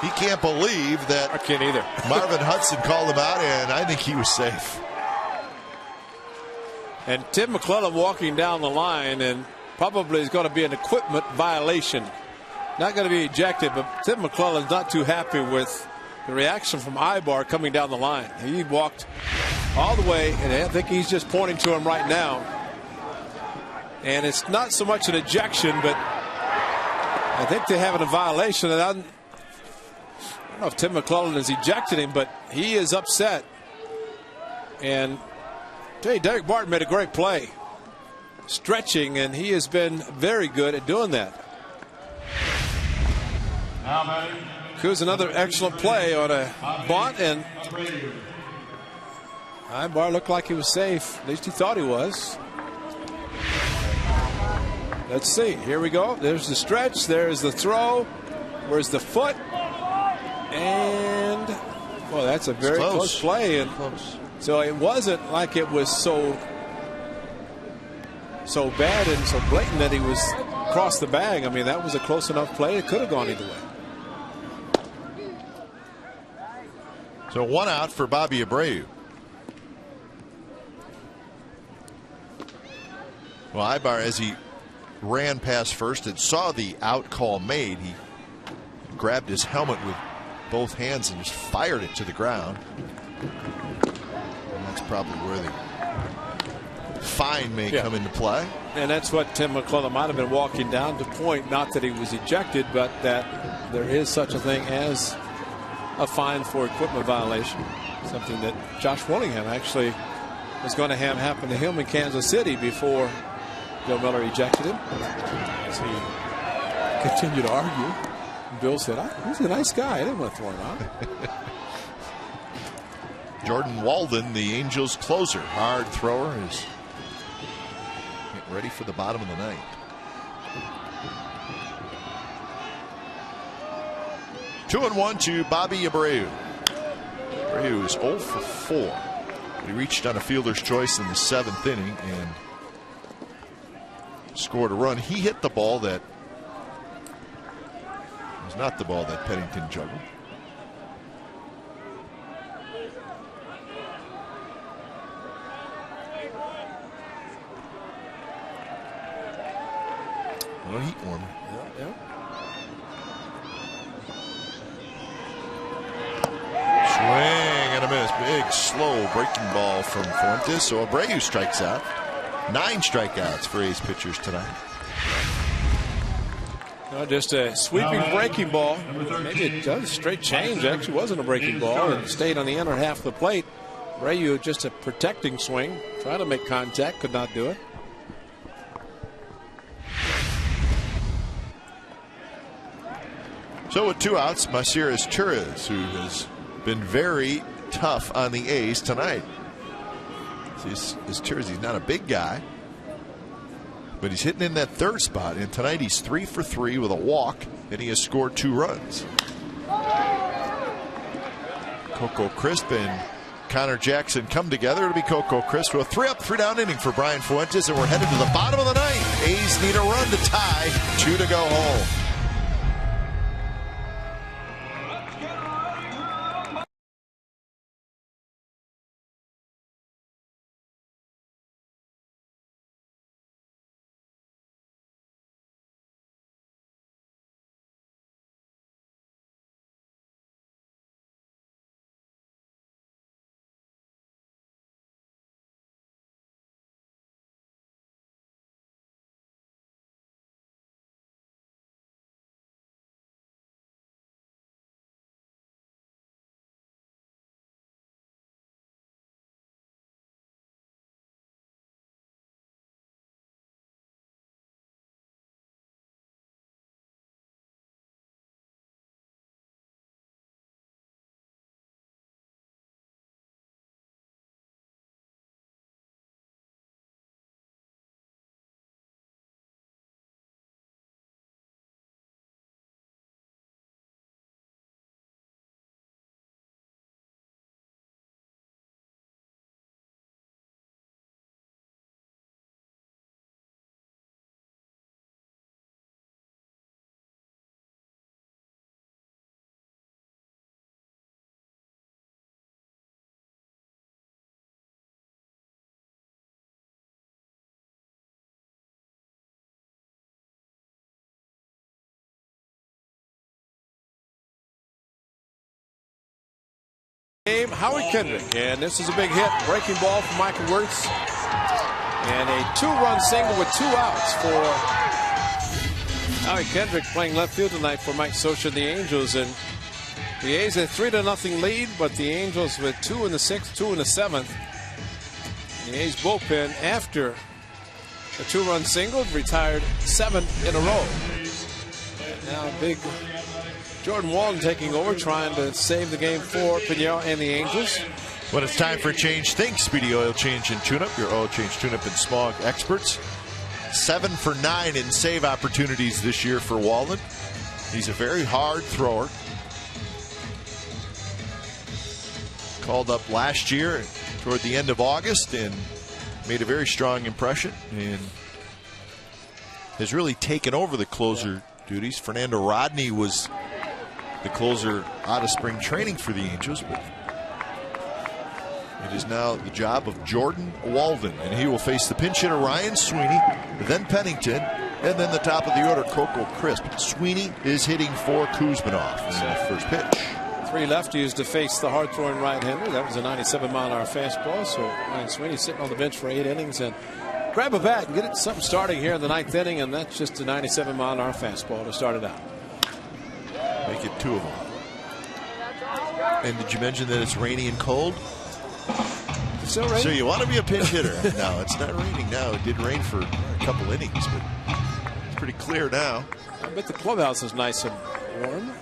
He can't believe that. I can't either. Marvin Hudson called him out, and I think he was safe. And Tim McClellan walking down the line, and probably is going to be an equipment violation. Not going to be ejected, but Tim McClellan's not too happy with the reaction from Ibar coming down the line. He walked all the way, and I think he's just pointing to him right now. And it's not so much an ejection, but I think they're having a violation. And I don't know if Tim McClellan has ejected him, but he is upset. And Derek Barton made a great play, stretching, and he has been very good at doing that. Here's another excellent play on a bunt, and Ibar looked like he was safe. At least he thought he was. Let's see. Here we go. There's the stretch. There's the throw. Where's the foot? And, well, that's a very close play. And so it wasn't like it was so bad and so blatant that he was across the bag. I mean, that was a close enough play. It could have gone either way. So 1 out for Bobby Abreu. Well, Ibar, as he ran past first and saw the out call made, he grabbed his helmet with both hands and just fired it to the ground. And that's probably where the fine may come into play. And that's what Tim McClellan might have been walking down to point, not that he was ejected, but that there is such a thing as a fine for equipment violation. Something that Josh Willingham actually was going to have happen to him in Kansas City before Bill Miller ejected him. As he continued to argue, Bill said, he's a nice guy. I didn't want to throw him out. Jordan Walden, the Angels closer, hard thrower, is getting ready for the bottom of the ninth. Two and one to Bobby Abreu. Abreu is 0 for 4. He reached on a fielder's choice in the 7th inning and scored a run. He hit the ball that was not the ball that Pennington juggled. A little heat warmer. Yeah. Swing and a miss. Big, slow breaking ball from Fuentes. So Abreu strikes out. 9 strikeouts for A's pitchers tonight. Just a sweeping breaking ball. Maybe it does straight change. Actually wasn't a breaking ball and stayed on the inner half of the plate. Abreu just a protecting swing. Trying to make contact. Could not do it. So with 2 outs, Masiris Turres, who has been very tough on the A's tonight. His Turres, he's not a big guy, but he's hitting in that 3rd spot. And tonight he's 3 for 3 with a walk, and he has scored 2 runs. Coco Crisp and Connor Jackson come together to be Coco Crisp. A 3-up, 3-down inning for Brian Fuentes, and we're headed to the bottom of the ninth. A's need a run to tie, 2 to go home. game, Howie Kendrick, and this is a big hit. Breaking ball for Michael Wirtz, and a 2-run single with 2 outs for Howie Kendrick, playing left field tonight for Mike Scioscia and the Angels. And the A's had 3-0 lead, but the Angels with 2 in the 6th, 2 in the 7th. The A's bullpen, after a 2-run single, retired 7 in a row. And now big Jordan Walden taking over, trying to save the game for Piñeiro and the Angels. When it's time for a change, think Speedy Oil Change and Tune-Up, your oil change tune-up and smog experts. 7 for 9 in save opportunities this year for Walden. He's a very hard thrower. Called up last year toward the end of August and made a very strong impression and has really taken over the closer duties. Fernando Rodney was the closer out of spring training for the Angels, but it is now the job of Jordan Walden, and he will face the pinch hitter Ryan Sweeney, then Pennington, and then the top of the order, Coco Crisp. Sweeney is hitting for Kuzminov in the first pitch. 3 lefties to face the hard-throwing right-hander. That was a 97-mile-an-hour fastball. So Ryan Sweeney sitting on the bench for 8 innings and grab a bat and get it something starting here in the 9th inning, and that's just a 97-mile-an-hour fastball to start it out. Make it 2 of them. And did you mention that it's rainy and cold? It's still raining? So you want to be a pinch hitter. No, it's not raining now. It did rain for a couple innings, but it's pretty clear now. I bet the clubhouse is nice and warm.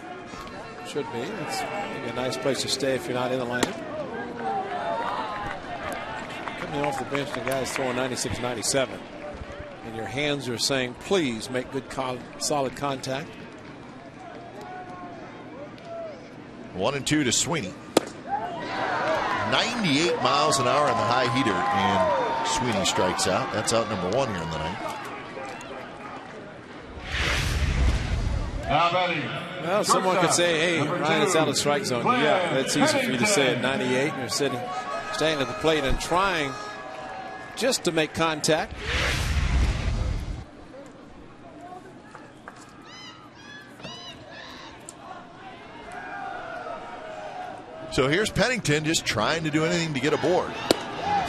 Should be. It's maybe a nice place to stay if you're not in the lineup. Coming off the bench, the guy's throwing 96, 97. And your hands are saying, please make good, solid contact. 1-2 to Sweeney. 98 miles an hour on the high heater, and Sweeney strikes out. That's out number 1 here in the ninth. Well, someone could say, hey, Ryan, it's out of strike zone. Yeah, that's easy for you to say at 98. You're standing at the plate and trying just to make contact. So here's Pennington just trying to do anything to get aboard.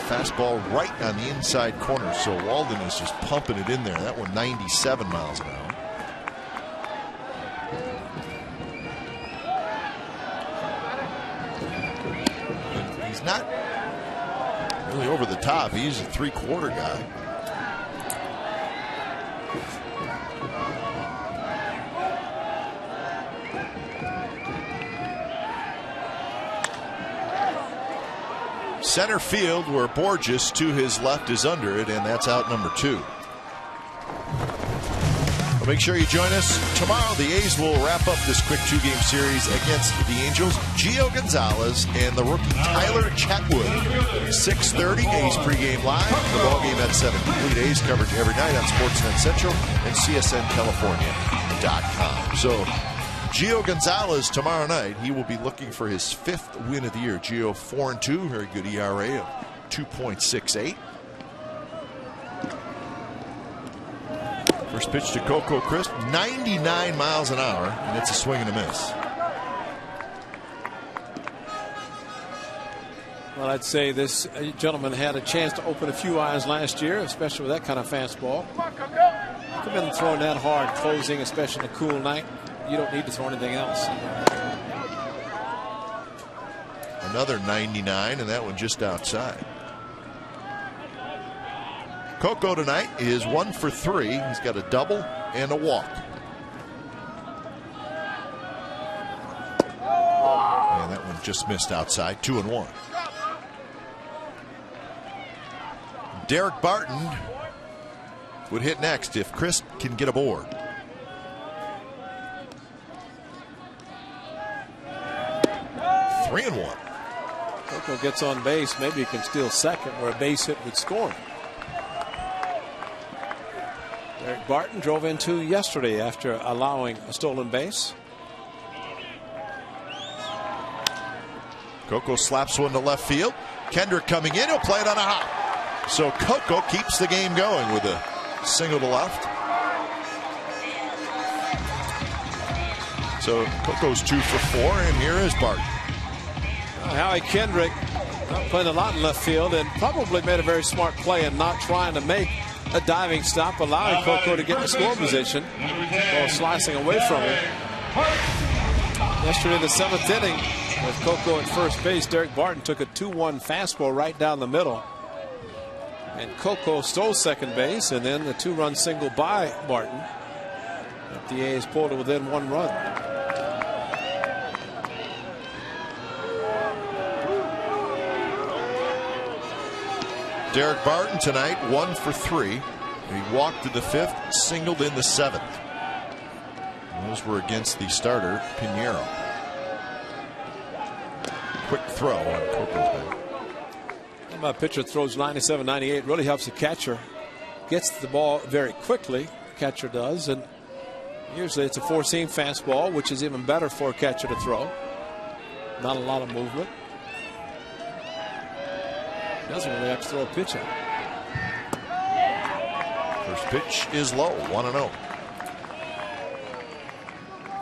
Fastball right on the inside corner. So Walden is just pumping it in there. That one 97 miles an hour. And he's not really over the top. He's a 3/4 guy. Center field, where Borges to his left is under it, and that's out number 2. Well, make sure you join us tomorrow. The A's will wrap up this quick 2-game series against the Angels. Gio Gonzalez and the rookie Tyler Chatwood. 6:30 A's pregame live. The ballgame at 7. Complete A's coverage every night on Sportsnet Central and CSNCalifornia.com. So Gio Gonzalez tomorrow night, he will be looking for his 5th win of the year. Gio 4-2, very good ERA of 2.68. First pitch to Coco Crisp, 99 miles an hour, and it's a swing and a miss. Well, I'd say this gentleman had a chance to open a few eyes last year, especially with that kind of fastball. Could have been throwing that hard, closing, especially on a cool night. You don't need to throw anything else. Another 99, and that one just outside. Coco tonight is 1 for 3. He's got a double and a walk. And that one just missed outside. 2-1. Derek Barton would hit next if Crisp can get aboard. Three and 1. Coco gets on base. Maybe he can steal second where a base hit would score him. Derek Barton drove in 2 yesterday after allowing a stolen base. Coco slaps one to left field. Kendrick coming in. He'll play it on a hop. So Coco keeps the game going with a single to left. So Coco's 2 for 4, and here is Barton. Howie Kendrick playing a lot in left field and probably made a very smart play in not trying to make a diving stop, allowing Coco to get in the score position while slicing away from him. Yesterday in the 7th inning with Coco at first base, Derek Barton took a 2-1 fastball right down the middle. And Coco stole second base, and then the 2-run single by Barton. The A's pulled it within 1 run. Derek Barton tonight 1 for 3. He walked in the 5th, singled in the 7th. Those were against the starter Pinheiro. Quick throw on Coco's back. My pitcher throws 97-98. Really helps the catcher. Gets the ball very quickly. Catcher does, and usually it's a 4-seam fastball, which is even better for a catcher to throw. Not a lot of movement. Doesn't really have to throw a pitch out. First pitch is low, 1-0.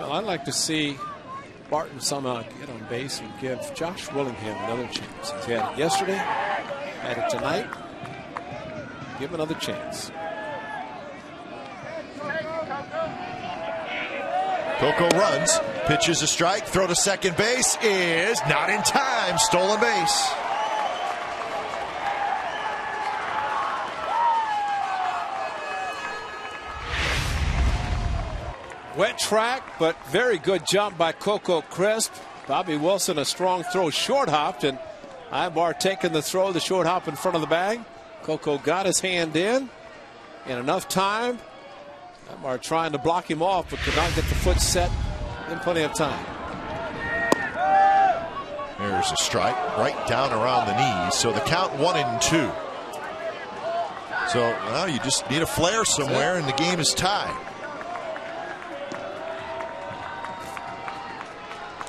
Well, I'd like to see Barton somehow get on base and give Josh Willingham another chance. He's had it yesterday, had it tonight. Give him another chance. Coco runs, pitches a strike, throw to second base is not in time. Stolen base. Wet track, but very good jump by Coco Crisp. Bobby Wilson, a strong throw, short hopped, and Ibar taking the throw, the short hop in front of the bag. Coco got his hand in enough time. Ibar trying to block him off, but could not get the foot set in plenty of time. There's a strike right down around the knees, so the count 1-2. So well, you just need a flare somewhere, and the game is tied.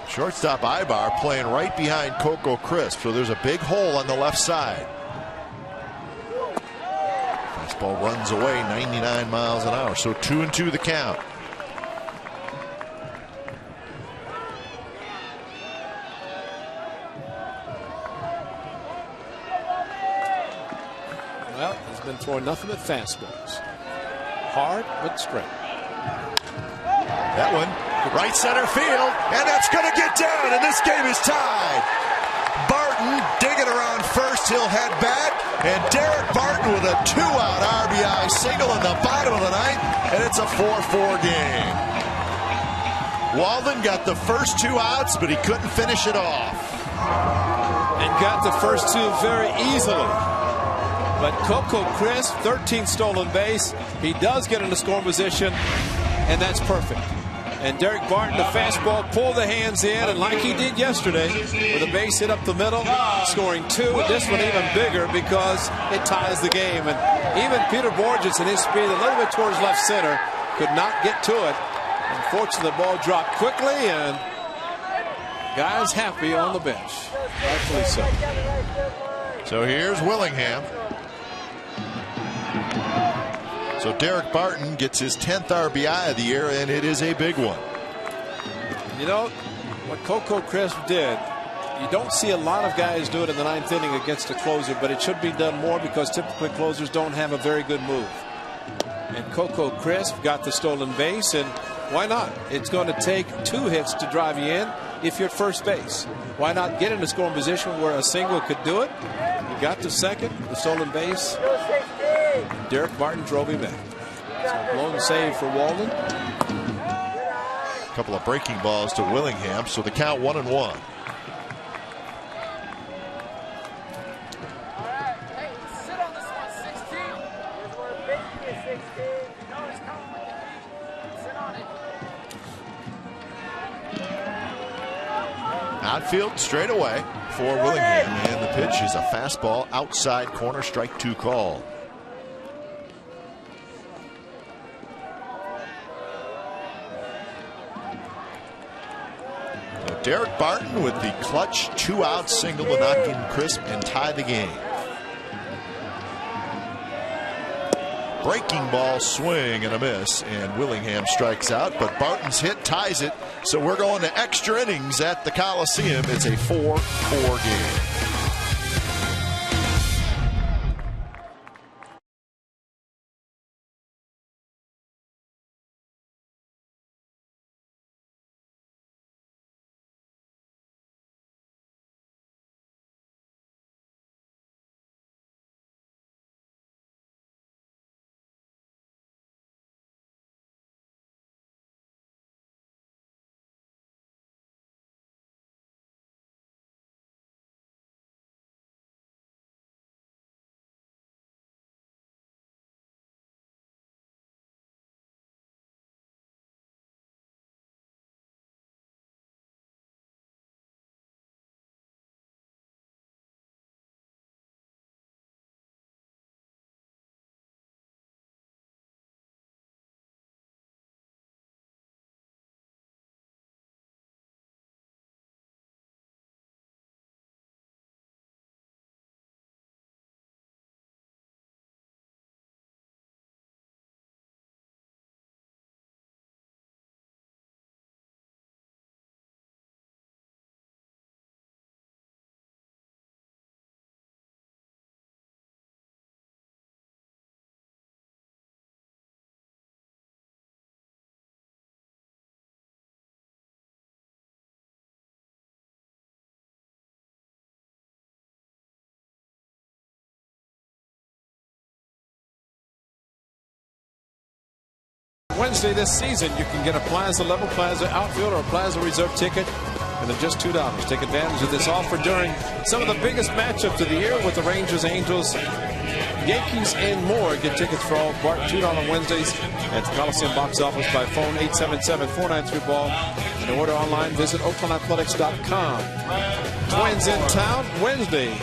Shortstop Ibar playing right behind Coco Crisp, so there's a big hole on the left side. Fastball runs away 99 miles an hour, so 2-2 the count. Well, he's been throwing nothing but fastballs. Hard, but straight. That one, right center field, and that's going to get down, and this game is tied. Barton digging around first, he'll head back, and Derek Barton with a 2-out RBI single in the bottom of the ninth, and it's a 4-4 game. Walden got the first 2 outs, but he couldn't finish it off. And got the first 2 very easily. But Coco Crisp, 13 stolen base. He does get in the scoring position, and that's perfect. And Derek Barton, the fastball, pulled the hands in, and like he did yesterday, with a base hit up the middle, scoring 2. This one even bigger because it ties the game. And even Peter Borges in his speed a little bit towards left center could not get to it. Unfortunately, the ball dropped quickly, and guys happy on the bench. Rightfully so. So here's Willingham. So Derek Barton gets his 10th RBI of the year, and it is a big one. You know, what Coco Crisp did, you don't see a lot of guys do it in the 9th inning against a closer, but it should be done more because typically closers don't have a very good move. And Coco Crisp got the stolen base, and why not? It's going to take 2 hits to drive you in if you're at first base. Why not get in a scoring position where a single could do it? He got to second, the stolen base. Derek Barton drove him in. So blown save for Walden. A couple of breaking balls to Willingham, so the count 1-1. Outfield straight away for Willingham, and the pitch is a fastball outside corner, strike 2 call. So Derek Barton with the clutch 2-out single to knock in Crisp and tie the game. breaking ball, swing and a miss, and Willingham strikes out, but Barton's hit ties it, so we're going to extra innings at the Coliseum. It's a 4-4 game. Wednesday this season, you can get a Plaza Level, Plaza Outfield, or a Plaza Reserve ticket, and they're just $2. Take advantage of this offer during some of the biggest matchups of the year with the Rangers, Angels, Yankees, and more. Get tickets for all Bart $2 on Wednesdays at the Coliseum box office by phone 877-493-BALL. And to order online, visit OaklandAthletics.com. Twins in town Wednesday.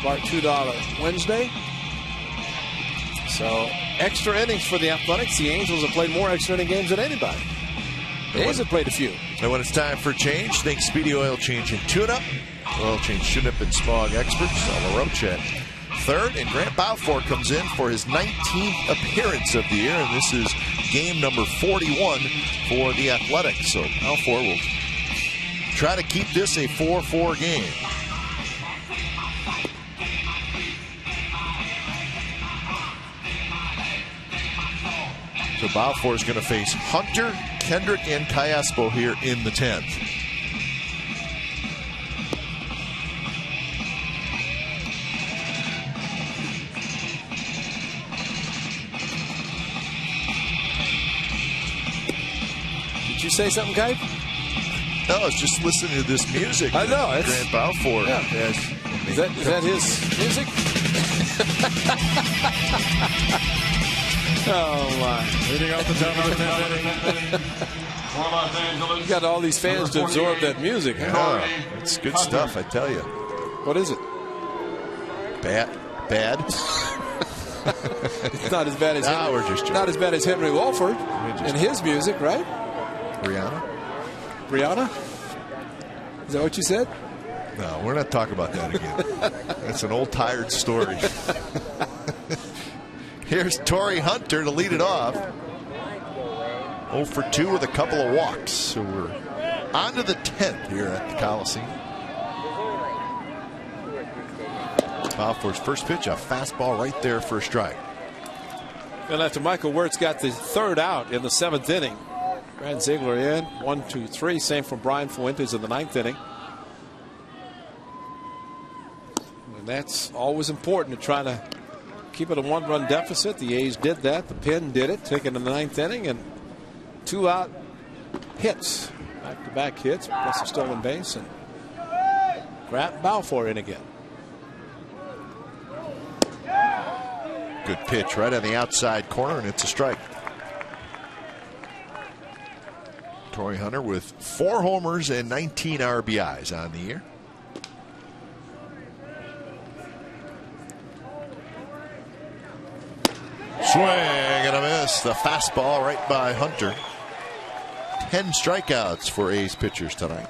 Bart $2 Wednesday. So extra innings for the Athletics. The Angels have played more extra inning games than anybody. The A's have played a few. And when it's time for change, think Speedy Oil Change and Tune-Up. Oil Change Tune-Up and Smog experts. Alaroche at third. And Grant Balfour comes in for his 19th appearance of the year. And this is game number 41 for the Athletics. So Balfour will try to keep this a 4-4 game. So Balfour is going to face Hunter, Kendrick, and Callaspo here in the 10th. Did you say something, Guy? No, I was just listening to this music. I know. It's Grant Balfour. Yeah. Is that his music? Oh, my. Leading out the top of the 10th inning for Los Angeles. You got all these fans to absorb that music. Yeah, it's good stuff, I tell you. What is it? Bad. It's not as bad as not as bad as Henry Wolford and his music, right? Rihanna? Is that what you said? No, we're not talking about that again. That's an old tired story. Here's Torrey Hunter to lead it off. 0 for 2 with a couple of walks. So we're on to the 10th here at the Coliseum. Balfour's first pitch, a fastball right there for a strike. And after Michael Wirtz got the third out in the 7th inning, Grant Ziegler in, 1, 2, 3. Same from Brian Fuentes in the 9th inning. And that's always important to try to keep it a 1-run deficit. The A's did that. The Pen did it, taking in the 9th inning, and 2 out hits, back-to-back hits, plus a stolen base, and Grant Balfour in again. Good pitch right on the outside corner, and it's a strike. Torrey Hunter with 4 homers and 19 RBIs on the year. Swing and a miss. The fastball right by Hunter. 10 strikeouts for A's pitchers tonight.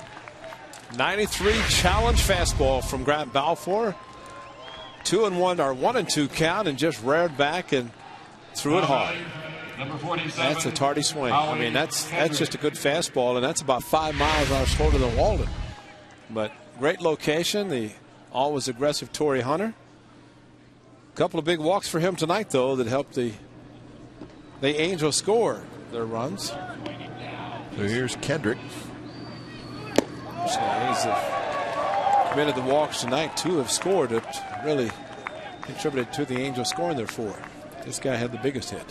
93 challenge fastball from Grant Balfour. 2-1 or 1-2 count, and just reared back and threw it hard. Number 47. That's a tardy swing. I mean, that's just a good fastball, and that's about 5 miles an hour slower than Walden. But great location. The always aggressive Torrey Hunter. A couple of big walks for him tonight, though, that helped the Angels score their runs. So here's Kendrick. So he's committed the walks tonight. 2 have scored. It really contributed to the Angels scoring their 4. This guy had the biggest hit.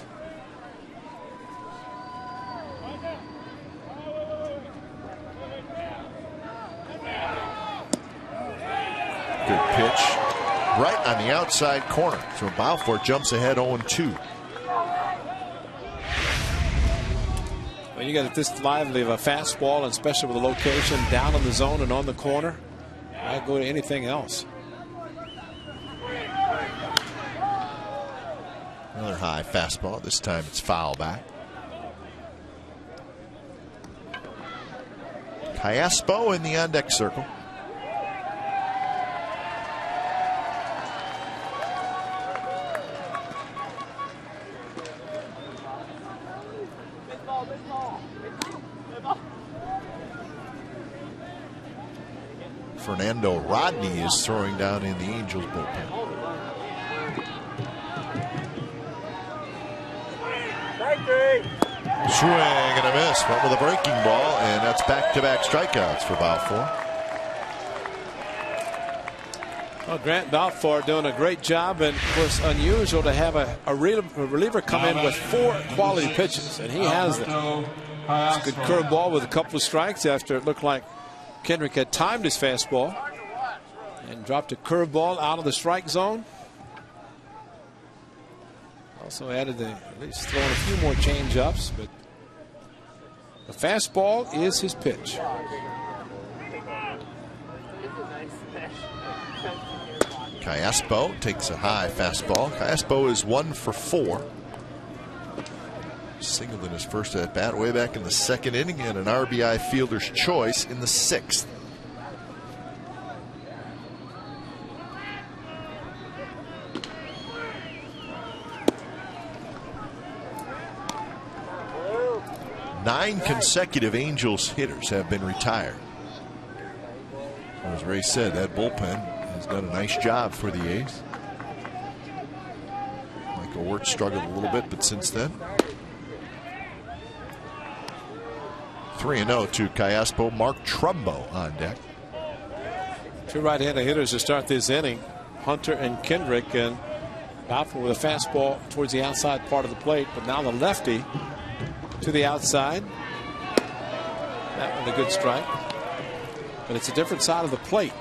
Good pitch. Right on the outside corner. So Balfour jumps ahead 0-2. When you got this lively of a fastball, and especially with the location down in the zone and on the corner, I'd go to anything else. Another high fastball. This time it's foul back. Callaspo in the on-deck circle. Fernando Rodney is throwing down in the Angels bullpen. Swing and a miss. Went with a breaking ball, and that's back-to-back strikeouts for Balfour. Well, Grant Balfour doing a great job, and of course unusual to have a reliever come in with 4 quality pitches, and he has them. It's a good curveball with a couple of strikes after it looked like Kendrick had timed his fastball and dropped a curveball out of the strike zone. Also added at least throwing a few more change-ups, but the fastball is his pitch. Callaspo takes a high fastball. Callaspo is 1 for 4. Singled in his first at bat way back in the 2nd inning, and an RBI fielder's choice in the 6th. Nine consecutive Angels hitters have been retired. As Ray said, that bullpen has done a nice job for the A's. Michael Wirtz struggled a little bit, but since then, 3-0 to Callaspo. Mark Trumbo on deck. 2 right-handed hitters to start this inning, Hunter and Kendrick, and Balfour with a fastball towards the outside part of the plate, but now the lefty to the outside. That one a good strike, but it's a different side of the plate.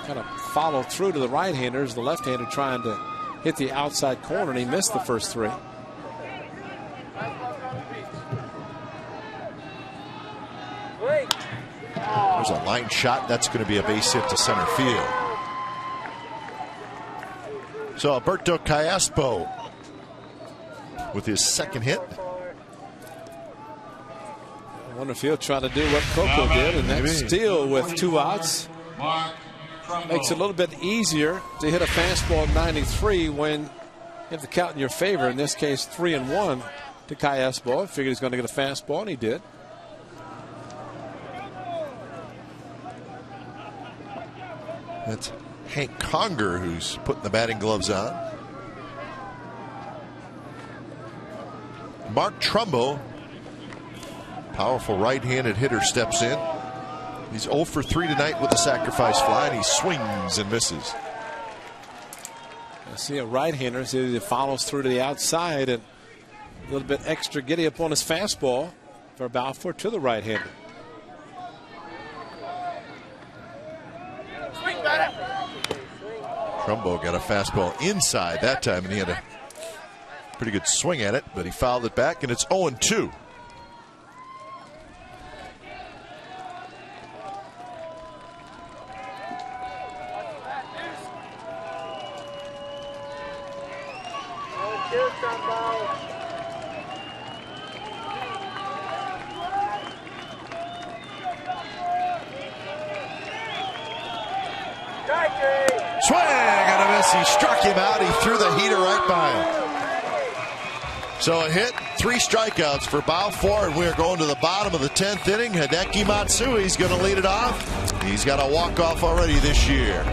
Kind of follow through to the right-handers. The left-hander trying to hit the outside corner, and he missed the first 3. There's a line shot. That's going to be a base hit to center field. So Alberto Callaspo with his 2nd hit. I wonder if he'll try to do what Coco did, and that's steal with 2 outs. Makes it a little bit easier to hit a fastball at 93 when you have the count in your favor. In this case, 3-1 to Callaspo. I figured he's going to get a fastball, and he did. That's Hank Conger who's putting the batting gloves on. Mark Trumbo, powerful right-handed hitter, steps in. He's 0 for 3 tonight with a sacrifice fly, and he swings and misses. I see a right-hander, so he follows through to the outside, and a little bit extra giddy up on his fastball for Balfour to the right-hander. Trumbo got a fastball inside that time, and he had a pretty good swing at it, but he fouled it back, and it's 0-2. Swing and a miss. He struck him out. He threw the heater right by him. So a hit, 3 strikeouts for Balfour, and we're going to the bottom of the 10th inning. Hideki Matsui's going to lead it off. He's got a walk-off already this year.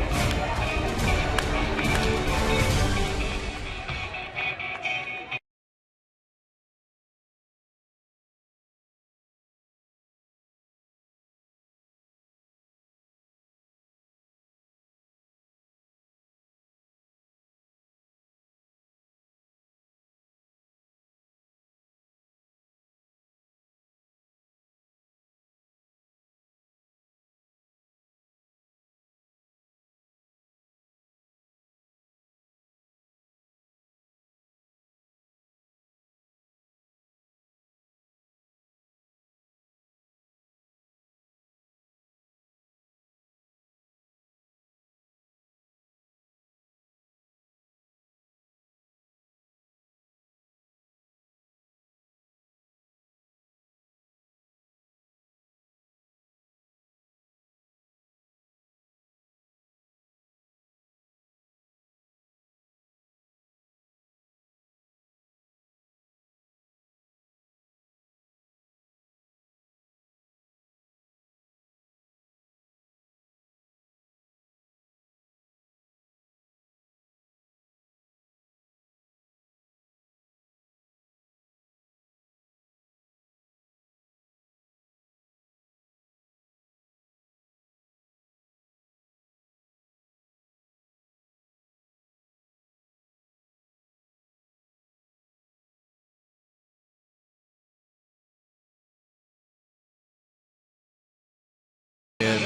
And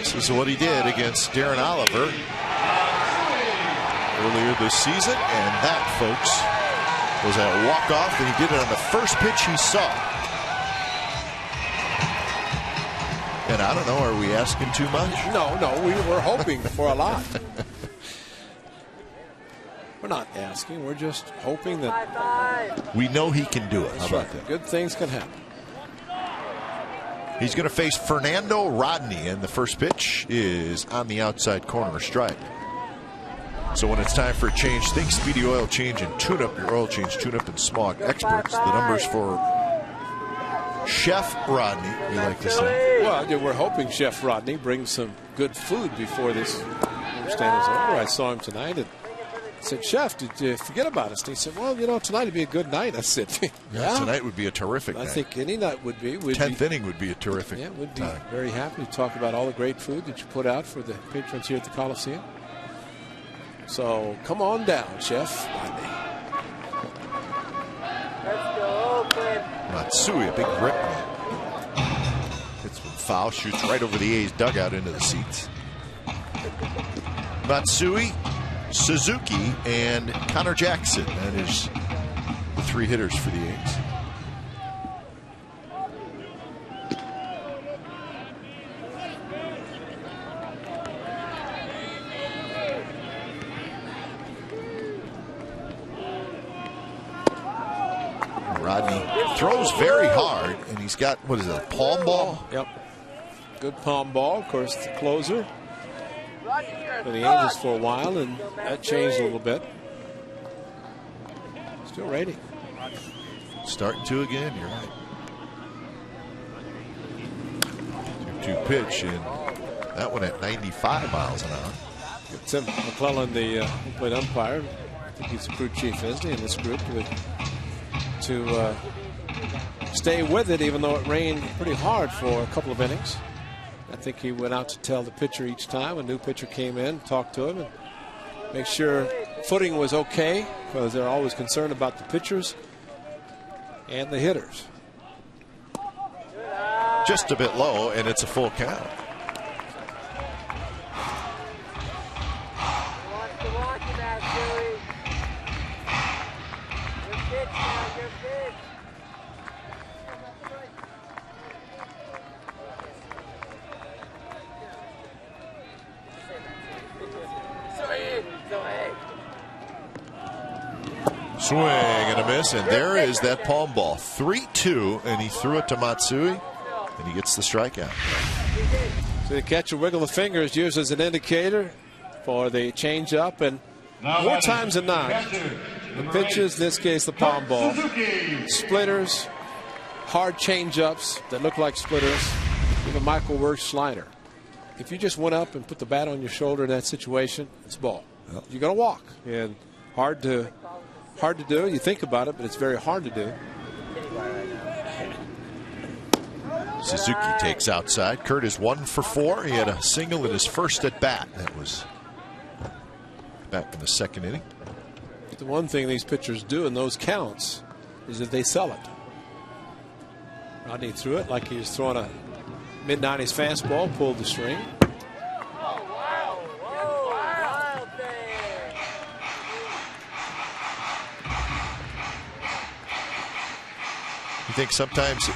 this is what he did against Darren Oliver earlier this season. And that, folks, was a walk-off, and he did it on the first pitch he saw. And I don't know, are we asking too much? No, we were hoping for a lot. We're not asking, we're just hoping that we know he can do it. How about that? Good things can happen. He's going to face Fernando Rodney, and the first pitch is on the outside corner, strike. So when it's time for a change, think Speedy Oil Change and Tune-Up, your oil change, tune-up, and smog experts. The numbers for Chef Rodney, we like to say. Well, we're hoping Chef Rodney brings some good food before this homestand is over. I saw him tonight and said, "Chef, did you forget about us?" And he said, "Well, tonight would be a good night." I said, yeah. Tonight would be a terrific night. I think any night would be. 10th inning would be a terrific Yeah, we'd be time. very happy to talk about all the great food that you put out for the patrons here at the Coliseum. So come on down, Chef Rodney. Let's go, Oakland. Matsui, a big grip. Hits one foul, shoots right over the A's dugout into the seats. Matsui, Suzuki, and Connor Jackson. That is the 3 hitters for the A's. Rodney throws very hard, and he's got, what is it, a palm ball? Yep. Good palm ball. Of course, the closer for the Angels for a while, and that changed a little bit. Still rating. Starting to again, you're right. 2-2 pitch, and that one at 95 miles an hour. Tim McClellan, the plate umpire, I think he's the crew chief, isn't he, in this group, to stay with it, even though it rained pretty hard for a couple of innings. I think he went out to tell the pitcher each time a new pitcher came in, talked to him, and make sure footing was okay, because they're always concerned about the pitchers and the hitters. Just a bit low, and it's a full count. Swing and a miss, and there is that palm ball. 3-2, and he threw it to Matsui, and he gets the strikeout. So the catcher wiggle the fingers, used as an indicator for the changeup, and more times than not, The pitches, in this case, the palm ball. Splitters, hard change-ups that look like splitters. Even Michael Wirth's slider. If you just went up and put the bat on your shoulder in that situation, it's ball. Yep. You're going to walk. And hard to do. You think about it, but it's very hard to do. Suzuki takes outside. Kurt is 1 for 4. He had a single in his first at bat. That was back in the second inning. The one thing these pitchers do in those counts is that they sell it. Rodney threw it like he was throwing a mid-90s fastball, pulled the string. You think sometimes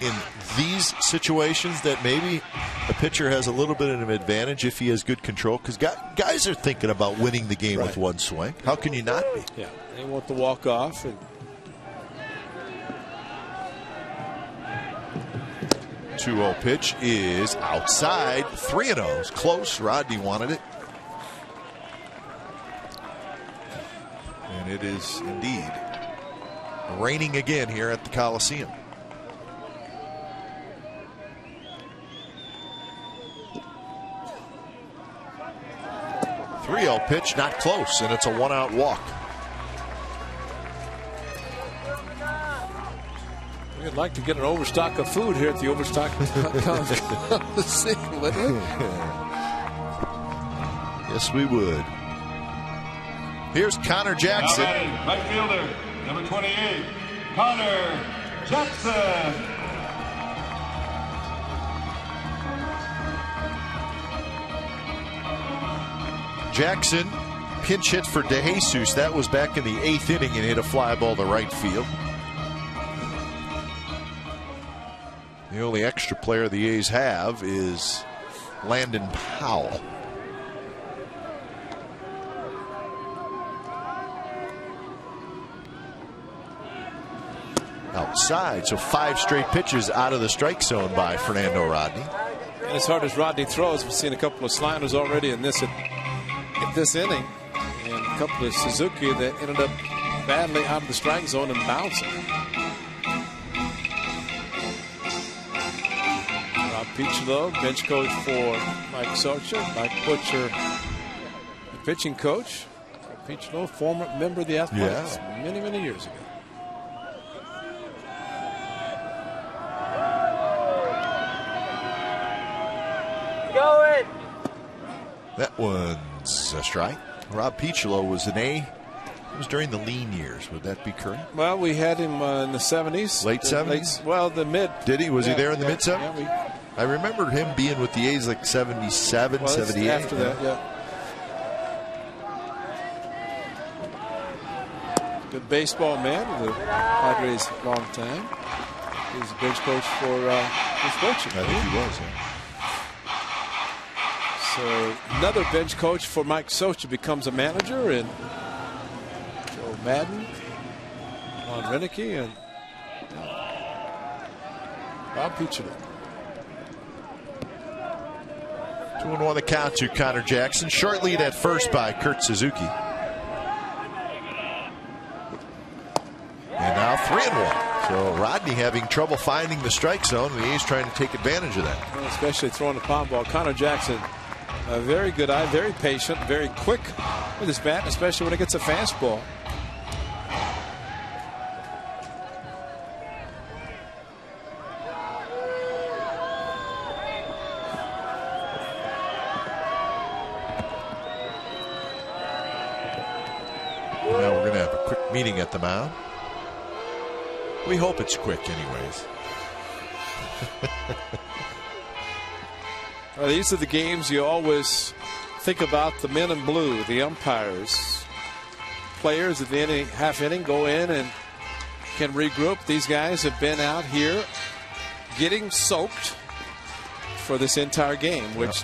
in these situations that maybe the pitcher has a little bit of an advantage if he has good control? Because guys are thinking about winning the game with one swing. How can you not be? Yeah, they want the walk-off. And 2-0 pitch is outside. 3-0 is close. Rodney wanted it. And it is indeed raining again here at the Coliseum. Pitch, not close, and it's a 1-out walk. We'd like to get an overstock of food here at the Overstock Coliseum, wouldn't we? Yes, we would. Here's Connor Jackson. Right fielder, number 28, Connor Jackson. Jackson pinch hit for DeJesus. That was back in the 8th inning and hit a fly ball to right field. The only extra player the A's have is Landon Powell. Outside, so 5 straight pitches out of the strike zone by Fernando Rodney. And as hard as Rodney throws, we've seen a couple of sliders already in this inning, and a couple of Suzuki that ended up badly out of the strike zone and bouncing. Rob Picholo, bench coach for Mike Socha. Mike Butcher, the pitching coach. Picholo, former member of the Athletics many years ago. That one's a strike. Rob Picholo was an A. It was during the lean years. Would that be correct? Well, we had him in the 70s. Late 70s? Well, the mid. Did he? Was he there in the mid-70s? Yeah, I remember him being with the A's like 77, 78. After that, yeah. Good baseball man with the Padres a long time. He was a bench coach for Bruce Bochy. I think he was, yeah. So another bench coach for Mike Socha becomes a manager, and Joe Madden, Ron Renicky, and Rob Picholo. 2-1 the count to Connor Jackson. Short lead at first by Kurt Suzuki. And now 3-1. So Rodney having trouble finding the strike zone. The A's trying to take advantage of that. Well, especially throwing the palm ball. Connor Jackson, a very good eye, very patient, very quick with his bat, especially when it gets a fastball. Now we're going to have a quick meeting at the mound. We hope it's quick anyways. These are the games you always think about, the men in blue, the umpires. Players at the end of half inning go in and can regroup. These guys have been out here getting soaked for this entire game, which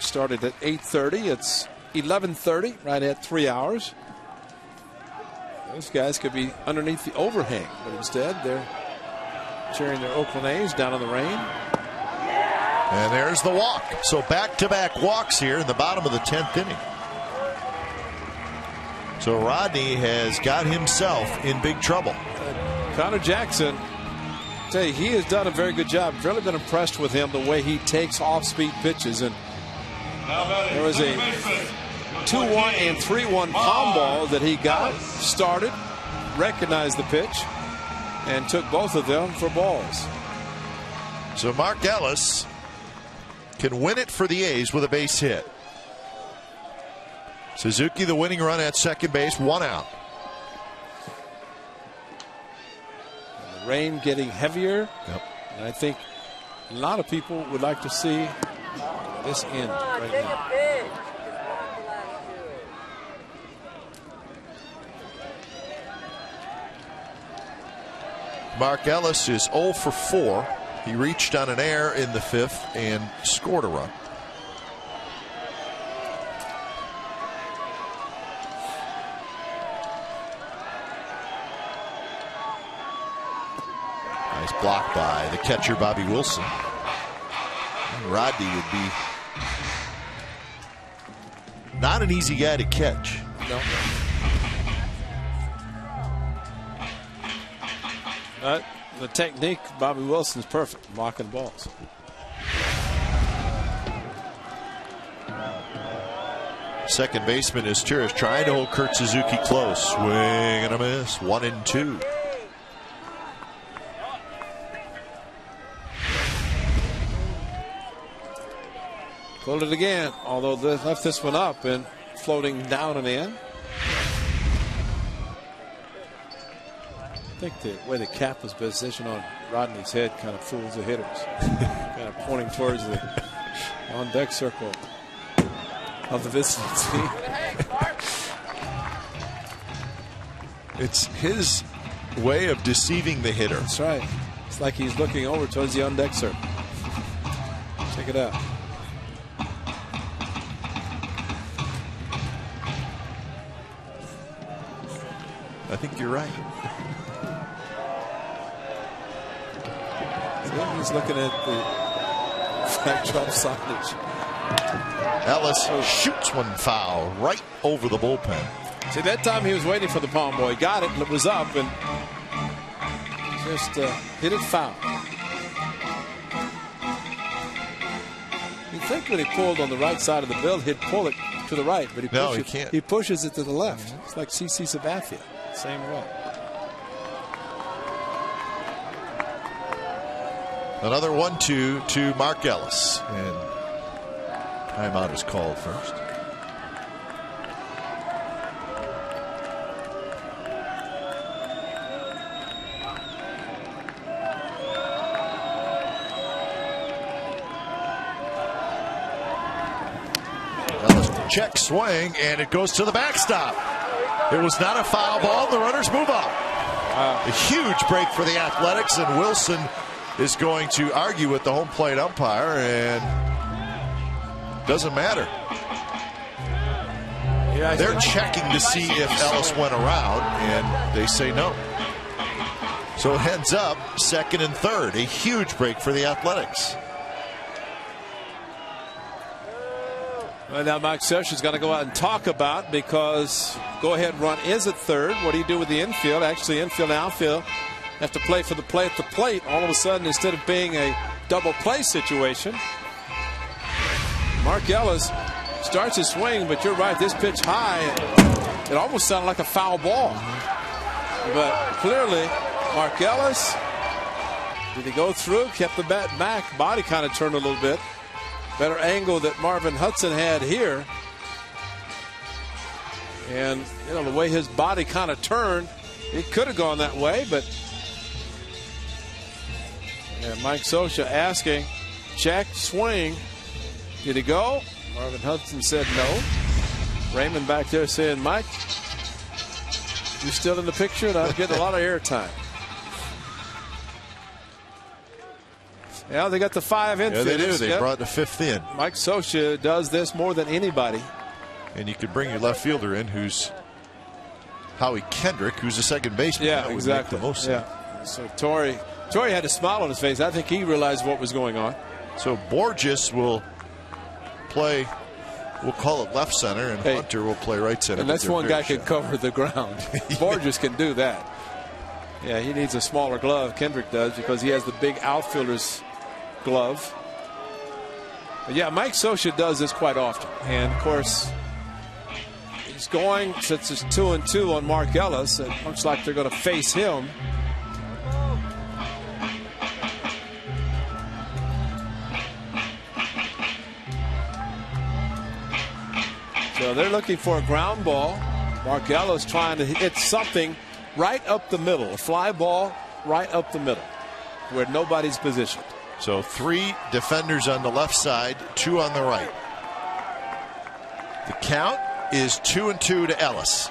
started at 8:30. It's 11:30, right at 3 hours. Those guys could be underneath the overhang, but instead they're cheering their Oakland A's down in the rain. And there's the walk. So back-to-back walks here in the bottom of the 10th inning. So Rodney has got himself in big trouble. Connor Jackson, I tell you, he has done a very good job. I've really been impressed with him, the way he takes off-speed pitches. And there was a 2-1 and 3-1 palm ball that he got, started, recognized the pitch, and took both of them for balls. So Mark Ellis can win it for the A's with a base hit. Suzuki the winning run at second base, 1 out. And the rain getting heavier. Yep. And I think a lot of people would like to see this end right now. Mark Ellis is 0 for 4. He reached on an error in the 5th and scored a run. Nice block by the catcher, Bobby Wilson. And Rodney would be not an easy guy to catch. No. The technique, Bobby Wilson's perfect, blocking balls. Second baseman is Turish trying to hold Kurt Suzuki close. Swing and a miss. 1-2. Pulled it again, although they left this one up and floating down and in. I think the way the cap was positioned on Rodney's head kind of fools the hitters. Kind of pointing towards the on-deck circle of the visiting team. It's his way of deceiving the hitter. That's right. It's like he's looking over towards the on-deck circle. Check it out. I think you're right. He's looking at the backdrop signage. Ellis shoots one foul right over the bullpen. See, that time he was waiting for the palm ball. He got it and it was up and just hit it foul. You'd think when he pulled on the right side of the bill, he'd pull it to the right, but he can't. He pushes it to the left. It's like CC Sabathia, same way. Another 1-2 to Mark Ellis, and timeout is called first. Ellis check swing, and it goes to the backstop. It was not a foul ball. The runners move up. A huge break for the Athletics, and Wilson is going to argue with the home plate umpire, and doesn't matter. Yeah, they're checking to see if Ellis went around, and they say no. So it ends up second and third. A huge break for the Athletics. Well, now Mike Scioscia's going to go out and talk about, because go-ahead run is at third. What do you do with the infield? Actually, infield and outfield have to play for the play at the plate. All of a sudden, instead of being a double play situation, Mark Ellis starts his swing, but you're right, this pitch high, it almost sounded like a foul ball. But clearly, Mark Ellis, did he go through? Kept the bat back, body kind of turned a little bit. Better angle that Marvin Hudson had here. And, you know, the way his body kind of turned, it could have gone that way, but and Mike Scioscia asking, check, swing. Did he go? Marvin Hudson said no. Raymond back there saying, Mike, you still in the picture? And I'm getting a lot of airtime. Yeah, they got the 5 infielders. Yeah, they do. They yep. brought the 5th in. Mike Scioscia does this more than anybody. And you could bring your left fielder in, who's Howie Kendrick, who's a second baseman. Yeah, that would exactly. Make the most sense. So Torrey had a smile on his face. I think he realized what was going on. So Borges will play We'll call it left center, and Hunter will play right center. And that's one guy can cover the ground. Borges can do that. Yeah, he needs a smaller glove. Kendrick does, because he has the big outfielder's glove. But yeah, Mike Scioscia does this quite often. And, of course, he's going, since it's 2-2 on Mark Ellis, it looks like they're going to face him. So they're looking for a ground ball. Mark Ellis trying to hit something right up the middle. A fly ball right up the middle where nobody's positioned. So 3 defenders on the left side, 2 on the right. The count is 2-2 to Ellis.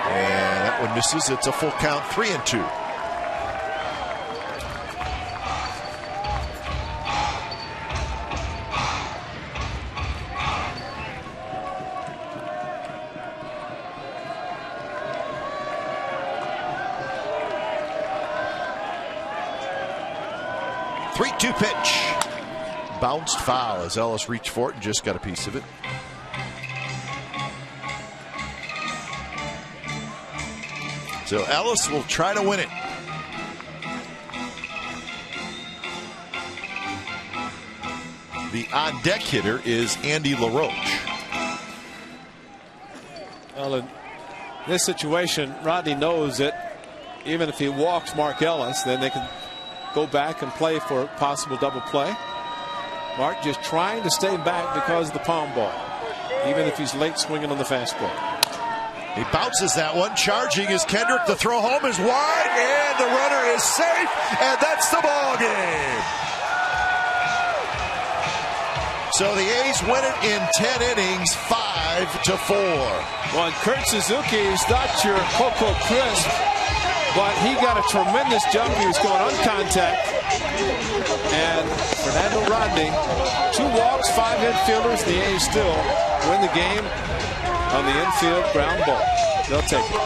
And that one misses. It's a full count, 3-2. Pitch. Bounced foul as Ellis reached for it and just got a piece of it. So Ellis will try to win it. The on-deck hitter is Andy LaRoche. Well, in this situation, Rodney knows that even if he walks Mark Ellis, then they can go back and play for a possible double play. Mark just trying to stay back because of the palm ball, even if he's late swinging on the fastball. He bounces that one. Charging is Kendrick. The throw home is wide, and the runner is safe, and that's the ball game. So the A's win it in 10 innings, 5-4. Well, and Kurt Suzuki is not your Coco Crisp, but he got a tremendous jump. He was going on contact. And Fernando Rodney, 2 walks, 5 infielders. The A's still win the game on the infield ground ball. They'll take it.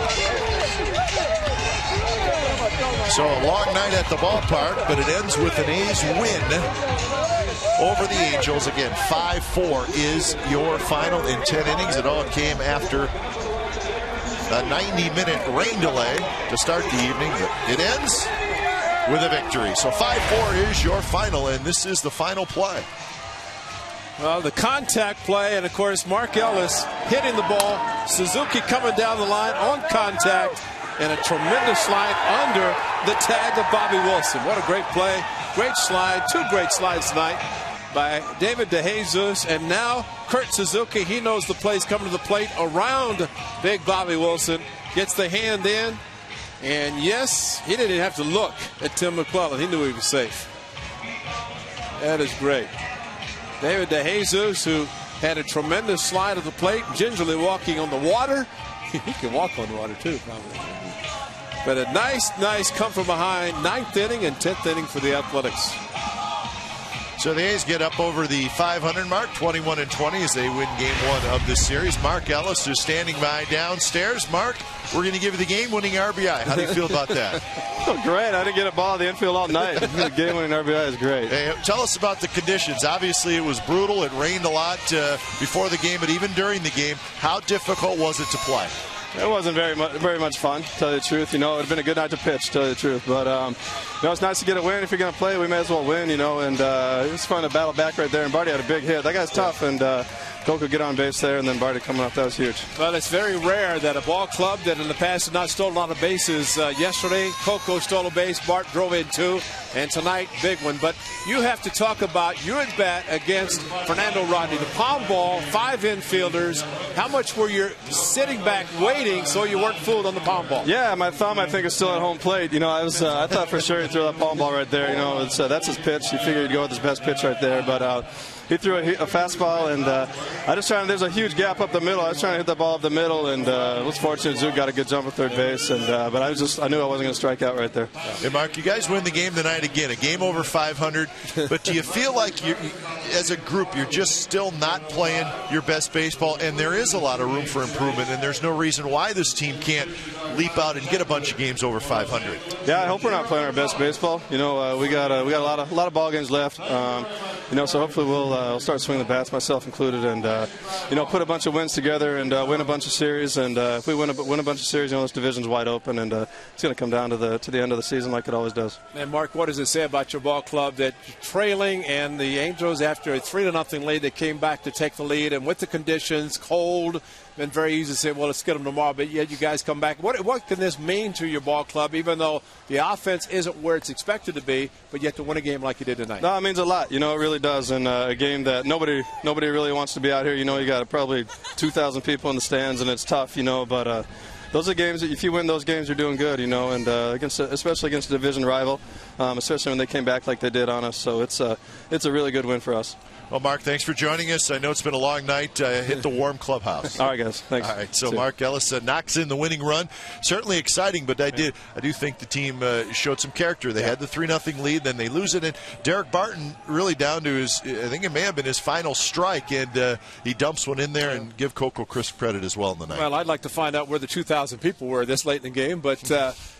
So a long night at the ballpark, but it ends with an A's win over the Angels. Again, 5-4 is your final in 10 innings. It all came after a 90-minute rain delay to start the evening, but it ends with a victory. So 5-4 is your final, and this is the final play. Well, the contact play, and of course Mark Ellis hitting the ball, Suzuki coming down the line on contact, and a tremendous slide under the tag of Bobby Wilson. What a great play, great slide, 2 great slides tonight by David DeJesus, and now Kurt Suzuki. He knows the play's coming to the plate around big Bobby Wilson, gets the hand in, and yes, he didn't even have to look at Tim McClellan. He knew he was safe. That is great. David DeJesus, who had a tremendous slide at the plate, gingerly walking on the water. He can walk on the water too, probably. But a nice come from behind 9th inning and 10th inning for the Athletics. So the A's get up over the 500 mark, 21-20, as they win game 1 of this series. Mark Ellis is standing by downstairs. Mark, we're going to give you the game-winning RBI. How do you feel about that? Oh, great. I didn't get a ball in the infield all night. The game-winning RBI is great. Hey, tell us about the conditions. Obviously, it was brutal. It rained a lot before the game, but even during the game, how difficult was it to play? It wasn't very much fun, to tell you the truth. You know, it would have been a good night to pitch, to tell you the truth. But, you know, it's nice to get a win. If you're going to play, we may as well win, you know. And it was fun to battle back right there. And Barty had a big hit. That guy's tough. And Coco get on base there, and then Barty coming up. That was huge. Well, it's very rare that a ball club that in the past has not stolen a lot of bases. Yesterday, Coco stole a base. Bart drove in 2. And tonight, big one. But you have to talk about your at-bat against Fernando Rodney. The palm ball, 5 infielders. How much were you sitting back waiting so you weren't fooled on the palm ball? Yeah, my thumb, I think, is still at home plate. You know, I thought for sure he'd throw that palm ball right there. You know, that's his pitch. You figured he'd go with his best pitch right there. But he threw a fastball, and there's a huge gap up the middle. I was trying to hit the ball up the middle, and was fortunate Zook got a good jump at third base, and but I knew I wasn't going to strike out right there. Hey, Mark, you guys win the game tonight again, a game over 500, but do you feel like as a group you're just still not playing your best baseball, and there is a lot of room for improvement, and there's no reason why this team can't leap out and get a bunch of games over 500? Yeah, I hope we're not playing our best baseball. We got a lot of ball games left. So hopefully we'll start swinging the bats, myself included, and put a bunch of wins together and win a bunch of series. And if we win a bunch of series, this division's wide open, and it's going to come down to the end of the season like it always does. And Mark, what does it say about your ball club that you're trailing, and the Angels, after a 3-0 lead, they came back to take the lead, and with the conditions, cold, been very easy to say, well, let's get them tomorrow, but yet you guys come back. What can this mean to your ball club, even though the offense isn't where it's expected to be, but yet to win a game like you did tonight? No, it means a lot. It really does. And a game that nobody really wants to be out here. You got probably 2,000 people in the stands, and it's tough, but those are games that if you win those games, you're doing good, and especially against a division rival, especially when they came back like they did on us. So it's a really good win for us. Well, Mark, thanks for joining us. I know it's been a long night. Hit the warm clubhouse. All right, guys. Thanks. All right, so Mark Ellis knocks in the winning run. Certainly exciting, but I do think the team showed some character. They had the 3-0 lead, then they lose it. And Derek Barton really down to I think it may have been his final strike, and he dumps one in there, and give Coco Crisp credit as well in the night. Well, I'd like to find out where the 2,000 people were this late in the game, but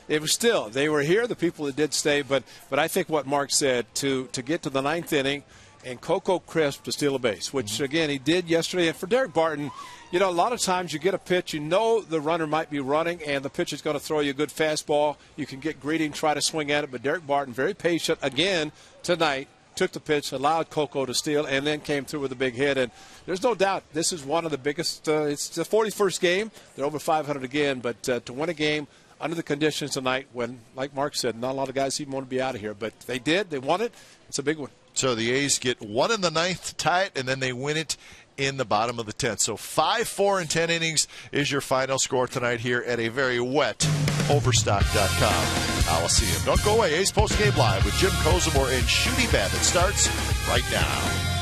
it was still, they were here, the people that did stay. But I think what Mark said, to get to the ninth inning, and Coco Crisp to steal a base, which, again, he did yesterday. And for Derek Barton, a lot of times you get a pitch, the runner might be running, and the pitcher's going to throw you a good fastball. You can get greedy and try to swing at it, but Derek Barton, very patient, again, tonight, took the pitch, allowed Coco to steal, and then came through with a big hit. And there's no doubt this is one of the biggest, it's the 41st game. They're over 500 again, but to win a game under the conditions tonight when, like Mark said, not a lot of guys even want to be out of here, but they did. They won it. It's a big one. So the A's get one in the ninth to tie it, and then they win it in the bottom of the 10th. So 5-4 in 10 innings is your final score tonight here at a very wet Overstock.com Coliseum. Don't go away. A's Postgame Live with Jim Kozimor and Shooty Babbitt starts right now.